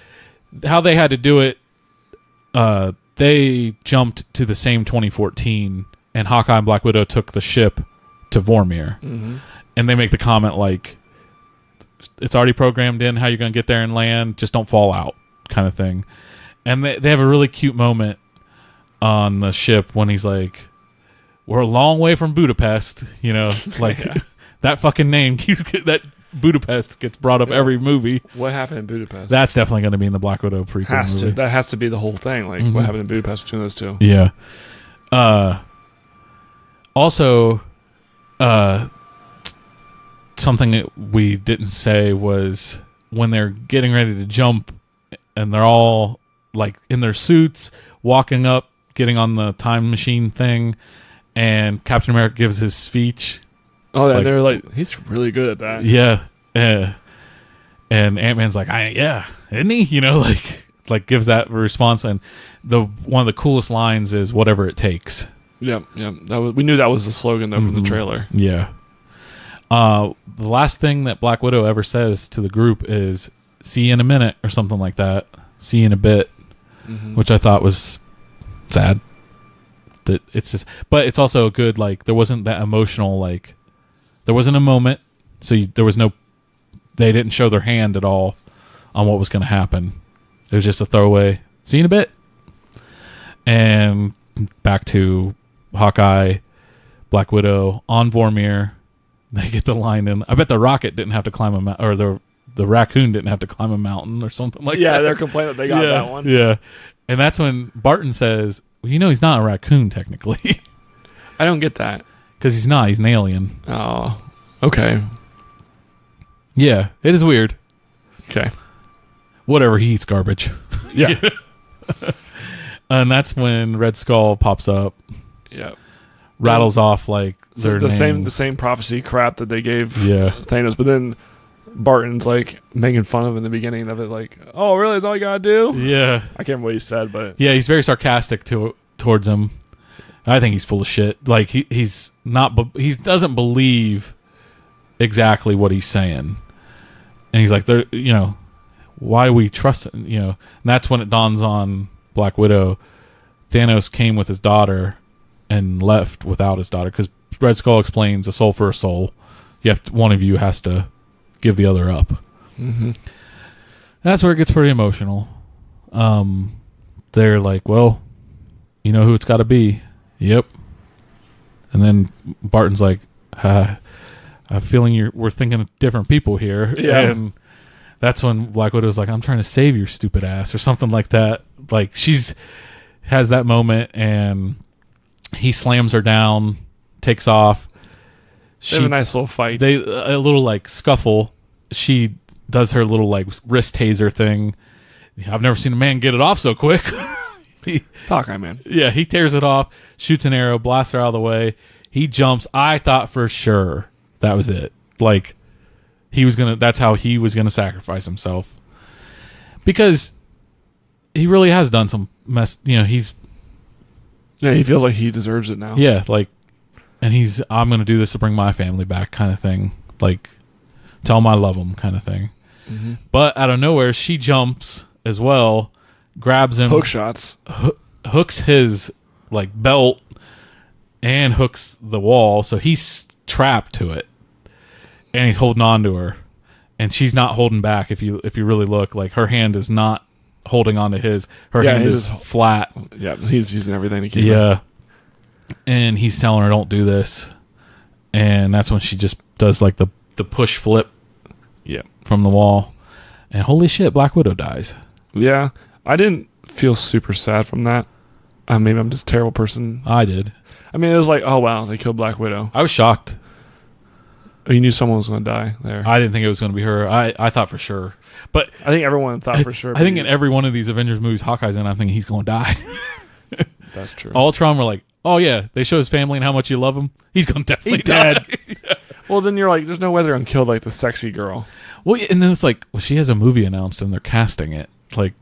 how they had to do it, they jumped to the same 2014, and Hawkeye and Black Widow took the ship to Vormir. Mm-hmm. And they make the comment, like, it's already programmed in how you're going to get there and land. Just don't fall out, kind of thing. And they have a really cute moment on the ship when he's like, "We're a long way from Budapest," like that fucking name that Budapest gets brought up every movie. What happened in Budapest? That's definitely going to be in the Black Widow prequel movie. That has to be the whole thing. Like what happened in Budapest between those two? Yeah. Also, something that we didn't say was when they're getting ready to jump and they're all like in their suits walking up, getting on the time machine thing, and Captain America gives his speech. Oh, yeah, they're like, he's really good at that. Yeah. And Ant-Man's like, isn't he? Like gives that response. And one of the coolest lines is whatever it takes. Yeah. We knew that was the slogan though from the trailer. Yeah. The last thing that Black Widow ever says to the group is "see you in a minute" or something like that. "See you in a bit," which I thought was sad. That it's just, but it's also good. Like there wasn't that emotional. Like there wasn't a moment, so there was no. They didn't show their hand at all on what was going to happen. It was just a throwaway. "See you in a bit," and back to Hawkeye, Black Widow on Vormir. They get the line in. I bet the rocket didn't have to climb a mountain, or the raccoon didn't have to climb a mountain or something like that. Yeah, they're complaining that they got that one. Yeah. And that's when Barton says, well, he's not a raccoon technically. I don't get that. Because he's not. He's an alien. Oh, okay. Yeah, it is weird. Okay. Whatever, he eats garbage. Yeah. And that's when Red Skull pops up. Yeah. Rattles off like their the names. same prophecy crap that they gave Thanos, but then Barton's like making fun of him in the beginning of it, like, "Oh, really? Is all you gotta do?" Yeah, I can't remember what he said, but yeah, he's very sarcastic towards him. I think he's full of shit. Like he's not. He doesn't believe exactly what he's saying, and he's like, "There, why do we trust him?" And that's when it dawns on Black Widow. Thanos came with his daughter and left without his daughter because Red Skull explains a soul for a soul. One of you has to give the other up. Mm-hmm. That's where it gets pretty emotional. They're like, well, you know who it's got to be. Yep. And then Barton's like, I'm feeling we're thinking of different people here. Yeah. And that's when Black Widow's like, I'm trying to save your stupid ass or something like that. Like has that moment and he slams her down, takes off. They have a nice little fight. A little like scuffle. She does her little like wrist taser thing. I've never seen a man get it off so quick. It's Hawkeye, man. Yeah, he tears it off, shoots an arrow, blasts her out of the way. He jumps. I thought for sure that was it. Like that's how he was gonna sacrifice himself. Because he really has done some mess. Yeah, he feels like he deserves it now. Yeah, like, and I'm going to do this to bring my family back kind of thing. Like, tell him I love him kind of thing. Mm-hmm. But out of nowhere, she jumps as well, grabs him. Hook shots. Hooks his, like, belt and hooks the wall. So he's trapped to it. And he's holding on to her. And she's not holding back if you really look. Like, her hand is not holding on to his. Her hand is flat. Yeah, he's using everything to keep it. And he's telling her, don't do this. And that's when she just does like the push flip from the wall. And holy shit, Black Widow dies. Yeah, I didn't feel super sad from that. Maybe I'm just a terrible person. I did. I mean, it was like, oh wow, they killed Black Widow. I was shocked. You knew someone was going to die there. I didn't think it was going to be her. I thought for sure. But I think everyone thought for sure. I think in every one of these Avengers movies Hawkeye's in, I think he's going to die. That's true. Ultron were like, oh yeah, they show his family and how much you love him. He's going to definitely dead. die. Well, then you're like, there's no way they're going to kill like the sexy girl. Well, and then it's like, well, she has a movie announced and they're casting it. Like,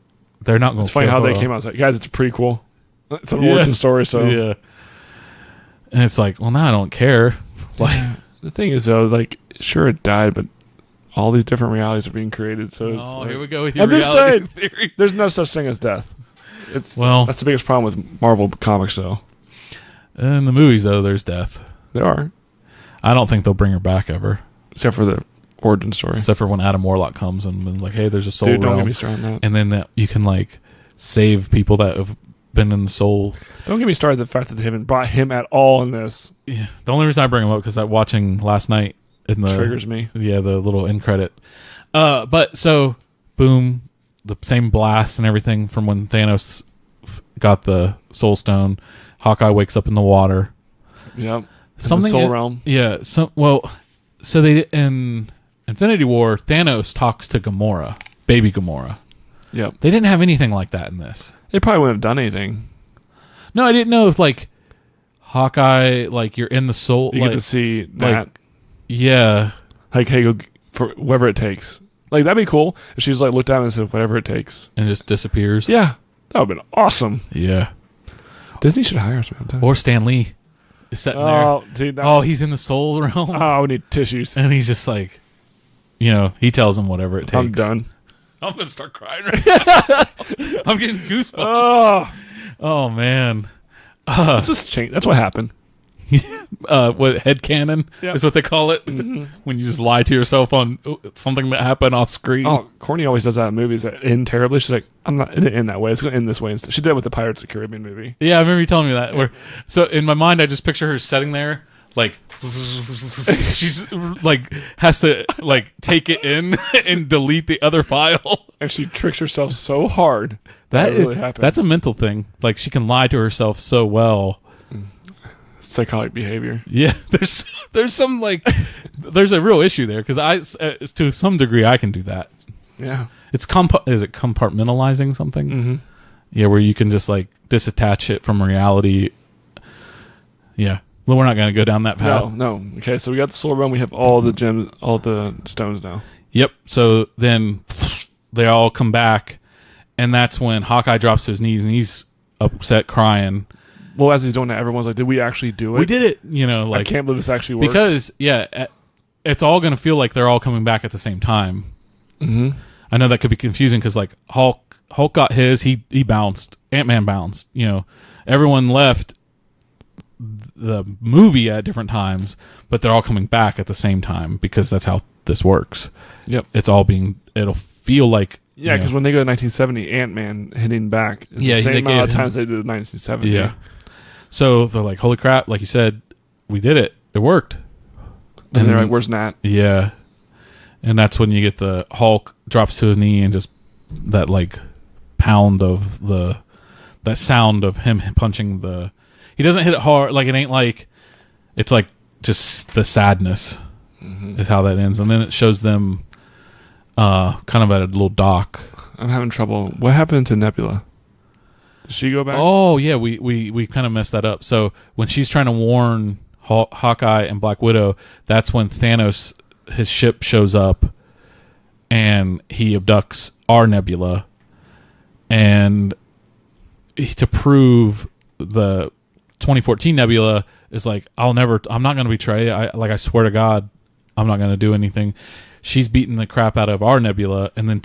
they're not going to. It's funny how they came out. It's like, guys, it's a prequel. It's an origin story. So yeah. And it's like, well, now I don't care. Like, the thing is though, like, sure it died, but all these different realities are being created. So it's like, here we go with your reality theory. There's no such thing as death. That's the biggest problem with Marvel comics, though. In the movies, though, there's death. There are. I don't think they'll bring her back ever, except for the origin story. Except for when Adam Warlock comes and like, hey, there's a soul Dude, don't realm, get me started on that. and then you can like save people that have been in the soul. Don't get me started on the fact that they haven't brought him at all in this. Yeah, the only reason I bring him up because I'm watching last night in the triggers me. Yeah, the little end credit. But so boom, the same blast and everything from when Thanos got the Soul Stone. Hawkeye wakes up in the water. Yep. Something in the Soul Realm. Yeah. So they in Infinity War, Thanos talks to Gamora, baby Gamora. Yep. They didn't have anything like that in this. They probably wouldn't have done anything. No, I didn't know if like Hawkeye, like you're in the soul. You like, get to see that. Like, yeah. Like, hey, go for whatever it takes. Like, that'd be cool if she's like looked down and said, whatever it takes. And just disappears. Yeah. That would have been awesome. Yeah. Disney should hire us, man. Or Stan Lee is sitting there. Dude, he's in the soul realm. Oh, we need tissues. And he's just like, he tells him whatever it takes. I'm done. I'm going to start crying right now. I'm getting goosebumps. Oh man. Let's just change. That's what happened. What headcanon is what they call it when you just lie to yourself on something that happened off screen. Oh, Courtney always does that in movies that end terribly. She's like, I'm not in that way. It's going to end this way instead. She did it with the Pirates of the Caribbean movie. Yeah, I remember you telling me that. So in my mind, I just picture her sitting there, like she's like has to like take it in and delete the other file, and she tricks herself so hard that really happened. That's a mental thing. Like she can lie to herself so well. Psychotic behavior. Yeah, there's some like there's a real issue there because to some degree I can do that. Yeah, it's is it compartmentalizing something? Mm-hmm. Yeah, where you can just like disattach it from reality. Yeah, well, we're not going to go down that path. No. Okay, so we got the soul realm. We have all the gems, all the stones now. Yep. So then they all come back, and that's when Hawkeye drops to his knees and he's upset, crying. Well, as he's doing that, everyone's like, did we actually do it? We did it, like... I can't believe this actually works. Because, it's all going to feel like they're all coming back at the same time. Mm-hmm. I know that could be confusing because, like, Hulk got his, he bounced. Ant-Man bounced. Everyone left the movie at different times, but they're all coming back at the same time because that's how this works. Yep. It'll feel like... Yeah, because when they go to 1970, Ant-Man hitting back is the same amount of times they did 1970. Yeah. So they're like, holy crap, like you said, we did it. It worked. And they're like, where's Nat? Yeah. And that's when you get the Hulk drops to his knee and just that like pound of that sound of him punching he doesn't hit it hard. Like it ain't like, it's like just the sadness is how that ends. And then it shows them kind of at a little dock. I'm having trouble. What happened to Nebula? Did she go back? Oh, yeah, we kind of messed that up. So when she's trying to warn Hawkeye and Black Widow, that's when Thanos, his ship shows up, and he abducts our Nebula. And to prove the 2014 Nebula is like, I'm not going to betray. I swear to God, I'm not going to do anything. She's beating the crap out of our Nebula and then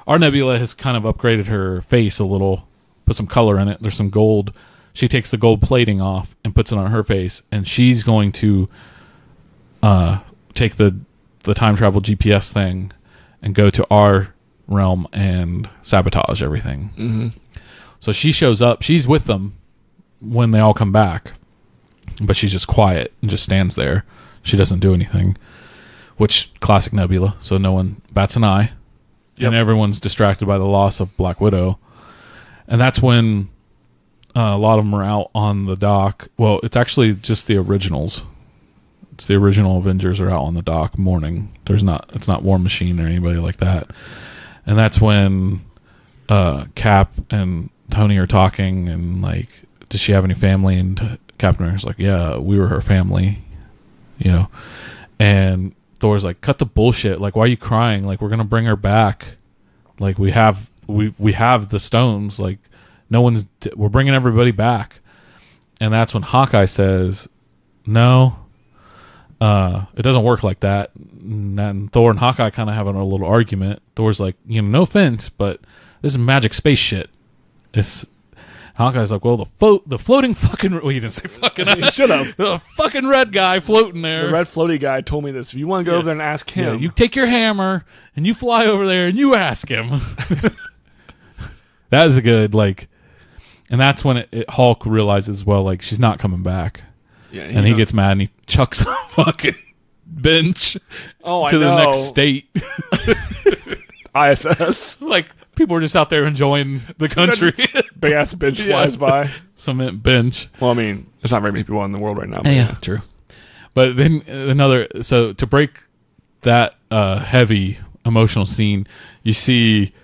our Nebula has kind of upgraded her face a little, put some color in it. There's some gold. She takes the gold plating off and puts it on her face, and she's going to take the time travel GPS thing and go to our realm and sabotage everything. Mm-hmm. So she shows up. She's with them when they all come back, but she's just quiet and just stands there. She doesn't do anything. Which, classic Nebula, so no one bats an eye. and everyone's distracted by the loss of Black Widow. And that's when a lot of them are out on the dock. Well, it's actually just the originals. It's the original Avengers are out on the dock mourning. It's not War Machine or anybody like that. And that's when Cap and Tony are talking and like, does she have any family? And Captain America's like, yeah, we were her family, you know. And Thor's like, cut the bullshit. Like, why are you crying? Like, we're gonna bring her back. Like, we have the stones. Like, we're bringing everybody back. And that's when Hawkeye says, no, it doesn't work like that. And Thor and Hawkeye kind of having a little argument. Thor's like, no offense, but this is magic space shit. Hawkeye's like, well, the floating fucking... Well, you didn't say fucking... You should have. The fucking red guy floating there. The red floaty guy told me this. If you want to go over there and ask him... Yeah, you take your hammer, and you fly over there, and you ask him. That is a good, like... And that's when Hulk realizes, well, like, she's not coming back. Yeah, and he gets mad, and he chucks a fucking bench to the next state. ISS. Like... People are just out there enjoying the country. Big ass bench flies by. Cement bench. Well, I mean, there's not very many people in the world right now. But yeah, true. But then so to break that heavy emotional scene, you see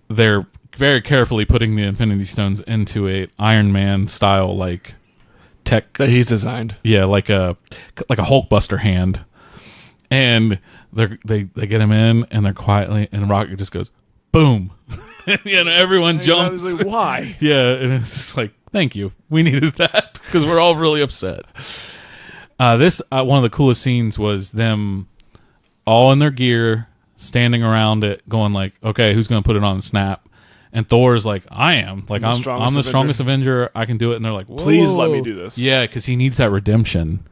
they're very carefully putting the Infinity Stones into a Iron Man style like tech that he's designed. Yeah, like a Hulkbuster hand, and they get him in, and they're quietly, and Rocket just goes, boom. Everyone jumps. Like, why? Yeah, and it's just like, thank you. We needed that because we're all really upset. This one of the coolest scenes was them all in their gear, standing around it, going like, okay, who's going to put it on the snap? And Thor's like, I am. Like, I'm the strongest Avenger. I can do it. And they're like, whoa. Please let me do this. Yeah, because he needs that redemption.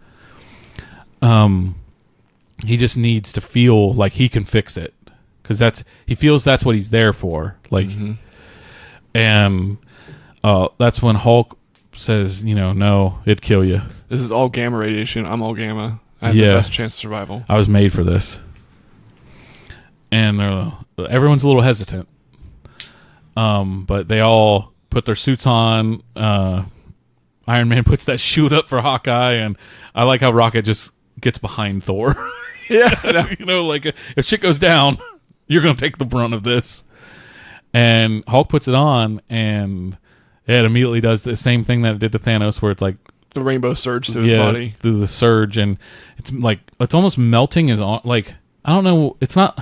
He just needs to feel like he can fix it. Because he feels that's what he's there for, like, and that's when Hulk says, no, it'd kill you. This is all gamma radiation. I'm all gamma. I have the best chance of survival. I was made for this. And everyone's a little hesitant, but they all put their suits on. Iron Man puts that chute up for Hawkeye, and I like how Rocket just gets behind Thor. Yeah, like if shit goes down. You're going to take the brunt of this. And Hulk puts it on, and it immediately does the same thing that it did to Thanos, where it's like... The rainbow surge through his body. Through the surge, and it's like... It's almost melting his... Like, I don't know, it's not...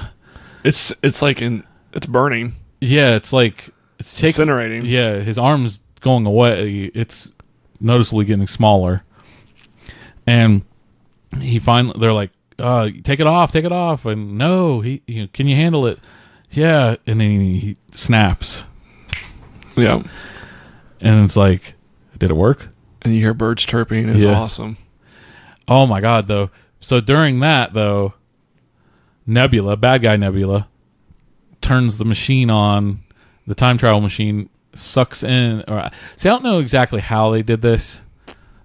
It's like it's burning. Yeah, it's like... It's incinerating. Yeah, his arm's going away. It's noticeably getting smaller. And they're like, take it off, and no, can you handle it? Yeah, and then he snaps. Yeah, and it's like, did it work? And you hear birds chirping. It's awesome. Oh my god, though. So during that, though, Nebula, bad guy Nebula, turns the machine on, the time travel machine, sucks in. See, I don't know exactly how they did this.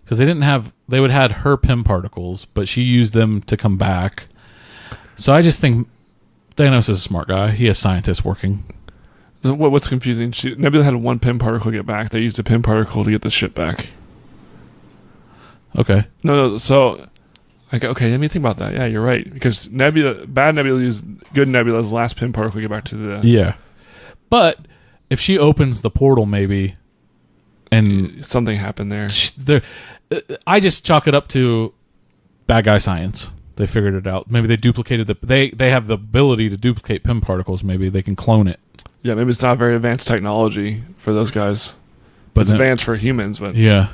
Because they would have her Pym particles, but she used them to come back. So I just think Thanos is a smart guy. He has scientists working. What's confusing? Nebula had one Pym particle get back. They used a Pym particle to get the ship back. Okay. No. So, okay, let me think about that. Yeah, you're right. Because bad Nebula used good Nebula's last Pym particle to get back to the... Yeah. But if she opens the portal, maybe... And something happened there. I just chalk it up to bad guy science. They figured it out. Maybe they duplicated they have the ability to duplicate Pym particles. Maybe they can clone it. Yeah, maybe it's not very advanced technology for those guys. But it's advanced for humans. But yeah.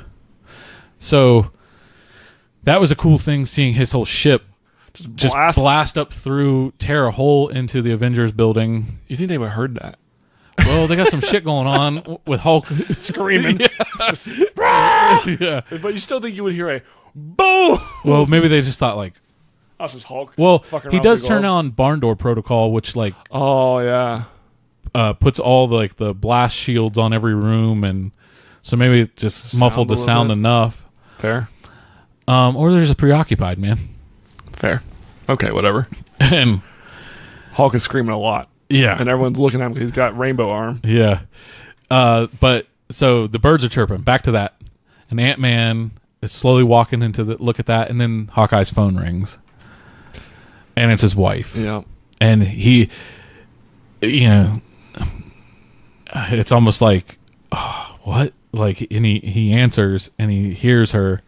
So that was a cool thing, seeing his whole ship just blast up through, tear a hole into the Avengers building. You think they would have heard that? Well, they got some shit going on with Hulk screaming. Yeah. But you still think you would hear a boom? Well, maybe they just thought like, that's just Hulk. Well, he does turn on barn door protocol, which like, oh yeah, puts all the blast shields on every room, and so maybe it just muffled the sound enough. Fair. Or they're just preoccupied, man. Fair. Okay, whatever. And Hulk is screaming a lot. Yeah. And everyone's looking at him because he's got rainbow arm. Yeah. But so the birds are chirping. Back to that. And Ant-Man is slowly walking into the look at that, and then Hawkeye's phone rings. And it's his wife. Yeah. And he, it's almost like, oh, what? Like, and he answers, and he hears her,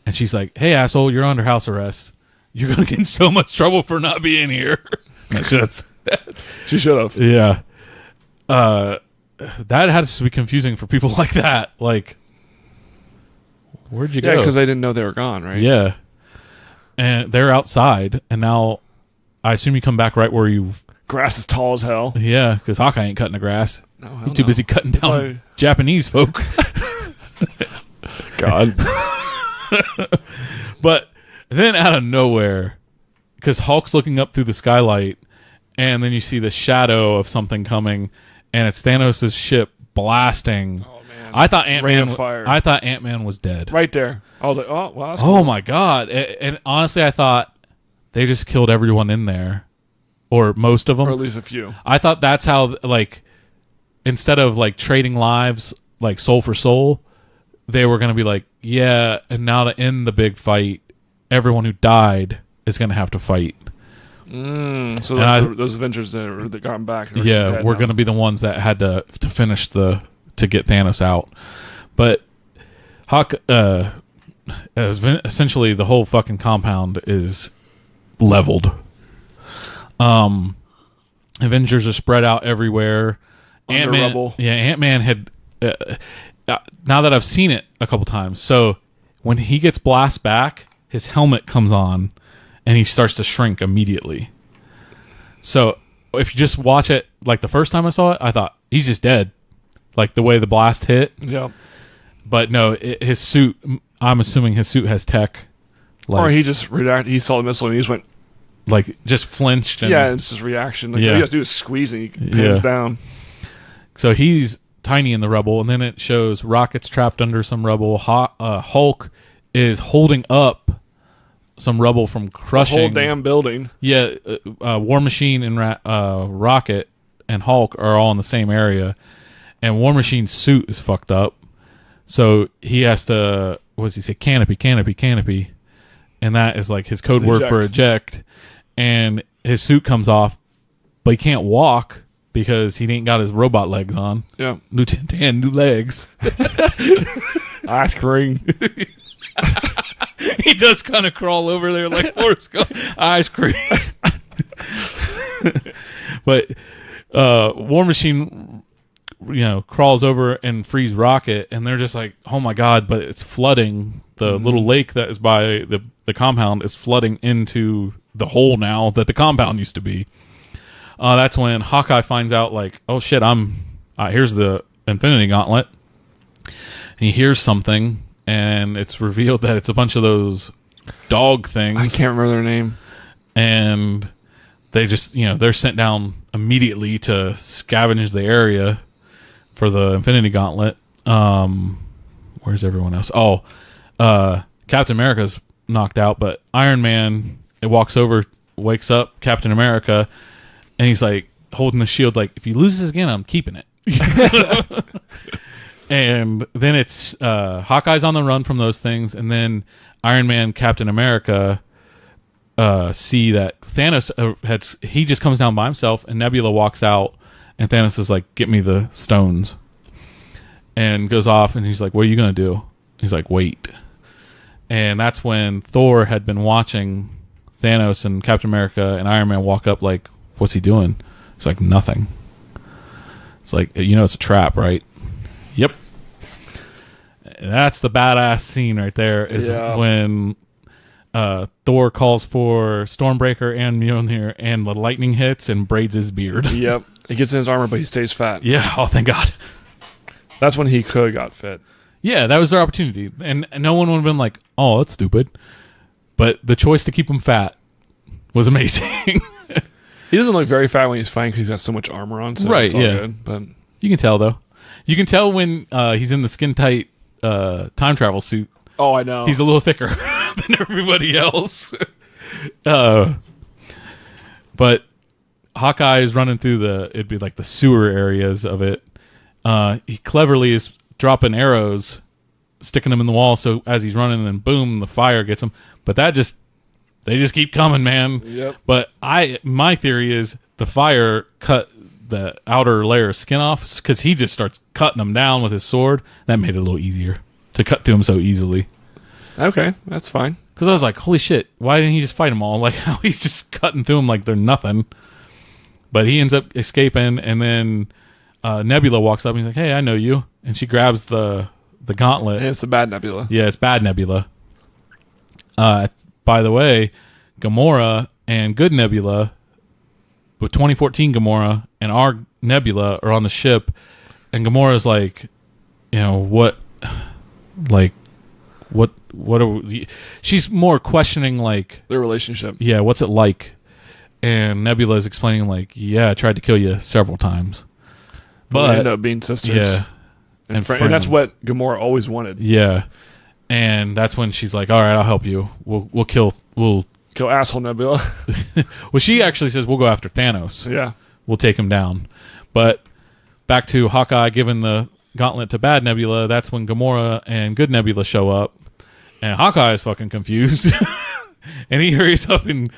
and she's like, "Hey, asshole, you're under house arrest. You're going to get in so much trouble for not being here." She should have. Yeah. That has to be confusing for people like that. Like, where'd you go? Yeah, because they didn't know they were gone, right? Yeah. And they're outside, and now I assume you come back right where you... Grass is tall as hell. Yeah, because Hawkeye ain't cutting the grass. No, He's too busy cutting down Japanese folk. God. But then out of nowhere, because Hulk's looking up through the skylight, and then you see the shadow of something coming, and it's Thanos' ship blasting. Oh, man. I thought Fire. Ant-Man was dead. Right there. I was like, oh, well, that's Oh cool. my God. And honestly, I thought they just killed everyone in there. Or most of them. Or at least a few. I thought that's how, like, instead of, like, trading lives, like, soul for soul, they were going to be like, yeah, and now to end the big fight, everyone who died is going to have to fight. So those Avengers that got him back. Yeah, we're going to be the ones that had to finish to get Thanos out. But essentially the whole fucking compound is leveled. Avengers are spread out everywhere. Rubble. Yeah, Ant-Man had... now that I've seen it a couple times, so when he gets blast back, his helmet comes on, and he starts to shrink immediately. So if you just watch it, like the first time I saw it, I thought, he's just dead. Like the way the blast hit. Yeah. But no, his suit, I'm assuming his suit has tech. Like, or he just reacted. He saw the missile and he just went... Like, just flinched. And, yeah, it's his reaction. Like, all you have to do is squeeze and he pins down. So he's tiny in the rubble, and then it shows Rocket's trapped under some rubble. Hulk is holding up some rubble from crushing. The whole damn building. Yeah, War Machine and Rocket and Hulk are all in the same area, and War Machine's suit is fucked up. So he has to, what does he say? Canopy. And that is like his code word for eject. And his suit comes off, but he can't walk because he ain't got his robot legs on. Yeah. New legs. Ice cream. He does kind of crawl over there like Forrest Gump. Ice cream. But War Machine, crawls over and frees Rocket, and they're just like, oh my God, but it's flooding. The little lake that is by the compound is flooding into the hole now that the compound used to be. That's when Hawkeye finds out, like, oh shit, here's the Infinity Gauntlet. And he hears something, and it's revealed that it's a bunch of those dog things. I can't remember their name. And they just, they're sent down immediately to scavenge the area for the Infinity Gauntlet. Where's everyone else? Oh, Captain America's knocked out, but Iron Man, it walks over, wakes up Captain America, and he's like holding the shield like, if he loses again, I'm keeping it. And then it's Hawkeye's on the run from those things, and then Iron Man, Captain America see that Thanos he just comes down by himself, and Nebula walks out, and Thanos is like, get me the stones, and goes off, and he's like, what are you gonna do? He's like, wait. And that's when Thor had been watching Thanos and Captain America and Iron Man walk up like, what's he doing? It's like, nothing. It's like, it's a trap, right? Yep. And that's the badass scene right there is when Thor calls for Stormbreaker and Mjolnir, and the lightning hits and braids his beard. Yep. He gets in his armor, but he stays fat. Yeah. Oh, thank God. That's when he could have got fit. Yeah, that was their opportunity. And no one would have been like, oh, that's stupid. But the choice to keep him fat was amazing. He doesn't look very fat when he's fighting because he's got so much armor on. So right, it's all good, but you can tell, though. You can tell when he's in the skin-tight time travel suit. Oh, I know. He's a little thicker than everybody else. But Hawkeye is running through it'd be like the sewer areas of it. He cleverly is dropping arrows, sticking them in the wall, so as he's running, and boom, the fire gets him. But they just keep coming, man. Yep. But my theory is the fire cut the outer layer of skin off, because he just starts cutting them down with his sword. That made it a little easier to cut through him so easily. Okay, that's fine. Because I was like, holy shit, why didn't he just fight them all? Like, how he's just cutting through them like they're nothing. But he ends up escaping, and then Nebula walks up and he's like, hey, I know you. And she grabs the gauntlet. And it's the bad Nebula. Yeah, it's bad Nebula. By the way, Gamora and good Nebula, with 2014 Gamora and our Nebula are on the ship, and Gamora's like, what are we? She's more questioning, like, Their relationship. Yeah, what's it like? And Nebula is explaining, like, yeah, I tried to kill you several times, but we end up being sisters. Yeah, and that's what Gamora always wanted. Yeah, and that's when she's like, all right, I'll help you. We'll kill asshole Nebula. Well, she actually says we'll go after Thanos. Yeah, we'll take him down. But back to Hawkeye giving the gauntlet to bad Nebula. That's when Gamora and good Nebula show up, and Hawkeye is fucking confused, and he hurries up and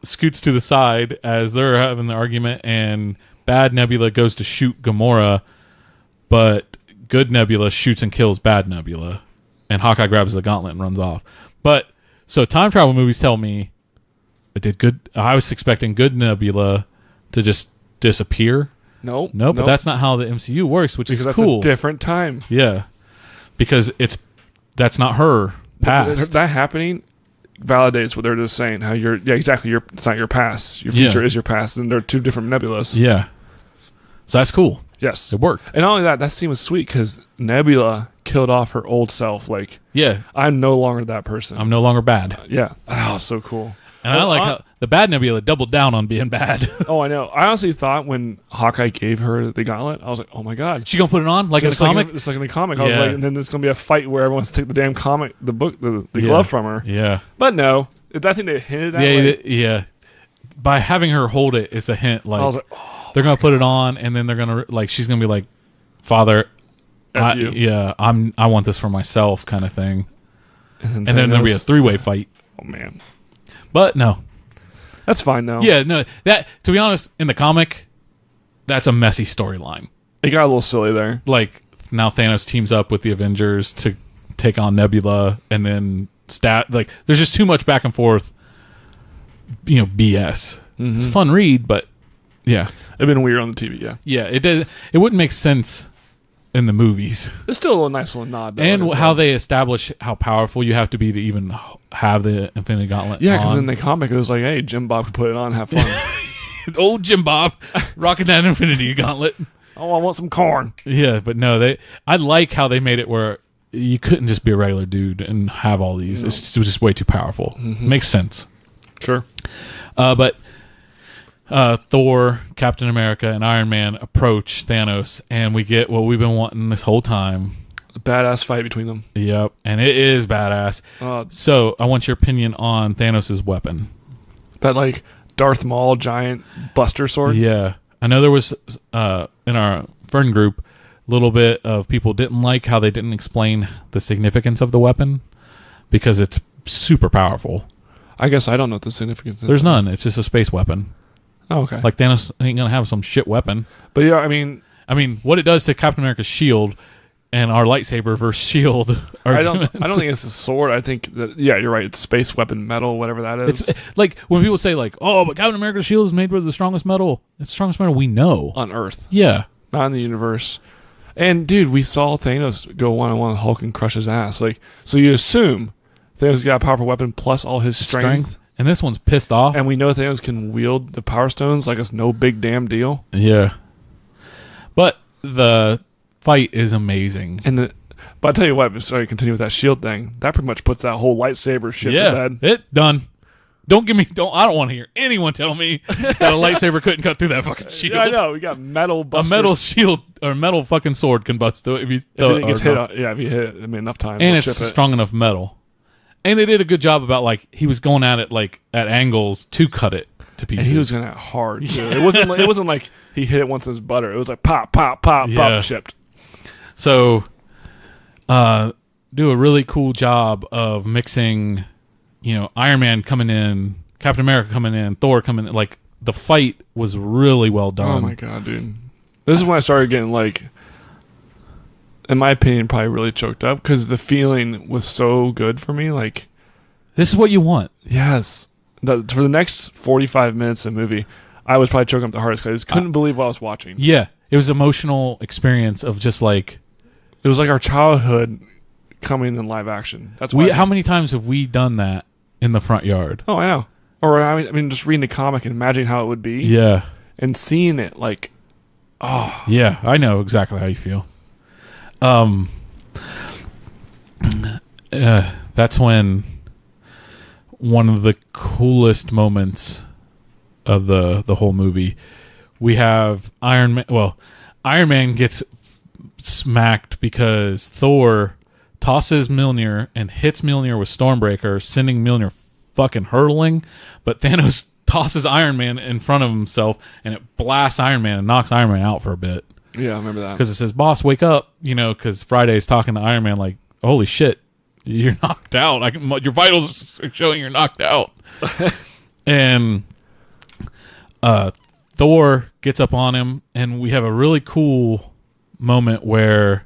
scoots to the side as they're having the argument, and bad Nebula goes to shoot Gamora, but good Nebula shoots and kills bad Nebula, and Hawkeye grabs the gauntlet and runs off. But so time travel movies tell me it did good. I was expecting good Nebula to just disappear. Nope. But that's not how the MCU works, which is cool. That's a different time. Yeah, because that's not her past. That happening validates what they're just saying. How it's not your past. Your future is your past, and they're two different Nebulas. Yeah. So that's cool. Yes, it worked. And not only that scene was sweet because Nebula killed off her old self. Like, yeah, I'm no longer that person. I'm no longer bad. Yeah. Oh, so cool. And I like how the bad Nebula doubled down on being bad. Oh, I know. I honestly thought when Hawkeye gave her the gauntlet, I was like, oh my god, she gonna put it on like in the comic? Just like in the comic. I was like, and then there's gonna be a fight where everyone's take the damn comic, the book, the glove from her. Yeah. But no, I think they hinted at. Yeah. By having her hold it, it's a hint. Like, I was like, they're gonna put it on, and then they're gonna she's gonna be like, Father, I want this for myself, kind of thing. And then there'll be a 3-way fight. Oh man. But no, that's fine though. Yeah, no. That, to be honest, in the comic, that's a messy storyline. It got a little silly there. Like, now Thanos teams up with the Avengers to take on Nebula, and then there's just too much back and forth. BS. Mm-hmm. It's a fun read, but yeah, it'd been weird on the TV. Yeah, it did. It wouldn't make sense in the movies. It's still a nice little nod, though, and how they establish how powerful you have to be to even have the Infinity Gauntlet. Yeah, because in the comic it was like, hey, Jim Bob could put it on, have fun. Old Jim Bob rocking that Infinity Gauntlet. Oh, I want some corn. Yeah, but no, I like how they made it where you couldn't just be a regular dude and have all these. No. It was just way too powerful. Mm-hmm. Makes sense. Sure. But Thor, Captain America, and Iron Man approach Thanos, and we get what we've been wanting this whole time. A badass fight between them. Yep, and it is badass. So I want your opinion on Thanos' weapon. That, Darth Maul giant buster sword? Yeah. I know there was, in our friend group, a little bit of people didn't like how they didn't explain the significance of the weapon, because it's super powerful. I guess I don't know what the significance is. There's none. It's just a space weapon. Oh, okay. Like, Thanos ain't gonna have some shit weapon. But yeah, I mean, what it does to Captain America's shield and our lightsaber versus shield. I don't think it's a sword. I think that you're right. It's space weapon metal, whatever that is. It's like when people say oh, but Captain America's shield is made with the strongest metal. It's the strongest metal we know on Earth. Yeah, not in the universe. And dude, we saw Thanos go one-on-one with Hulk and crush his ass. So you assume Thanos got a powerful weapon plus all his strength. And this one's pissed off. And we know Thanos can wield the Power Stones like it's no big damn deal. Yeah. But the fight is amazing. But I'll tell you what, sorry, continue with that shield thing. That pretty much puts that whole lightsaber shit to bed. It done. I don't want to hear anyone tell me that a lightsaber couldn't cut through that fucking shield. Yeah, I know. We got metal busters. A metal shield or metal fucking sword can bust through it if it gets hit. If you hit it, enough time. And it's strong enough metal. And they did a good job about he was going at it at angles to cut it to pieces. And he was gonna hard too. It wasn't like he hit it once in his butter. It was like pop, pop, pop, pop, chipped. So, do a really cool job of mixing, Iron Man coming in, Captain America coming in, Thor coming in. Like, the fight was really well done. Oh my god, dude. This is when I started getting, like, in my opinion, probably really choked up because the feeling was so good for me. Like, this is what you want. Yes. For the next 45 minutes of the movie, I was probably choking up the hardest because I just couldn't believe what I was watching. Yeah. It was an emotional experience of just like... It was like our childhood coming in live action. That's how many times have we done that in the front yard? Oh, I know. Or, I mean, just reading the comic and imagining how it would be. Yeah. And seeing it, like, oh. Yeah, I know exactly how you feel. That's when one of the coolest moments of the whole movie, we have Iron Man. Well, Iron Man gets smacked because Thor tosses Mjolnir and hits Mjolnir with Stormbreaker, sending Mjolnir fucking hurtling. But Thanos tosses Iron Man in front of himself, and it blasts Iron Man and knocks Iron Man out for a bit. Yeah, I remember that. Because it says, "Boss, wake up!" Because Friday's talking to Iron Man like, "Holy shit, you're knocked out. Your vitals are showing you're knocked out." And Thor gets up on him, and we have a really cool moment where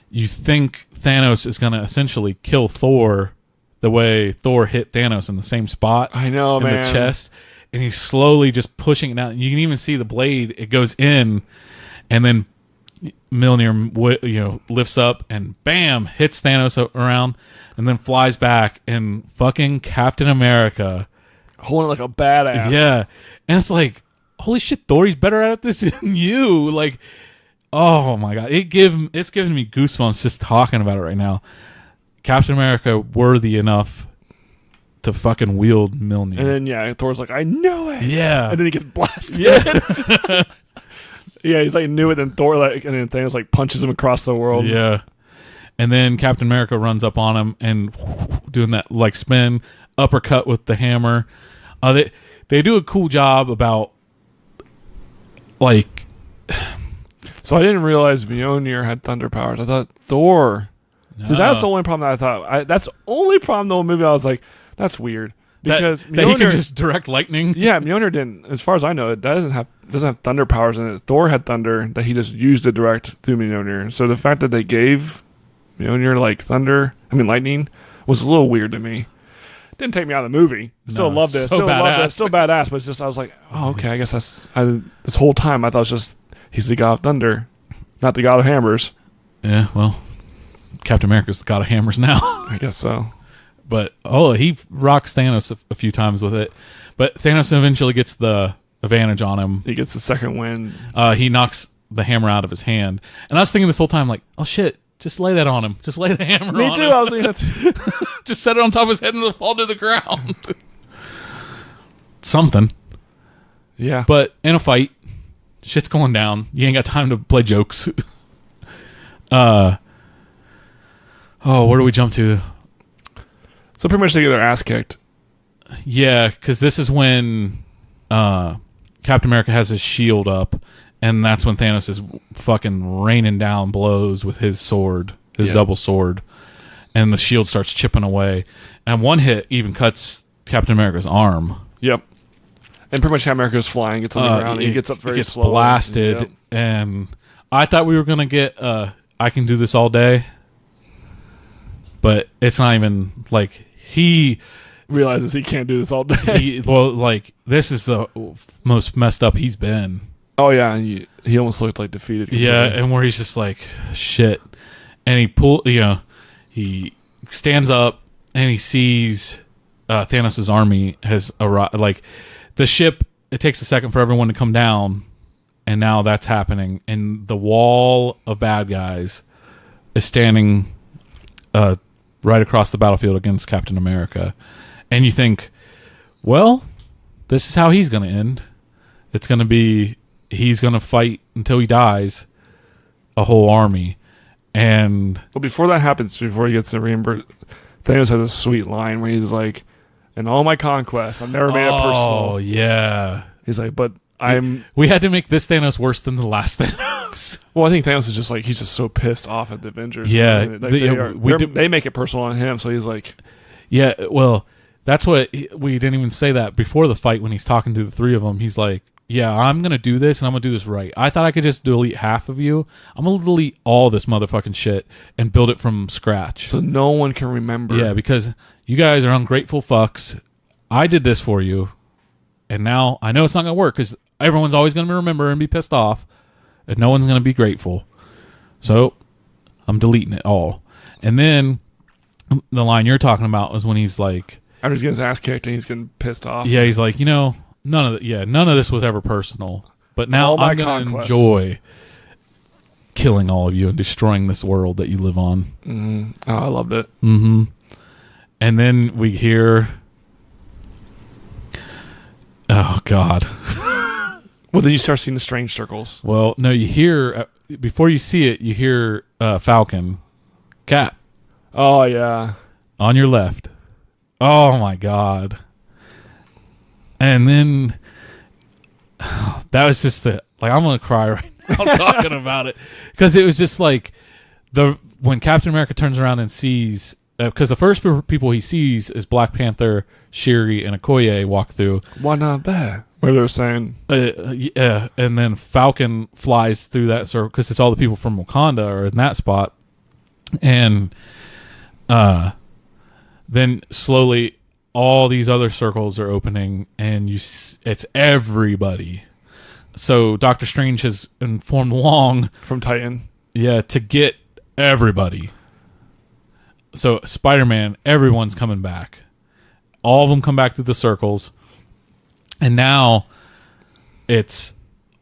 you think Thanos is going to essentially kill Thor the way Thor hit Thanos in the same spot. I know, in man. the chest. And he's slowly just pushing it out. You can even see the blade. It goes in, and then Mjolnir, lifts up and bam, hits Thanos around, and then flies back. And fucking Captain America, holding it like a badass. Yeah, and it's like, holy shit, Thor, he's better at this than you. Like, oh my god, it's giving me goosebumps just talking about it right now. Captain America worthy enough to fucking wield Mjolnir. And then, Thor's like, I knew it. Yeah. And then he gets blasted. Yeah. Yeah, he's like, knew it. Then Thor, and then Thanos, punches him across the world. Yeah. And then Captain America runs up on him and doing that, spin, uppercut with the hammer. They do a cool job about, So I didn't realize Mjolnir had thunder powers. I thought Thor. No. So that's the only problem that I thought. That's the only problem the whole movie. I was like, that's weird because that he can just direct lightning. Yeah, Mjolnir didn't. As far as I know, it doesn't have thunder powers in it. Thor had thunder that he just used to direct through Mjolnir. So the fact that they gave Mjolnir lightning, was a little weird to me. Didn't take me out of the movie. Still loved it. Still loved it. Still badass. But it's just I was like, oh, okay. I guess this whole time I thought it was just he's the god of thunder, not the god of hammers. Yeah, well, Captain America's the god of hammers now. I guess so. But he rocks Thanos a few times with it. But Thanos eventually gets the advantage on him. He gets the second wind. He knocks the hammer out of his hand. And I was thinking this whole time, oh shit, just lay that on him. Just lay the hammer on him. Me too. I was thinking that too. Just set it on top of his head and it'll fall to the ground. Something. Yeah. But in a fight, shit's going down. You ain't got time to play jokes. Where do we jump to? So pretty much they get their ass kicked. Yeah, because this is when Captain America has his shield up, and that's when Thanos is fucking raining down blows with his sword, his double sword, and the shield starts chipping away. And one hit even cuts Captain America's arm. Yep. And pretty much Captain America's flying, gets on the ground, and he gets up very slow. He gets blasted, and I thought we were going to get I Can Do This All Day, but it's not even he realizes he can't do this all day. This is the most messed up he's been. Oh yeah, he almost looked defeated. Completely. Yeah, and where he's just shit, and he stands up and he sees Thanos' army has arrived. The ship, it takes a second for everyone to come down, and now that's happening, and the wall of bad guys is standing right across the battlefield against Captain America. And you think, well, this is how he's going to end. It's going to be, he's going to fight until he dies a whole army. And before that happens, before he gets the reimbursement, Thanos has a sweet line where he's like, and all my conquests, I've never made it personal. Oh, yeah. He's like, but we had to make this Thanos worse than the last Thanos. Well, I think Thanos is just like, he's just so pissed off at the Avengers. Yeah. Like they make it personal on him, so he's like... Yeah, well, that's what... We didn't even say that before the fight when he's talking to the three of them. He's like, yeah, I'm going to do this, and I'm going to do this right. I thought I could just delete half of you. I'm going to delete all this motherfucking shit and build it from scratch. So no one can remember. Yeah, because you guys are ungrateful fucks. I did this for you, and now I know it's not going to work because everyone's always going to remember and be pissed off, and no one's going to be grateful. So I'm deleting it all. And then the line you're talking about is when he's like... After he's getting his ass kicked and he's getting pissed off. Yeah, he's like, none of this was ever personal. But now I'm going to enjoy killing all of you and destroying this world that you live on. Mm-hmm. Oh, I loved it. Mm-hmm. And then we hear... Oh, God. Well, then you start seeing the strange circles. Well, no, you hear... before you see it, you hear Falcon. Cap. Oh, yeah. On your left. Oh, my God. And then... that was just the... Like, I'm going to cry right now talking about it. Because it was just like... when Captain America turns around and sees... Because the first people he sees is Black Panther, Shuri, and Okoye walk through. Not bad. Where they're saying... yeah, and then Falcon flies through that circle because it's all the people from Wakanda are in that spot. And then slowly all these other circles are opening and it's everybody. So Doctor Strange has informed Wong... From Titan. Yeah, to get everybody. So Spider-Man, everyone's coming back. All of them come back through the circles. And now it's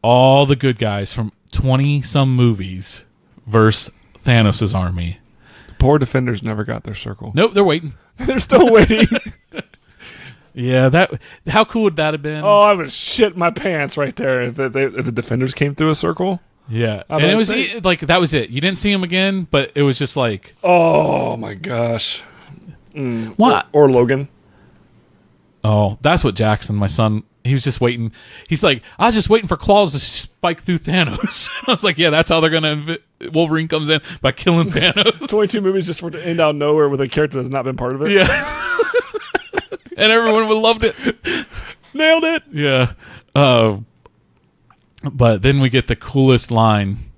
all the good guys from 20-some movies versus Thanos' army. The poor defenders never got their circle. Nope, they're waiting. They're still waiting. Yeah, how cool would that have been? Oh, I would shit my pants right there if the defenders came through a circle. Yeah, and it was like that was it. You didn't see him again, but it was just like... Oh, my gosh. What? Or Logan. Oh, that's what Jackson, my son, he was just waiting. He's like, I was just waiting for claws to spike through Thanos. I was like, yeah, that's how they're going to... Wolverine comes in by killing Thanos. 22 movies just for it to end out of nowhere with a character that's not been part of it. Yeah. And everyone would loved it. Nailed it. Yeah. But then we get the coolest line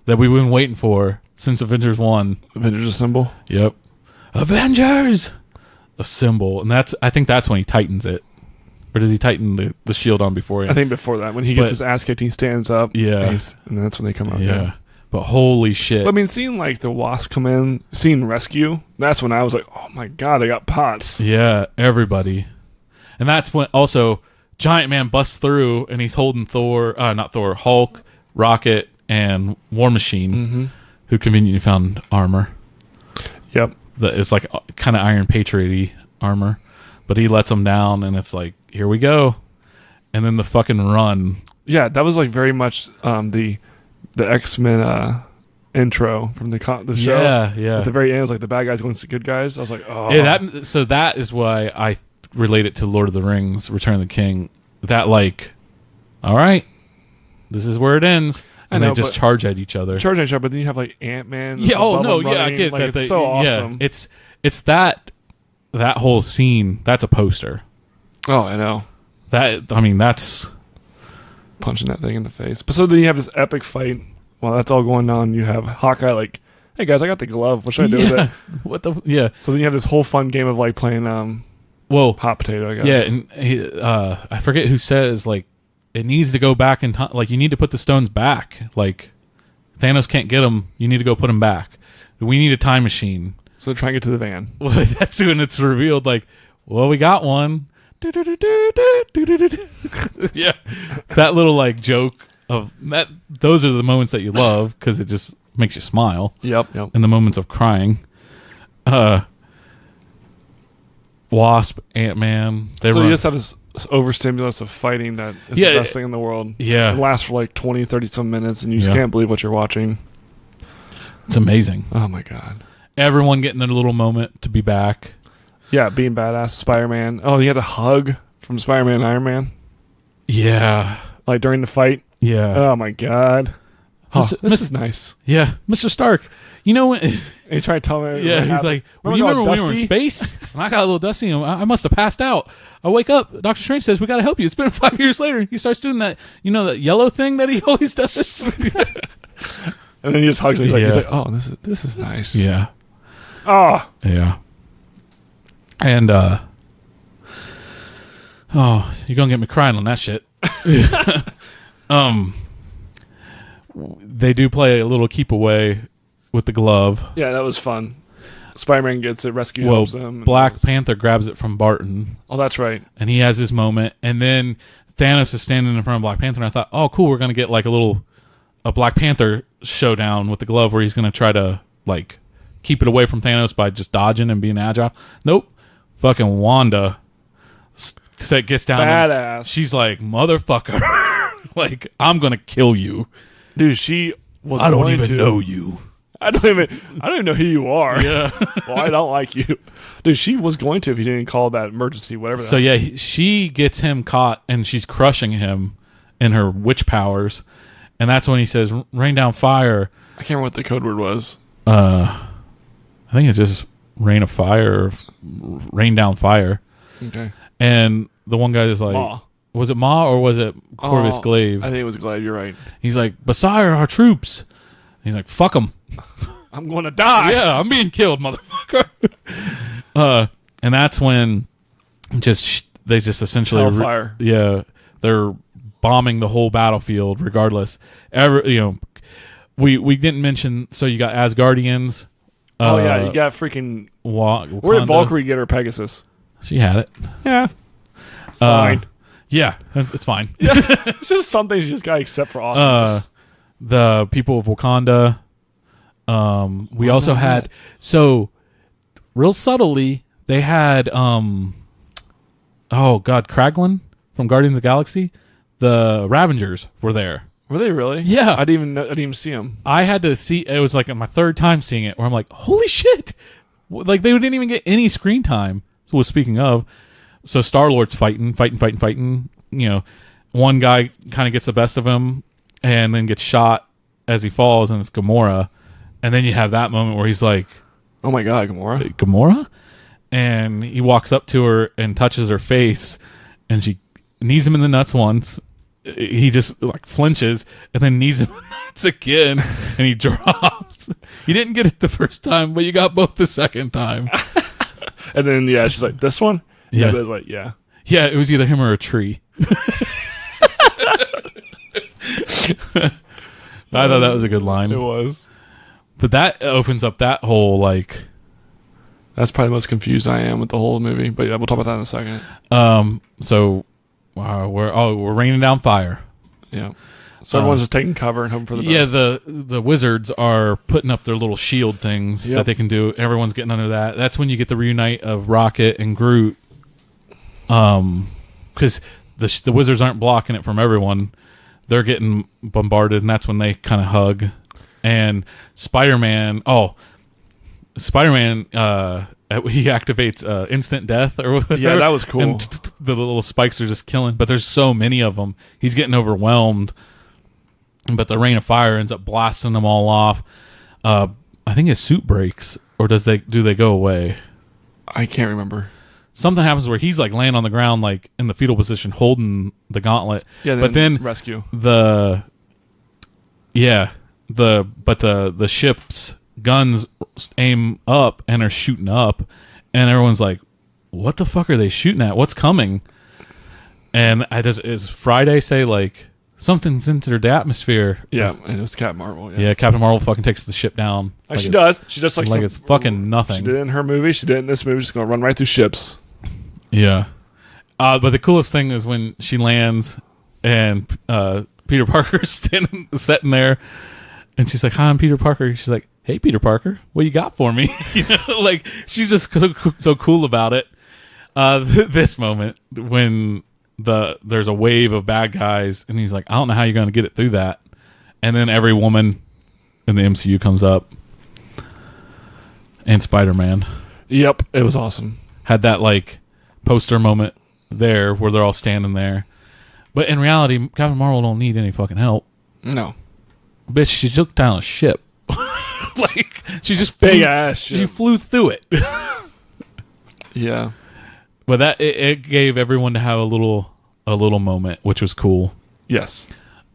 that we've been waiting for since Avengers 1. Avengers Assemble? Yep. Avengers! Assemble. And I think that's when he tightens it. Or does he tighten the shield on before? I think before that. When he gets his ass kicked, he stands up. Yeah. And that's when they come out. Yeah. But holy shit. But, I mean, seeing like the Wasp come in, seeing Rescue, that's when I was like, oh my God, they got pots. Yeah, everybody. And that's when also... Giant Man busts through, and he's holding Hulk, Rocket, and War Machine, who conveniently found armor. Yep. It's like kind of Iron Patriot-y armor. But he lets them down, and it's like, here we go. And then the fucking run. Yeah, that was like very much the X-Men intro from the show. Yeah. At the very end, it was like the bad guys going to the good guys. I was like, oh. Yeah, so that is why I... relate it to Lord of the Rings, Return of the King. That like, all right, this is where it ends, and they just charge at each other. But then you have like Ant-Man. Yeah. Oh no. Running. Yeah, I get like, that. It's so awesome. Yeah, it's that whole scene. That's a poster. Oh, I know. That's punching that thing in the face. But so then you have this epic fight. While that's all going on, you have Hawkeye like, hey guys, I got the glove. What should I do with it? What the? Yeah. So then you have this whole fun game of like playing. Hot potato, I guess. Yeah, and I forget who says, like, it needs to go back in time. Like, you need to put the stones back. Like, Thanos can't get them. You need to go put them back. We need a time machine. So they're trying to get to the van. Well, that's when it's revealed, like, well, we got one. Yeah. That little, like, joke of that. Those are the moments that you love because it just makes you smile. Yep. And the moments of crying. Wasp, Ant-Man. You just have this overstimulus of fighting that is the best thing in the world. Yeah. It lasts for like 20, 30 some minutes, and you just can't believe what you're watching. It's amazing. Oh, my God. Everyone getting their little moment to be back. Yeah, being badass, Spider-Man. Oh, you had a hug from Spider-Man and Iron Man, Yeah. like during the fight. Yeah. Oh my god. Oh, this is nice. Yeah. Mr. Stark, you know when... And he's trying to tell me. Yeah, he's like, well, you remember when we were in space? And I got a little dusty and I must have passed out. I wake up, Doctor Strange says, we got to help you. It's been 5 years later. He starts doing that, that yellow thing that he always does. And then he just hugs me. He's like, oh, this is nice. Yeah. Oh. Yeah. And, you're going to get me crying on that shit. They do play a little keep away with the glove. Yeah, that was fun. Spider-Man gets it, helps him. Black Panther grabs it from Barton. Oh, that's right. And he has his moment. And then Thanos is standing in front of Black Panther. And I thought, oh, cool, we're going to get like a Black Panther showdown with the glove where he's going to try to like keep it away from Thanos by just dodging and being agile. Nope. Fucking Wanda that gets down. Badass. She's like, motherfucker. Like, I'm going to kill you. Dude, she was I don't going even to. know you. I don't even know who you are. Yeah. Well, I don't like you. Dude, she was going to if he didn't call that emergency, whatever. So, yeah, she gets him caught, and she's crushing him in her witch powers. And that's when he says, rain down fire. I can't remember what the code word was. I think it's just rain of fire, or rain down fire. Okay. And the one guy is like, Ma. Was it Ma or was it Corvus Glaive? I think it was Glaive, you're right. He's like, Basire, our troops. And he's like, fuck them. I'm going to die. Yeah, I'm being killed, motherfucker. And that's when they just essentially Hellfire. They're bombing the whole battlefield regardless. We didn't mention, so you got Asgardians. Oh yeah, you got freaking Wakanda. Where did Valkyrie get her Pegasus? She had it. Yeah. Fine. Yeah, it's fine. Yeah. It's just some things you just gotta accept for awesomeness. The people of Wakanda. We also had real subtly they had Kraglin from Guardians of the Galaxy. The Ravengers were there. Were they really? Yeah. I didn't even see them. I had to see. It was like my third time seeing it, where I'm like, holy shit! Like they didn't even get any screen time. So speaking of, so Star-Lord's fighting. One guy kind of gets the best of him, and then gets shot as he falls, and it's Gamora. And then you have that moment where he's like, "Oh my god, Gamora!" Gamora, and he walks up to her and touches her face, and she knees him in the nuts once. He just like flinches and then knees him in the nuts again, and he drops. You didn't get it the first time, but you got both the second time. And then she's like, "This one." Yeah, it was like, yeah. It was either him or a tree. I thought that was a good line. It was. But that opens up that whole like. That's probably the most confused I am with the whole movie. But yeah, we'll talk about that in a second. So we're raining down fire. Yeah. So everyone's just taking cover and hoping for the best. Yeah, the wizards are putting up their little shield things that they can do. Everyone's getting under that. That's when you get the reunite of Rocket and Groot. Because the wizards aren't blocking it from everyone. They're getting bombarded, and that's when they kind of hug. And Spider-Man, he activates instant death or whatever. Yeah, that was cool. And the little spikes are just killing, but there's so many of them. He's getting overwhelmed. But the rain of fire ends up blasting them all off. I think his suit breaks, or do they go away? I can't remember. Something happens where he's like laying on the ground, like in the fetal position, holding the gauntlet. Yeah, but then rescue the ship's guns aim up and are shooting up, and everyone's like, "What the fuck are they shooting at? What's coming?" And is Friday say like something's entered the atmosphere? Yeah, and it was Captain Marvel. Yeah, Captain Marvel fucking takes the ship down. Like she does. She just like it's fucking nothing. She did it in her movie. She did it in this movie. She's gonna run right through ships. Yeah. But the coolest thing is when she lands and Peter Parker's sitting there, and she's like, "Hi, I'm Peter Parker." She's like, "Hey, Peter Parker, what you got for me?" Like she's just so cool about it. This moment when there's a wave of bad guys, and he's like, "I don't know how you're going to get it through that," and then every woman in the MCU comes up, and Spider-Man. Yep, it was awesome. had that like poster moment there where they're all standing there. But in reality, Captain Marvel don't need any fucking help. No. Bitch, she took down a ship. Like, she just big ass ship. She flew through it. Yeah. But it gave everyone to have a little moment, which was cool. Yes.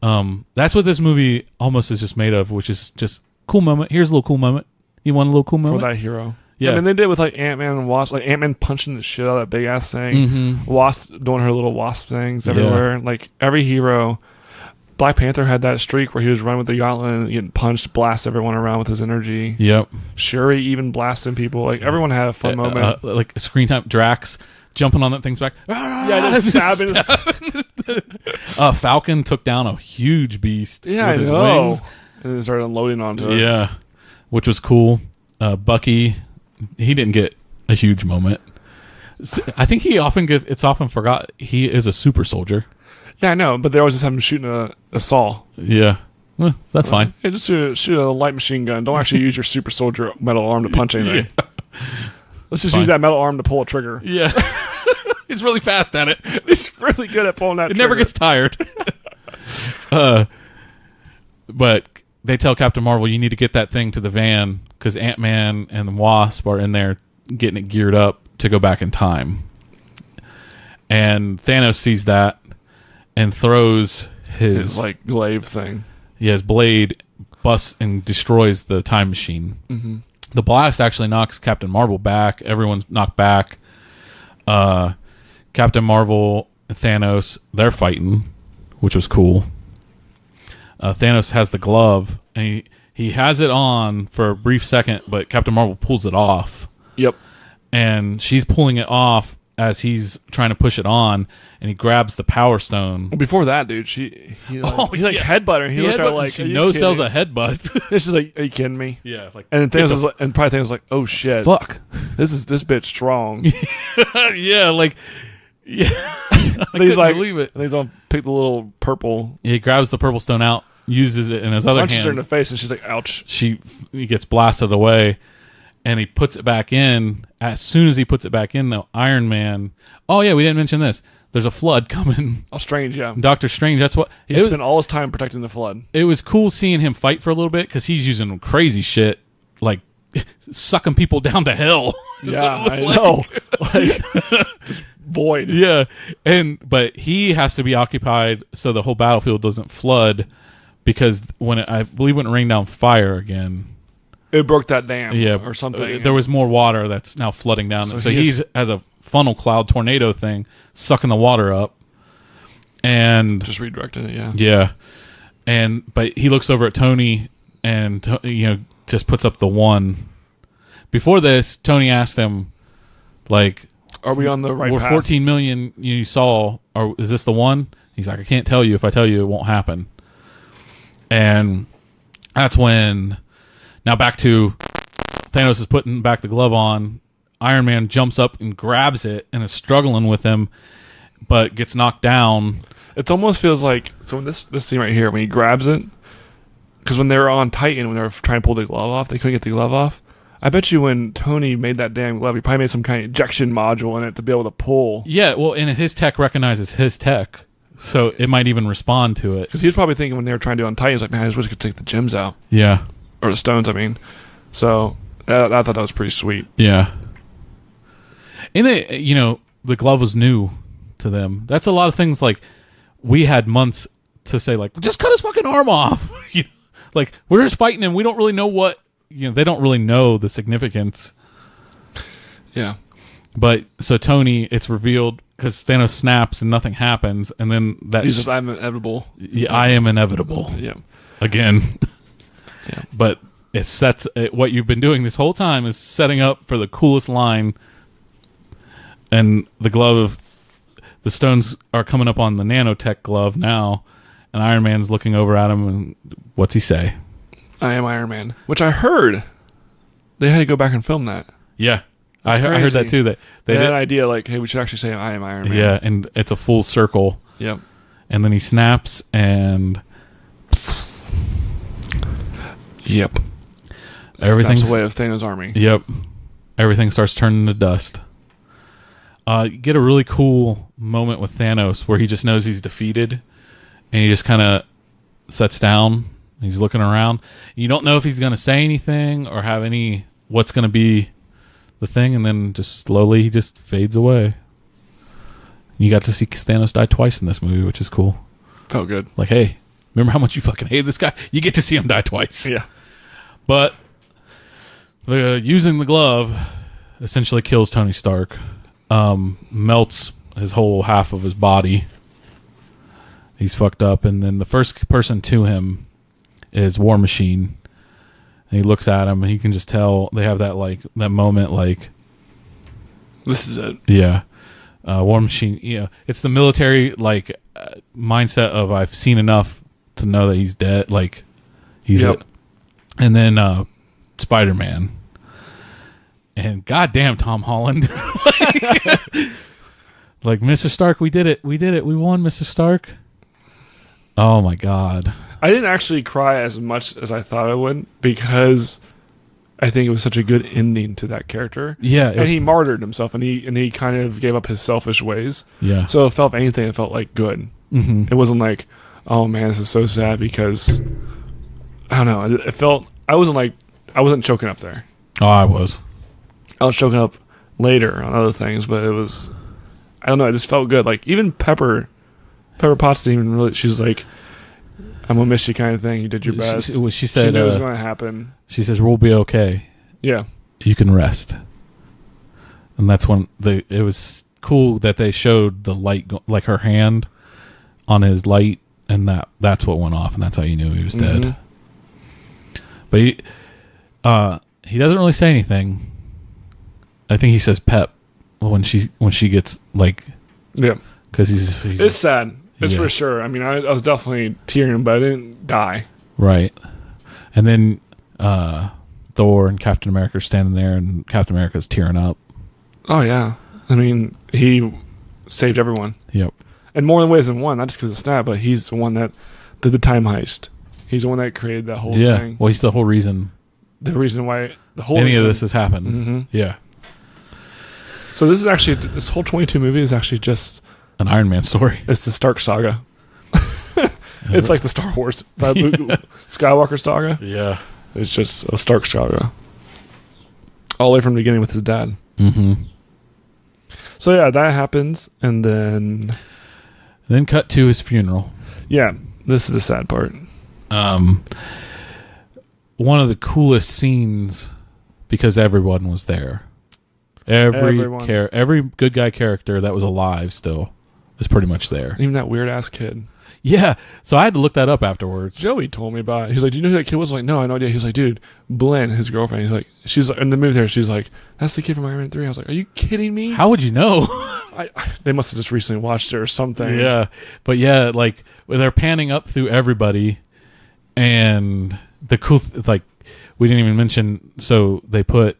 That's what this movie almost is just made of, which is just cool moment. Here's a little cool moment. You want a little cool moment? For that hero. Yeah. I mean, they did it with like Ant-Man and Wasp, like Ant-Man punching the shit out of that big ass thing. Mm-hmm. Wasp doing her little wasp things everywhere. Yeah. Like every hero. Black Panther had that streak where he was running with the gauntlet and getting punched, blast everyone around with his energy. Yep. Shuri even blasting people. Like everyone had a fun moment. Like screen time. Drax jumping on that thing's back. Yeah, just stabbing. Falcon took down a huge beast. Yeah, with his wings. And then started unloading onto it. Yeah, which was cool. Bucky, he didn't get a huge moment. I think it's often forgot he is a super soldier. Yeah, I know, but they always just have him shooting a saw. Yeah. Well, that's fine. Hey, just shoot a light machine gun. Don't actually use your super soldier metal arm to punch anything. Yeah. Let's just use that metal arm to pull a trigger. Yeah. He's really fast at it. He's really good at pulling that trigger. Never gets tired. But they tell Captain Marvel, you need to get that thing to the van because Ant-Man and the Wasp are in there getting it geared up to go back in time. And Thanos sees that and throws his like glaive thing. Yeah, his blade busts and destroys the time machine. Mm-hmm. The blast actually knocks Captain Marvel back. Everyone's knocked back. Captain Marvel and Thanos, they're fighting, which was cool. Thanos has the glove, and he has it on for a brief second, but Captain Marvel pulls it off. Yep. And she's pulling it off as he's trying to push it on, and he grabs the Power Stone. Well, before that, dude, he headbutted her. He looked at her like, she no-sells a headbutt. She's like, are you kidding me? Yeah. Like, and then Thanos was like, oh shit. Fuck. This bitch strong. Yeah, like... Yeah. I couldn't believe it. And he's gonna pick the little purple... He grabs the purple stone out, uses it in his other hand. Punches her in the face, and she's like, ouch. He gets blasted away. And he puts it back in. As soon as he puts it back in, though, Iron Man... Oh, yeah, we didn't mention this. There's a flood coming. Oh, Strange, yeah. Doctor Strange, that's what... He spent all his time protecting the flood. It was cool seeing him fight for a little bit, because he's using crazy shit, like sucking people down to hell. Yeah, I know. Like, just void. Yeah. But he has to be occupied so the whole battlefield doesn't flood, because I believe when it rained down fire again... It broke that dam or something. There was more water that's now flooding down. So he has a funnel cloud tornado thing sucking the water up. And just redirecting it, yeah. Yeah. But he looks over at Tony and just puts up the one. Before this, Tony asked him, like, are we on the right path? 14 million you saw. Is this the one? He's like, I can't tell you. If I tell you, it won't happen. And that's when... Now back to Thanos is putting back the glove on. Iron Man jumps up and grabs it and is struggling with him, but gets knocked down. It almost feels like this scene right here when he grabs it, because when they were on Titan, when they were trying to pull the glove off, they couldn't get the glove off. I bet you when Tony made that damn glove, he probably made some kind of ejection module in it to be able to pull. Yeah, well, and his tech recognizes his tech, so it might even respond to it. Because he was probably thinking when they were trying to do on Titan, he's like, man, I just wish I could take the gems out. Yeah. Or the stones, I mean. So, I thought that was pretty sweet. Yeah. And the glove was new to them. That's a lot of things, like, we had months to say, like, just cut his fucking arm off. Like, we're just fighting and we don't really know what, they don't really know the significance. Yeah. But, so Tony, it's revealed, because Thanos snaps and nothing happens, and then that... He's just, I'm inevitable. Yeah, I am inevitable. Yeah. Again. Yeah. But it sets what you've been doing this whole time is setting up for the coolest line. And the stones are coming up on the nanotech glove now, and Iron Man's looking over at him, and what's he say? I am Iron Man. Which I heard they had to go back and film that. Yeah. I heard that too. That they had an idea like, hey, we should actually say I am Iron Man. Yeah, and it's a full circle. Yep. And then he snaps and... Yep. Everything's away of Thanos' army. Yep. Everything starts turning to dust. You get a really cool moment with Thanos where he just knows he's defeated, and he just kind of sits down. He's looking around. You don't know if he's going to say anything or have what's going to be the thing, and then just slowly he just fades away. You got to see Thanos die twice in this movie, which is cool. Felt good. Like, hey, remember how much you fucking hate this guy? You get to see him die twice. Yeah. But using the glove essentially kills Tony Stark. Melts his whole half of his body. He's fucked up, and then the first person to him is War Machine. And he looks at him, and he can just tell they have that moment, like, this is it. Yeah, War Machine. It's the military mindset of I've seen enough to know that he's dead. Like, he's it. And then Spider-Man. And goddamn Tom Holland. Like, Mr. Stark, we did it. We won, Mr. Stark. Oh my god. I didn't actually cry as much as I thought I would because I think it was such a good ending to that character. Yeah. And he martyred himself, and he kind of gave up his selfish ways. Yeah. So it felt, if anything, it felt like good. Mm-hmm. It wasn't like, oh man, this is so sad, because I don't know. It felt, I wasn't choking up there. Oh, I was. I was choking up later on other things, but it was, I don't know, it just felt good. Like, even Pepper Potts didn't even really, she's like, I'm gonna miss you, kind of thing. You did your best. She said knew it was going to happen. She says, we'll be okay. Yeah. You can rest. And that's when it was cool that they showed the light, like her hand on his light, and that's what went off, and that's how you knew he was dead. But he doesn't really say anything. I think he says Pep when she gets like, yeah, because he's it's sad. It's for sure. I mean, I was definitely tearing, but I didn't die. Right. And then Thor and Captain America are standing there, and Captain America's tearing up. Oh yeah, I mean, he saved everyone. Yep. In more ways than one, not just because of Snap, but he's the one that did the time heist. He's the one that created that whole thing. Well, he's the whole reason. The reason why the whole of this has happened. Mm-hmm. Yeah. So this whole 22 movie is actually just an Iron Man story. It's the Stark saga. It's like the Star Wars Skywalker saga. Yeah. It's just a Stark saga. All the way from the beginning with his dad. Mm-hmm. So yeah, that happens, and then cut to his funeral. Yeah, this is the sad part. One of the coolest scenes, because everyone was there. Every good guy character that was alive still is pretty much there. Even that weird ass kid. Yeah, so I had to look that up afterwards. Joey told me about it. He's like, "Do you know who that kid was?" I was like, "No, I had no idea." He's like, "Dude, Blinn, his girlfriend." She's like, in the movie there, she's like, "That's the kid from Iron Man 3." I was like, "Are you kidding me?" How would you know? They must have just recently watched it or something. Yeah, but yeah, like they're panning up through everybody, and the cool we didn't even mention. So they put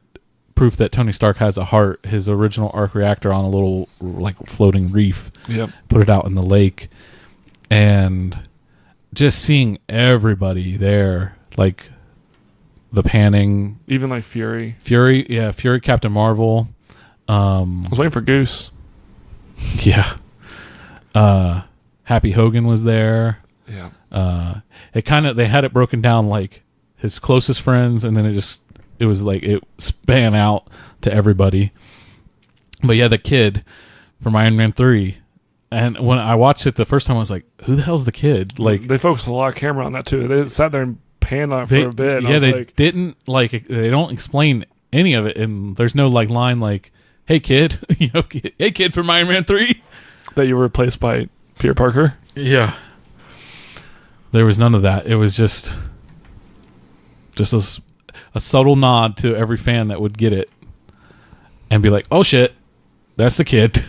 proof that Tony Stark has a heart, his original arc reactor, on a little floating reef. Yep. Put it out in the lake, and just seeing everybody there, like the panning, even like Fury, Captain Marvel. I was waiting for Goose. Yeah. Happy Hogan was there. Yeah. They had it broken down like his closest friends, and then it was like it span out to everybody. But yeah, the kid from Iron Man 3. And when I watched it the first time, I was like, who the hell's the kid? Like, they focused a lot of camera on that too. They sat there and panned on it for a bit. And didn't they don't explain any of it, and there's no line like, hey kid, hey kid from Iron Man 3. That you were replaced by Peter Parker. Yeah. There was none of that. It was just a subtle nod to every fan that would get it and be like, oh shit, that's the kid.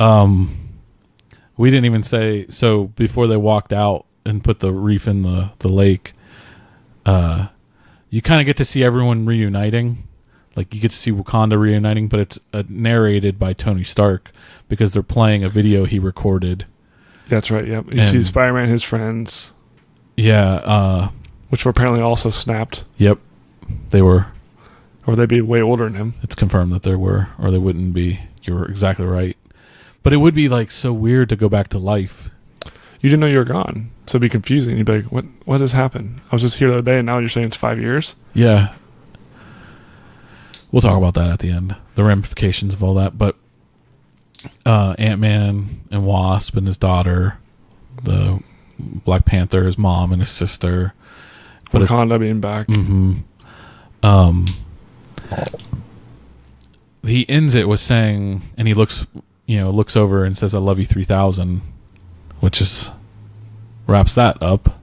We didn't even say, so before they walked out and put the reef in the lake, you kind of get to see everyone reuniting. Like, you get to see Wakanda reuniting, but it's narrated by Tony Stark because they're playing a video he recorded. That's right, yep. You see Spider-Man and his friends. Yeah. Which were apparently also snapped. Yep. They were. Or they'd be way older than him. It's confirmed that there were, or they wouldn't be. You're exactly right. But it would be like so weird to go back to life. You didn't know you were gone. So it'd be confusing. You'd be like, what has happened? I was just here the other day and now you're saying it's 5 years? Yeah. We'll talk about that at the end. The ramifications of all that. But Ant-Man and Wasp and his daughter, the Black Panther, his mom and his sister. But Wakanda being back. Mm-hmm. He ends it with saying, and he looks over and says, "I love you 3000," which is wraps that up.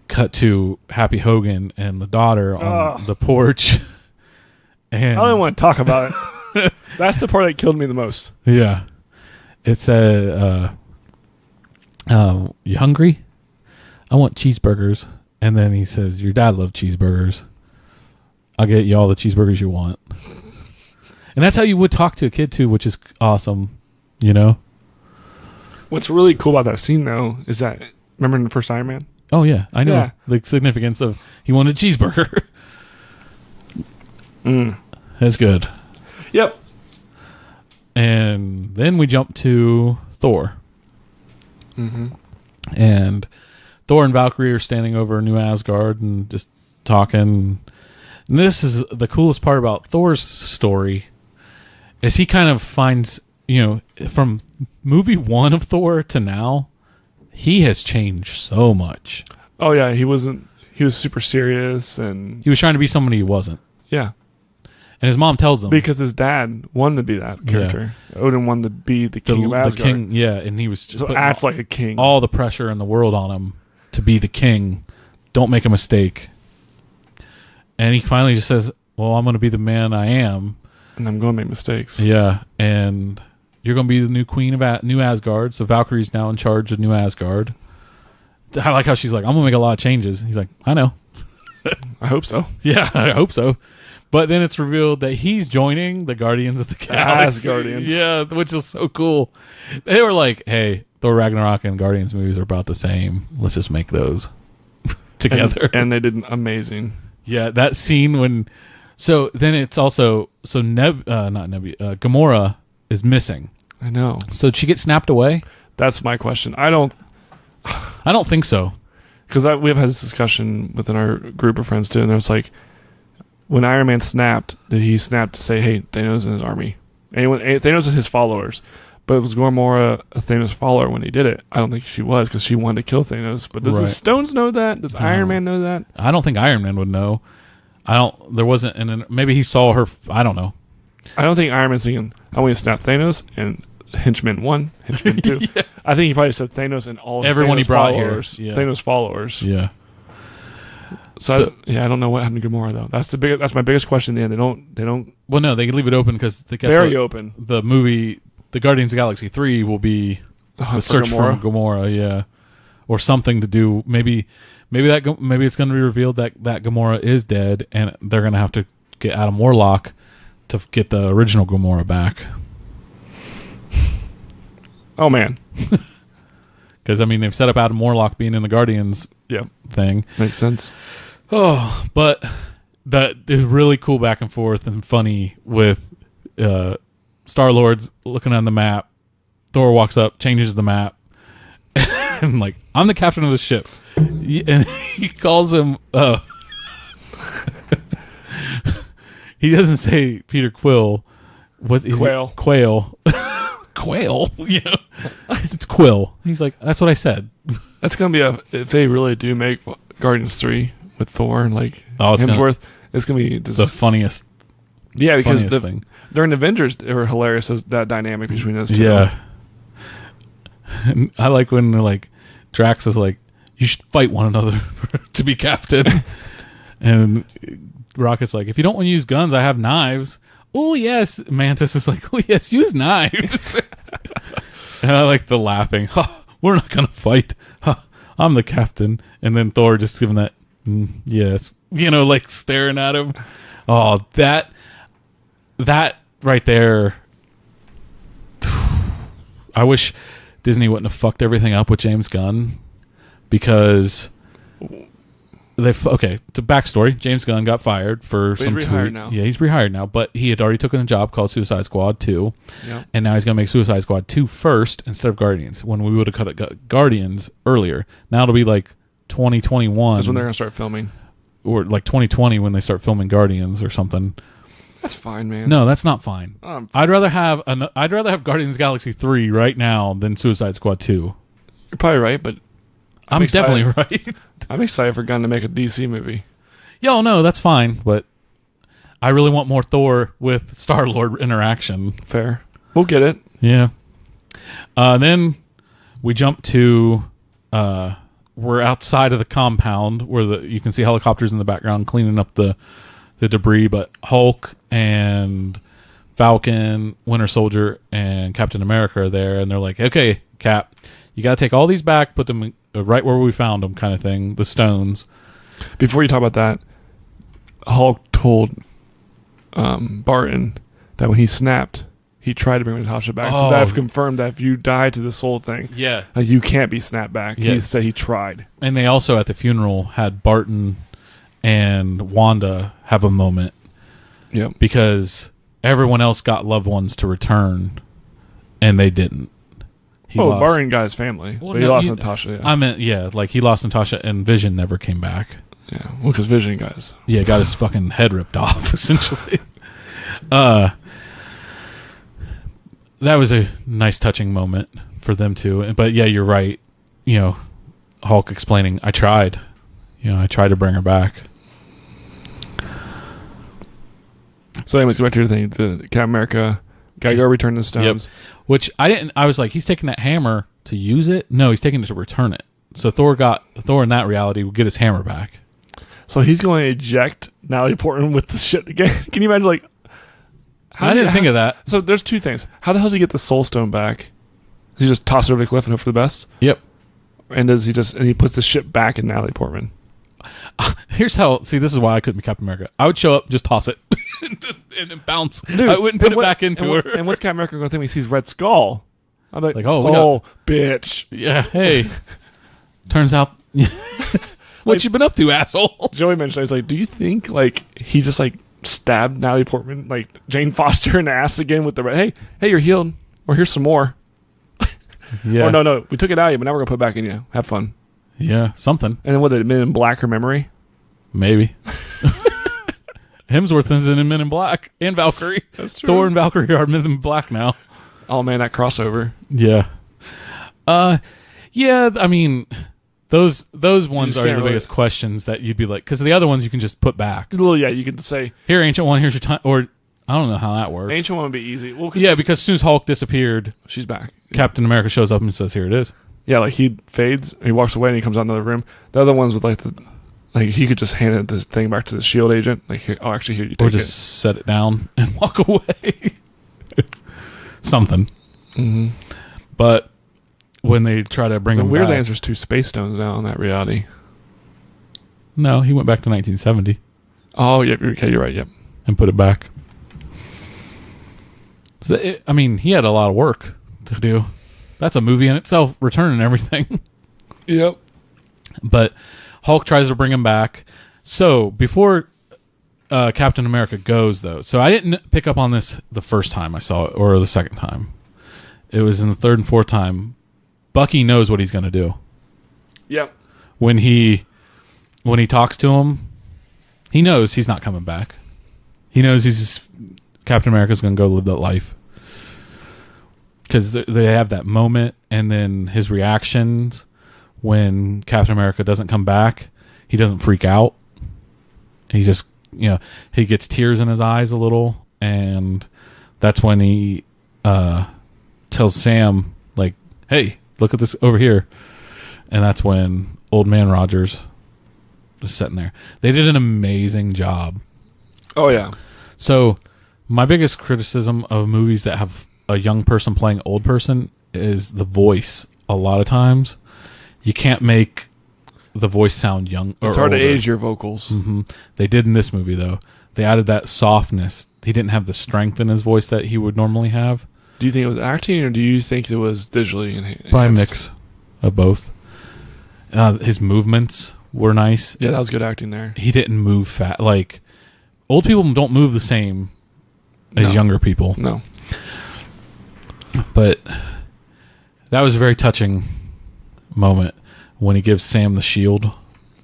Cut to Happy Hogan and the daughter on the porch. And I don't want to talk about it. That's the part that killed me the most. Yeah. It said, "You hungry? I want cheeseburgers." And then he says, "Your dad loved cheeseburgers. I'll get you all the cheeseburgers you want." And that's how you would talk to a kid too, which is awesome, you know? What's really cool about that scene though is that, remember in the first Iron Man? Oh yeah, I know. Yeah. The significance of he wanted a cheeseburger. That's good. Yep. And then we jump to Thor. Mm-hmm. And Thor and Valkyrie are standing over New Asgard and just talking. And this is the coolest part about Thor's story is he kind of finds, from movie 1 of Thor to now, he has changed so much. Oh yeah, he was super serious and he was trying to be somebody he wasn't. Yeah. And his mom tells him. Because his dad wanted to be that character. Yeah. Odin wanted to be the king of Asgard. And he was just so act like a king. All the pressure in the world on him to be the king. Don't make a mistake. And he finally just says, "Well, I'm going to be the man I am. And I'm going to make mistakes." Yeah. And you're going to be the new queen of New Asgard. So Valkyrie's now in charge of New Asgard. I like how she's like, "I'm going to make a lot of changes." He's like, "I know." I hope so. Yeah, I hope so. But then it's revealed that he's joining the Guardians of the Galaxy. Asgardians. Yeah, which is so cool. They were like, "Hey, Thor Ragnarok and Guardians movies are about the same. Let's just make those together." And they did amazing. Yeah, that scene when... So then it's also... So Gamora is missing. I know. So did she get snapped away? That's my question. I don't think so. Because we've had this discussion within our group of friends too, and there's like... When Iron Man snapped, did he snap to say, "Hey, Thanos and his army"? Thanos is his followers. But was Gamora a Thanos follower when he did it? I don't think she was, because she wanted to kill Thanos. But does the Stones know that? Does Iron Man know that? I don't think Iron Man would know. There wasn't, maybe he saw her, I don't know. I don't think Iron Man's thinking, "I want to snap Thanos and Henchman 1, Henchman 2. Yeah. I think he probably said Thanos and all everyone Thanos he brought followers, here. Yeah. Thanos followers. Yeah. So I don't know what happened to Gamora though. That's my biggest question. In the end, they don't. Well, no, they can leave it open because open. The movie, the Guardians of the Galaxy 3, will be the search for Gamora. Yeah, or something to do. Maybe it's going to be revealed that Gamora is dead, and they're going to have to get Adam Warlock to get the original Gamora back. Oh man. Because they've set up Adam Warlock being in the Guardians thing. Makes sense. Oh, but that is really cool back and forth and funny with Star-Lord's looking on the map. Thor walks up, changes the map, and like, "I'm the captain of the ship." And he calls him... he doesn't say Peter Quill. Quail. Quail. Quail? Yeah. It's Quill. He's like, "That's what I said." That's going to be if they really do make Guardians 3 with Thor and like it's Hemsworth, it's going to be the funniest. Yeah, because thing. During Avengers, they were hilarious, that dynamic between those two. Yeah. And I like when like Drax is like, "You should fight one another to be captain." And Rocket's like, "If you don't want to use guns, I have knives." "Oh, yes." Mantis is like, "Oh, yes, use knives." And I like the laughing. "We're not going to fight. I'm the captain." And then Thor just giving that, "Yes." Like staring at him. Oh, that right there. I wish Disney wouldn't have fucked everything up with James Gunn, because Okay, to backstory, James Gunn got fired for some he's rehired tweet. now. Yeah, he's rehired now, but he had already taken a job called Suicide Squad 2, Yep. and now he's going to make Suicide Squad 2 first instead of Guardians, when we would have cut Guardians earlier. Now it'll be like 2021. That's when they're going to start filming. Or like 2020 when they start filming Guardians or something. That's fine, man. No, that's not fine. I'd rather have Guardians of the Galaxy 3 right now than Suicide Squad 2. You're probably right, but I'm definitely right. I'm excited for Gunn to make a DC movie. Yo, no, that's fine, but I really want more Thor with Star-Lord interaction. Fair. We'll get it. Yeah. Then we jump to we're outside of the compound where you can see helicopters in the background cleaning up the debris, but Hulk and Falcon, Winter Soldier, and Captain America are there, and they're like, okay, Cap, you got to take all these back, put them right where we found them, kind of thing, the stones. Before you talk about that, Hulk told Barton that when he snapped, he tried to bring Natasha back. So that I've confirmed that if you die to this whole thing, you can't be snapped back. Yeah. He said he tried. And they also, at the funeral, had Barton and Wanda have a moment. Yep. Because everyone else got loved ones to return, and they didn't. Barton got his family, but he lost Natasha. Yeah. I meant, like he lost Natasha, and Vision never came back. Yeah, well, because Vision got his fucking head ripped off, essentially. That was a nice, touching moment for them too. But yeah, you're right. You know, Hulk explaining, I tried to bring her back. So anyways, go back to your thing. The Captain America gotta go return the stones. Yep. Which I was like, he's taking that hammer to use it? No, he's taking it to return it. So Thor in that reality will get his hammer back. So he's going to eject Natalie Portman with the shit again. Can you imagine, like... I didn't think of that. So there's two things. How the hell does he get the Soul Stone back? Does he just toss it over the cliff and hope for the best? Yep. And he puts the shit back in Natalie Portman? Here's how... See, this is why I couldn't be Captain America. I would show up, just toss it, and bounce. Dude, I wouldn't put it back into her. And what's Captain America going to think when he sees Red Skull? I'm like bitch. Yeah, hey. Turns out... What you been up to, asshole? Joey mentioned, I was like, do you think, like, he just, like, stabbed Natalie Portman, like, Jane Foster in the ass again with the hey, you're healed, or here's some more. Yeah. Or no, we took it out of you, but now we're going to put it back in you. Have fun. Yeah, something. And then what, did Men in Black her memory? Maybe. Hemsworth is in Men in Black, and Valkyrie. That's true. Thor and Valkyrie are Men in Black now. Oh, man, that crossover. Yeah. Yeah, I mean... Those ones are the biggest questions that you'd be like, because the other ones you can just put back. Well, yeah, you can say, here, Ancient One, here's your time, or I don't know how that works. Ancient One would be easy. Well, because as soon as Hulk disappeared, she's back. Captain America shows up and says, here it is. Yeah, like he fades, he walks away, and he comes out in another room. The other ones with he could just hand the thing back to the SHIELD agent. Like, here, actually, here you take it. Or just set it down and walk away. Something. Mm-hmm. But when they try to bring him back. The weird back, answer is 2 space stones now in that reality. No, he went back to 1970. Oh, yeah, okay, you're right, yep. And put it back. So he had a lot of work to do. That's a movie in itself, Return and everything. Yep. But Hulk tries to bring him back. So, before Captain America goes, though, so I didn't pick up on this the first time I saw it, or the second time. It was in the third and fourth time. Bucky knows what he's going to do. Yep. When he talks to him, he knows he's not coming back. He knows Captain America's going to go live that life. Because they have that moment, and then his reactions when Captain America doesn't come back, he doesn't freak out. He just, he gets tears in his eyes a little, and that's when he tells Sam, like, hey, look at this over here. And that's when Old Man Rogers was sitting there. They did an amazing job. Oh, yeah. So, my biggest criticism of movies that have a young person playing old person is the voice. A lot of times, you can't make the voice sound young or it's hard older. To age your vocals. Mm-hmm. They did in this movie, though. They added that softness. He didn't have the strength in his voice that he would normally have. Do you think it was acting, or do you think it was digitally enhanced? Probably a mix of both. His movements were nice. Yeah, that was good acting there. He didn't move fat. Like, old people don't move the same as younger people. No. But that was a very touching moment when he gives Sam the shield.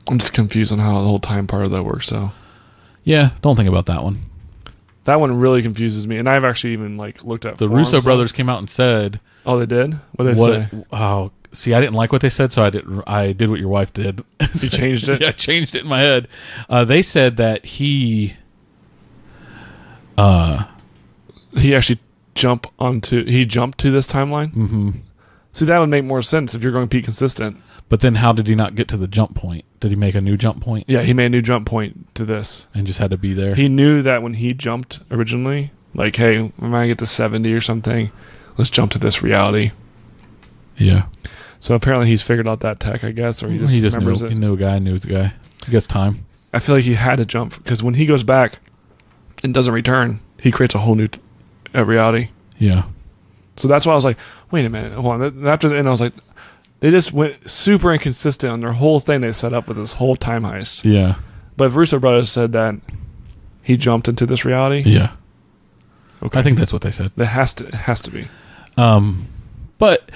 I'm just confused on how the whole time part of that works, though. Yeah, don't think about that one. That one really confuses me, and I've actually even like looked at the Russo brothers came out and said, "Oh, they did? What did they say?" Oh, see, I didn't like what they said, so I did what your wife did. You changed it? Yeah, I changed it in my head. They said that he actually jumped to this timeline. Mm-hmm. See, that would make more sense if you're going to be consistent. But then how did he not get to the jump point? Did he make a new jump point? Yeah, he made a new jump point to this. And just had to be there? He knew that when he jumped originally, like, hey, when I get to 70 or something, let's jump to this reality. Yeah. So apparently he's figured out that tech, I guess, or he just remembers knew, it. He knew the guy. He gets time. I feel like he had to jump, because when he goes back and doesn't return, he creates a whole new reality. Yeah. So that's why I was like, wait a minute, hold on. After the end, I was like, they just went super inconsistent on their whole thing they set up with this whole time heist. Yeah. But if Russo brothers said that he jumped into this reality. Yeah. Okay. I think that's what they said. It has to be. But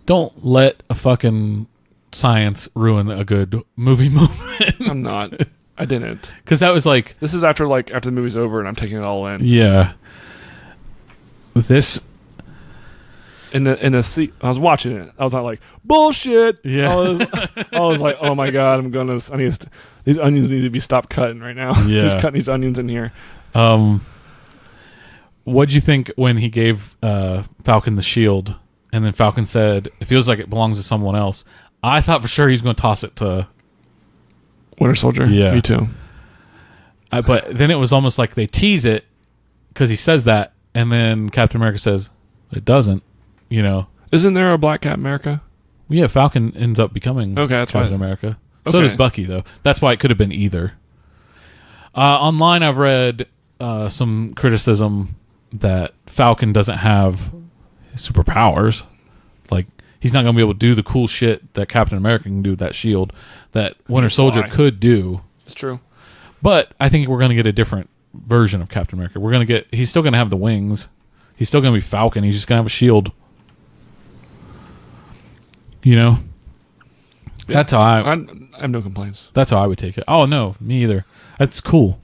don't let a fucking science ruin a good movie moment. I'm not. I didn't. Because that was like... This is after the movie's over and I'm taking it all in. Yeah. This... In the seat, I was watching it. I was not like, bullshit. Yeah. I was like, oh my God, these onions need to be stopped cutting right now. Yeah. He's cutting these onions in here. What'd you think when he gave Falcon the shield and then Falcon said, it feels like it belongs to someone else? I thought for sure he was going to toss it to Winter Soldier. Yeah. Me too. But then it was almost like they tease it because he says that, and then Captain America says, it doesn't. You know, isn't there a Black Captain America? Yeah, Falcon ends up becoming Captain America. So does Bucky, though. That's why it could have been either. Online, I've read some criticism that Falcon doesn't have superpowers. Like, he's not going to be able to do the cool shit that Captain America can do with that shield that Winter Soldier could do. It's true. But I think we're going to get a different version of Captain America. He's still going to have the wings. He's still going to be Falcon. He's just going to have a shield. You know, that's how I have no complaints. That's how I would take it. Oh no, me either. That's cool.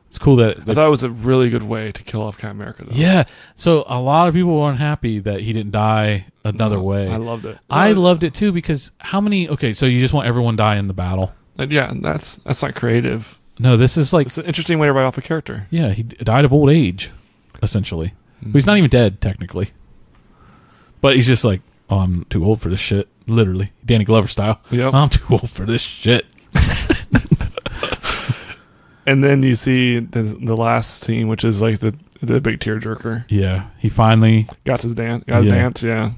It's cool that I thought it was a really good way to kill off Captain America, though. Yeah. So a lot of people weren't happy that he didn't die another way. I loved it. I loved it too because how many? Okay, so you just want everyone to die in the battle? Yeah, that's not creative. No, this is like it's an interesting way to write off a character. Yeah, he died of old age, essentially. Mm-hmm. He's not even dead technically, but he's just like, oh, I'm too old for this shit. Literally. Danny Glover style. Yep. I'm too old for this shit. And then you see the last scene, which is like the big tearjerker. Yeah. He finally... Got his dance. Yeah.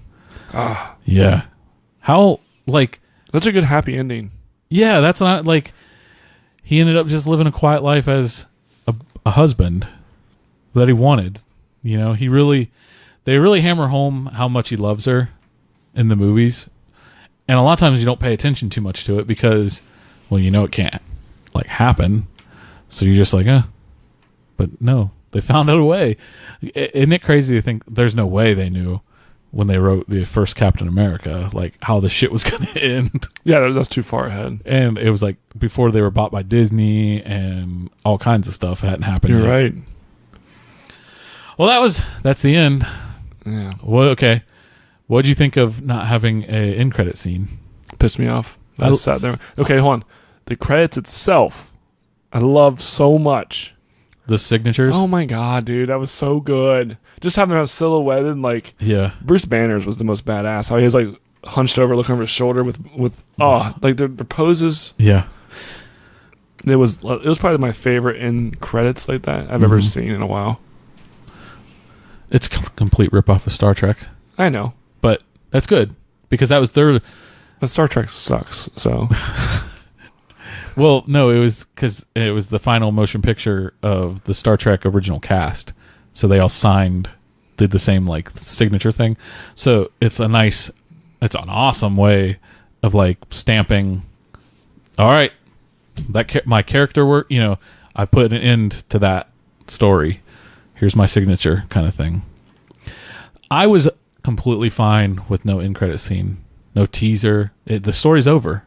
Ah. Yeah. How, like... Such a good happy ending. Yeah, that's not, like... He ended up just living a quiet life as a husband that he wanted. You know, they really hammer home how much he loves her in the movies, and a lot of times you don't pay attention too much to it because, well, you know it can't like happen, so you're just like, but no, they found out a way. Isn't it crazy to think there's no way they knew when they wrote the first Captain America like how the shit was gonna end? Yeah, that's too far ahead. And it was like before they were bought by Disney and all kinds of stuff hadn't happened You're yet. right. Well, that's the end. Yeah. Well, okay. What'd you think of not having a end credit scene? Pissed me off. I sat there. Okay, hold on. The credits itself, I loved so much. The signatures? Oh my God, dude. That was so good. Just having them silhouetted, like... Yeah. Bruce Banner's was the most badass. How he was, like, hunched over, looking over his shoulder with like, their poses. Yeah. It was probably my favorite end credits like that I've ever seen in a while. It's a complete ripoff of Star Trek. I know. But that's good, because that was their... But Star Trek sucks, so... Well, no, it was because it was the final motion picture of the Star Trek original cast. So they all did the same, like, signature thing. So it's an awesome way of, like, stamping All right. My character work, I put an end to that story. Here's my signature kind of thing. I was completely fine with no end credit scene, no teaser. The story's over.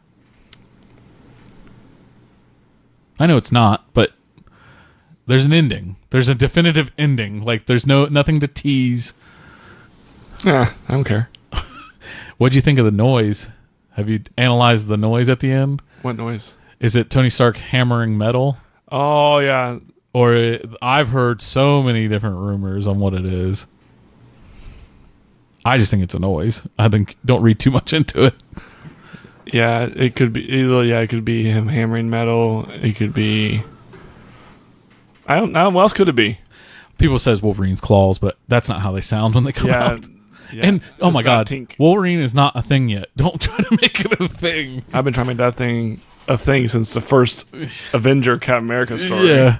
I know it's not, but there's an ending. There's a definitive ending. Like there's nothing to tease. Yeah, I don't care. What'd you think of the noise? Have you analyzed the noise at the end? What noise? Is it Tony Stark hammering metal? Oh, yeah. Or I've heard so many different rumors on what it is. I just think it's a noise. I think don't read too much into it. Yeah, it could be. It could be him hammering metal. It could be. I don't know. What else could it be? People says Wolverine's claws, but that's not how they sound when they come out. Yeah, and oh my god, Wolverine is not a thing yet. Don't try to make it a thing. I've been trying to make that thing a thing since the first Avenger Captain America story. Yeah.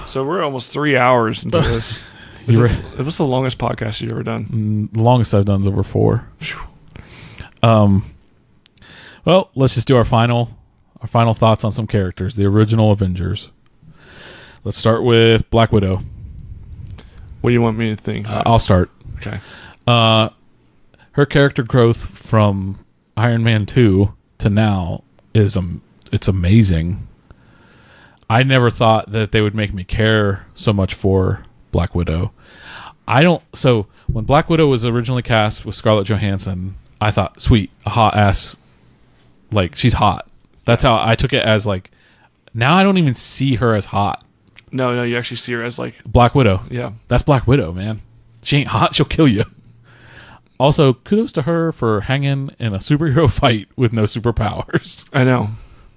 So we're almost 3 hours into this. What's the longest podcast you've ever done? The longest I've done is over 4. Well, let's just do our final thoughts on some characters. The original Avengers. Let's start with Black Widow. What do you want me to think? I'll start. Okay. Her character growth from Iron Man 2 to now is it's amazing. I never thought that they would make me care so much for Black Widow. So when Black Widow was originally cast with Scarlett Johansson, I thought, sweet, a hot ass, like she's hot. That's how I took it as like. Now I don't even see her as hot. No, you actually see her as like Black Widow. Yeah, that's Black Widow, man. She ain't hot; she'll kill you. Also, kudos to her for hanging in a superhero fight with no superpowers. I know,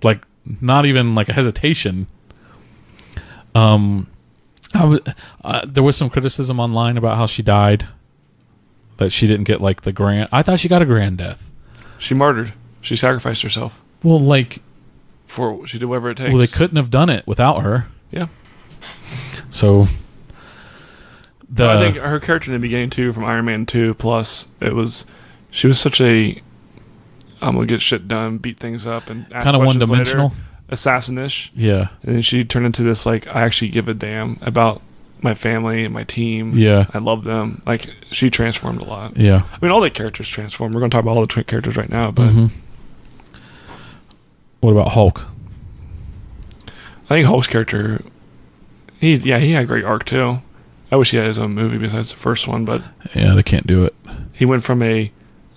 like not even like a hesitation. There was some criticism online about how she died. That she didn't get like the grand. I thought she got a grand death. She martyred. She sacrificed herself. Well, like she did whatever it takes. Well, they couldn't have done it without her. Yeah. So I think her character in the beginning too, from Iron Man 2, plus she was such a I'm gonna get shit done, beat things up, and ask kind of one-dimensional, assassin-ish. Yeah. And then she turned into this like I actually give a damn about my family and my team. Yeah. I love them. Like she transformed a lot. Yeah. I mean, all the characters transformed. We're gonna talk about all the characters right now, but what about Hulk? I think Hulk's character. He had a great arc too. I wish he had his own movie besides the first one, but yeah, they can't do it. He went from a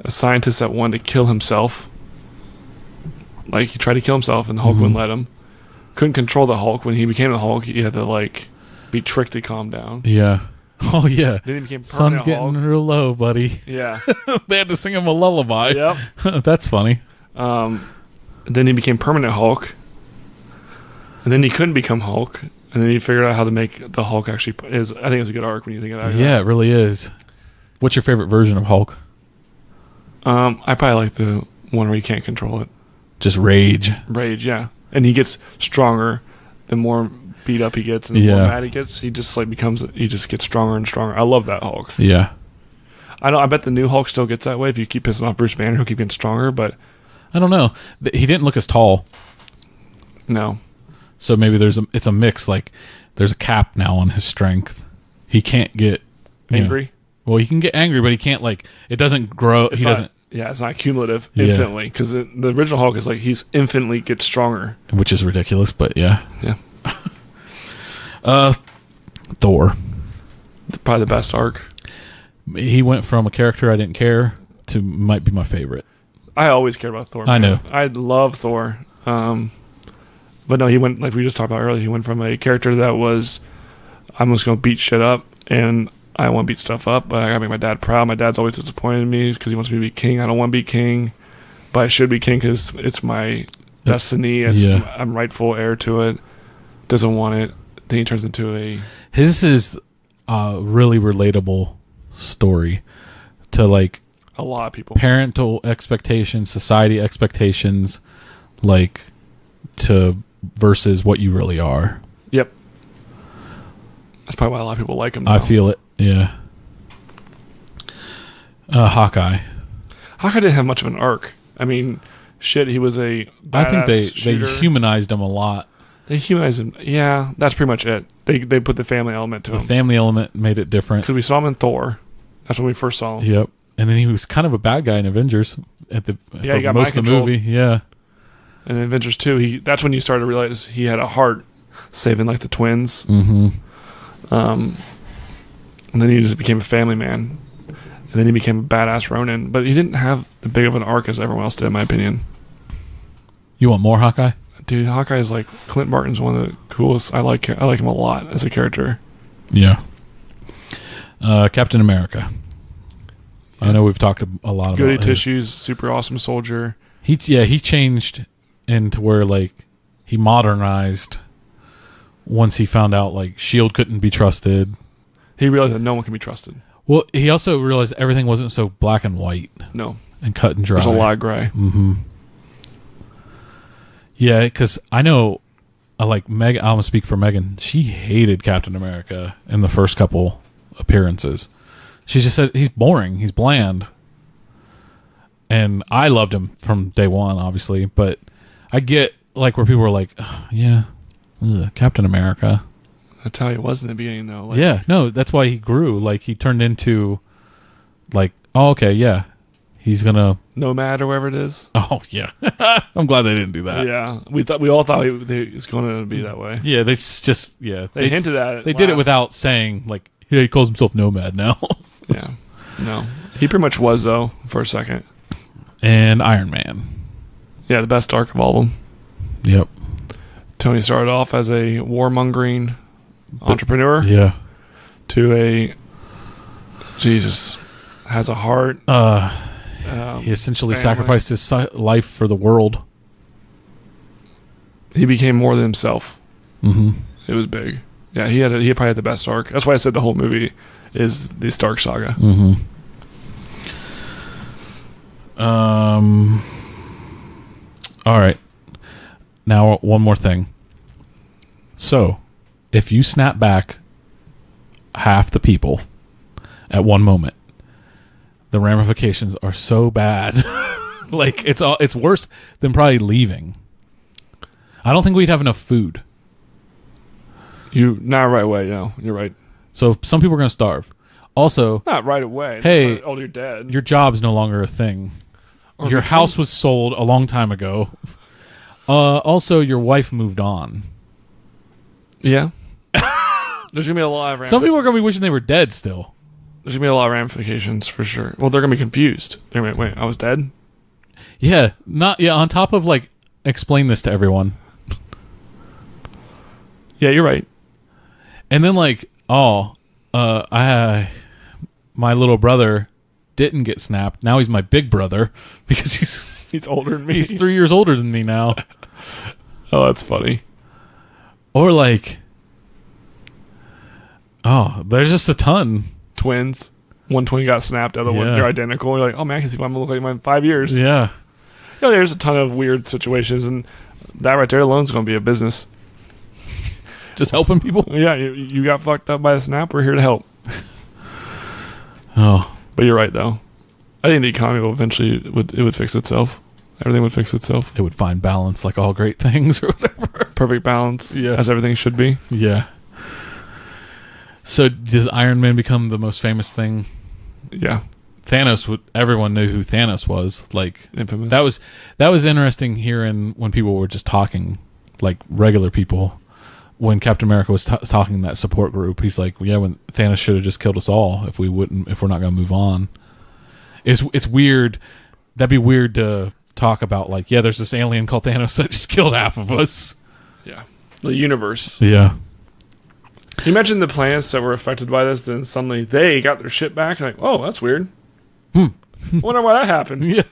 scientist that wanted to kill himself, like he tried to kill himself, and the Hulk wouldn't let him. Couldn't control the Hulk. When he became the Hulk, he had to like be tricked to calm down. Yeah. Oh yeah. Then he became Sun's getting Hulk. real low, buddy. Yeah. They had to sing him a lullaby. Yep. That's funny. Then he became permanent Hulk, and then he couldn't become Hulk. And then he figured out how to make the Hulk actually I think it's a good arc when you think of that. Yeah, it really is. What's your favorite version of Hulk? I probably like the one where he can't control it. Just rage. Rage, yeah. And he gets stronger the more beat up he gets and the more mad he gets. He just gets stronger and stronger. I love that Hulk. Yeah. I bet the new Hulk still gets that way. If you keep pissing off Bruce Banner, he'll keep getting stronger, but I don't know. He didn't look as tall. No. So maybe it's a mix. Like there's a cap now on his strength. He can't get angry. Well, he can get angry, but he can't it doesn't grow. It's not cumulative infinitely because the original Hulk is like he's infinitely gets stronger, which is ridiculous. But yeah. Thor, probably the best arc. He went from a character I didn't care to might be my favorite. I always cared about Thor. I know. I love Thor. But no, he went, like we just talked about earlier, he went from a character that was, I'm just going to beat shit up, and I want to beat stuff up, but I got to make my dad proud. My dad's always disappointed in me because he wants me to be king. I don't want to be king, but I should be king because it's my destiny. I'm rightful heir to it. Doesn't want it. Then he turns into His is a really relatable story to like a lot of people. Parental expectations, society expectations, to versus what you really are. Yep. That's probably why a lot of people like him now. I feel it. Yeah. Hawkeye didn't have much of an arc. I mean, shit, he was a badass I think they shooter. humanized him a lot. They humanized him. Yeah, that's pretty much it. They put the family element to The him. family element made it different. Because we saw him in Thor. That's when we first saw him. Yep. And then he was kind of a bad guy in Avengers for he got most of the mind-controlled. movie. Yeah. And in Avengers 2, that's when you started to realize he had a heart saving like the twins. Mm-hmm. And then he just became a family man. And then he became a badass Ronin. But he didn't have the big of an arc as everyone else did, in my opinion. You want more Hawkeye? Dude, Hawkeye is like Clint Barton's one of the coolest. I like him a lot as a character. Yeah. Captain America. I know we've talked a lot Goody about tissues, super awesome soldier. He changed into where like he modernized once he found out like S.H.I.E.L.D. couldn't be trusted. He realized that no one can be trusted. Well, he also realized everything wasn't so black and white No. and cut and dry. There's a lot of gray. Mm-hmm. Yeah, because I know, like Meg. I'm gonna speak for Megan. She hated Captain America in the first couple appearances. She just said he's boring, he's bland, and I loved him from day one, obviously. But I get like where people were like, oh, "Yeah, Captain America." That's how he was in the beginning, though. Like, Yeah, no, that's why he grew. Like he turned into, like, oh, okay, yeah, he's gonna. Nomad or whatever it is. Oh yeah, I'm glad they didn't do that. Yeah, we all thought he was going to be that way. Yeah, they just They hinted at it. They did it without saying like, yeah, he calls himself Nomad now. Yeah, no, he pretty much was though for a second. And Iron Man. Yeah, the best arc of all of them. Yep. Tony started off as a warmongering entrepreneur Yeah. to a Jesus has a heart. He essentially family. sacrificed his life for the world. He became more than himself. Mm-hmm. It was big. Yeah, he probably had the best arc. That's why I said the whole movie is the Stark saga. Mm-hmm. All right. Now, one more thing. So, if you snap back half the people at one moment, the ramifications are so bad. Like it's worse than probably leaving. I don't think we'd have enough food. Not right away. No, you're right. So some people are going to starve. Also, Not right away. Hey, That's not, you're dead. your job's no longer a thing. Or Your become- house was sold a long time ago. Also, your wife moved on. Yeah. There's gonna be a lot of Some people are going to be wishing they were dead still. There's gonna be a lot of ramifications for sure. Well, they're gonna be confused. They're gonna be, wait, I was dead. Yeah, on top of like explain this to everyone. Yeah, you're right. And then like, my little brother didn't get snapped. Now he's my big brother because He's older than me. he's 3 years older than me now. Oh, that's funny. Or like, there's just a ton. Twins. One twin got snapped. The other one, Yeah. they're identical. You're like, oh man, I can see why I'm gonna look like mine in 5 years. Yeah. You know, there's a ton of weird situations, and that right there alone is gonna be a business. Just helping people. Yeah, you got fucked up by a snap. We're here to help. Oh, But you're right though. I think the economy will eventually it would fix itself. Everything would fix itself. it would find balance like all great things or whatever. Perfect balance. Yeah. As everything should be. Yeah. So does Iron Man become the most famous thing? Yeah. Thanos everyone knew who Thanos was. Like Infamous. that was interesting hearing when people were just talking, like regular people. When Captain America was talking in that support group, he's like, "Yeah, when Thanos should have just killed us all if we're not going to move on." It's weird. That'd be weird to talk about. Like, yeah, there's this alien called Thanos that just killed half of us. Yeah. The universe. Yeah. You mentioned the planets that were affected by this, then suddenly they got their shit back. Like, oh, that's weird. Wonder why that happened. Yeah.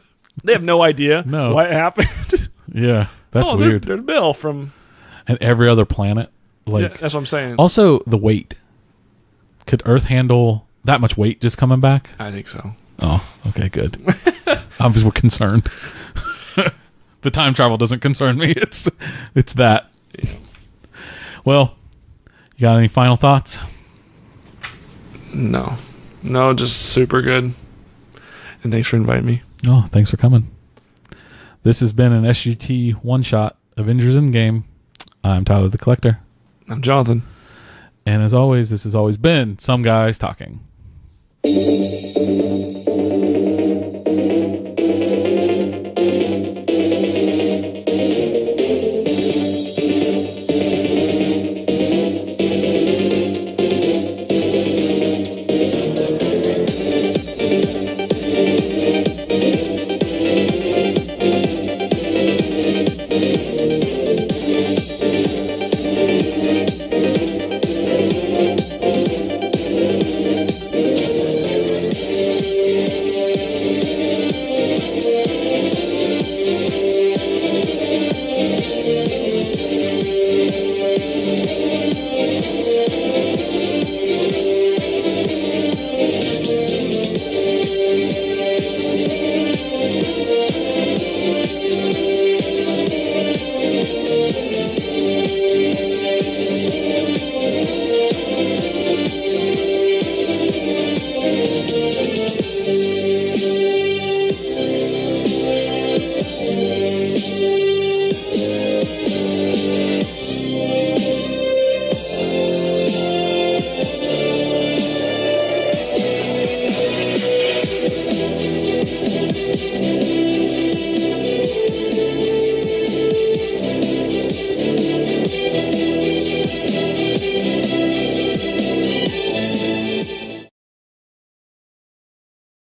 They have no idea No. why it happened. Yeah. That's weird. There's Bill from. And every other planet, like, Yeah, that's what I'm saying. also the weight. Could Earth handle that much weight just coming back? I think so. Oh, okay, good. Obviously, we're concerned. The time travel doesn't concern me. It's that. Yeah. Well, you got any final thoughts? No, just super good. And thanks for inviting me. Oh, thanks for coming. This has been an SGT one-shot Avengers Endgame. I'm Tyler the Collector. I'm Jonathan. And as always, this has always been Some Guys Talking.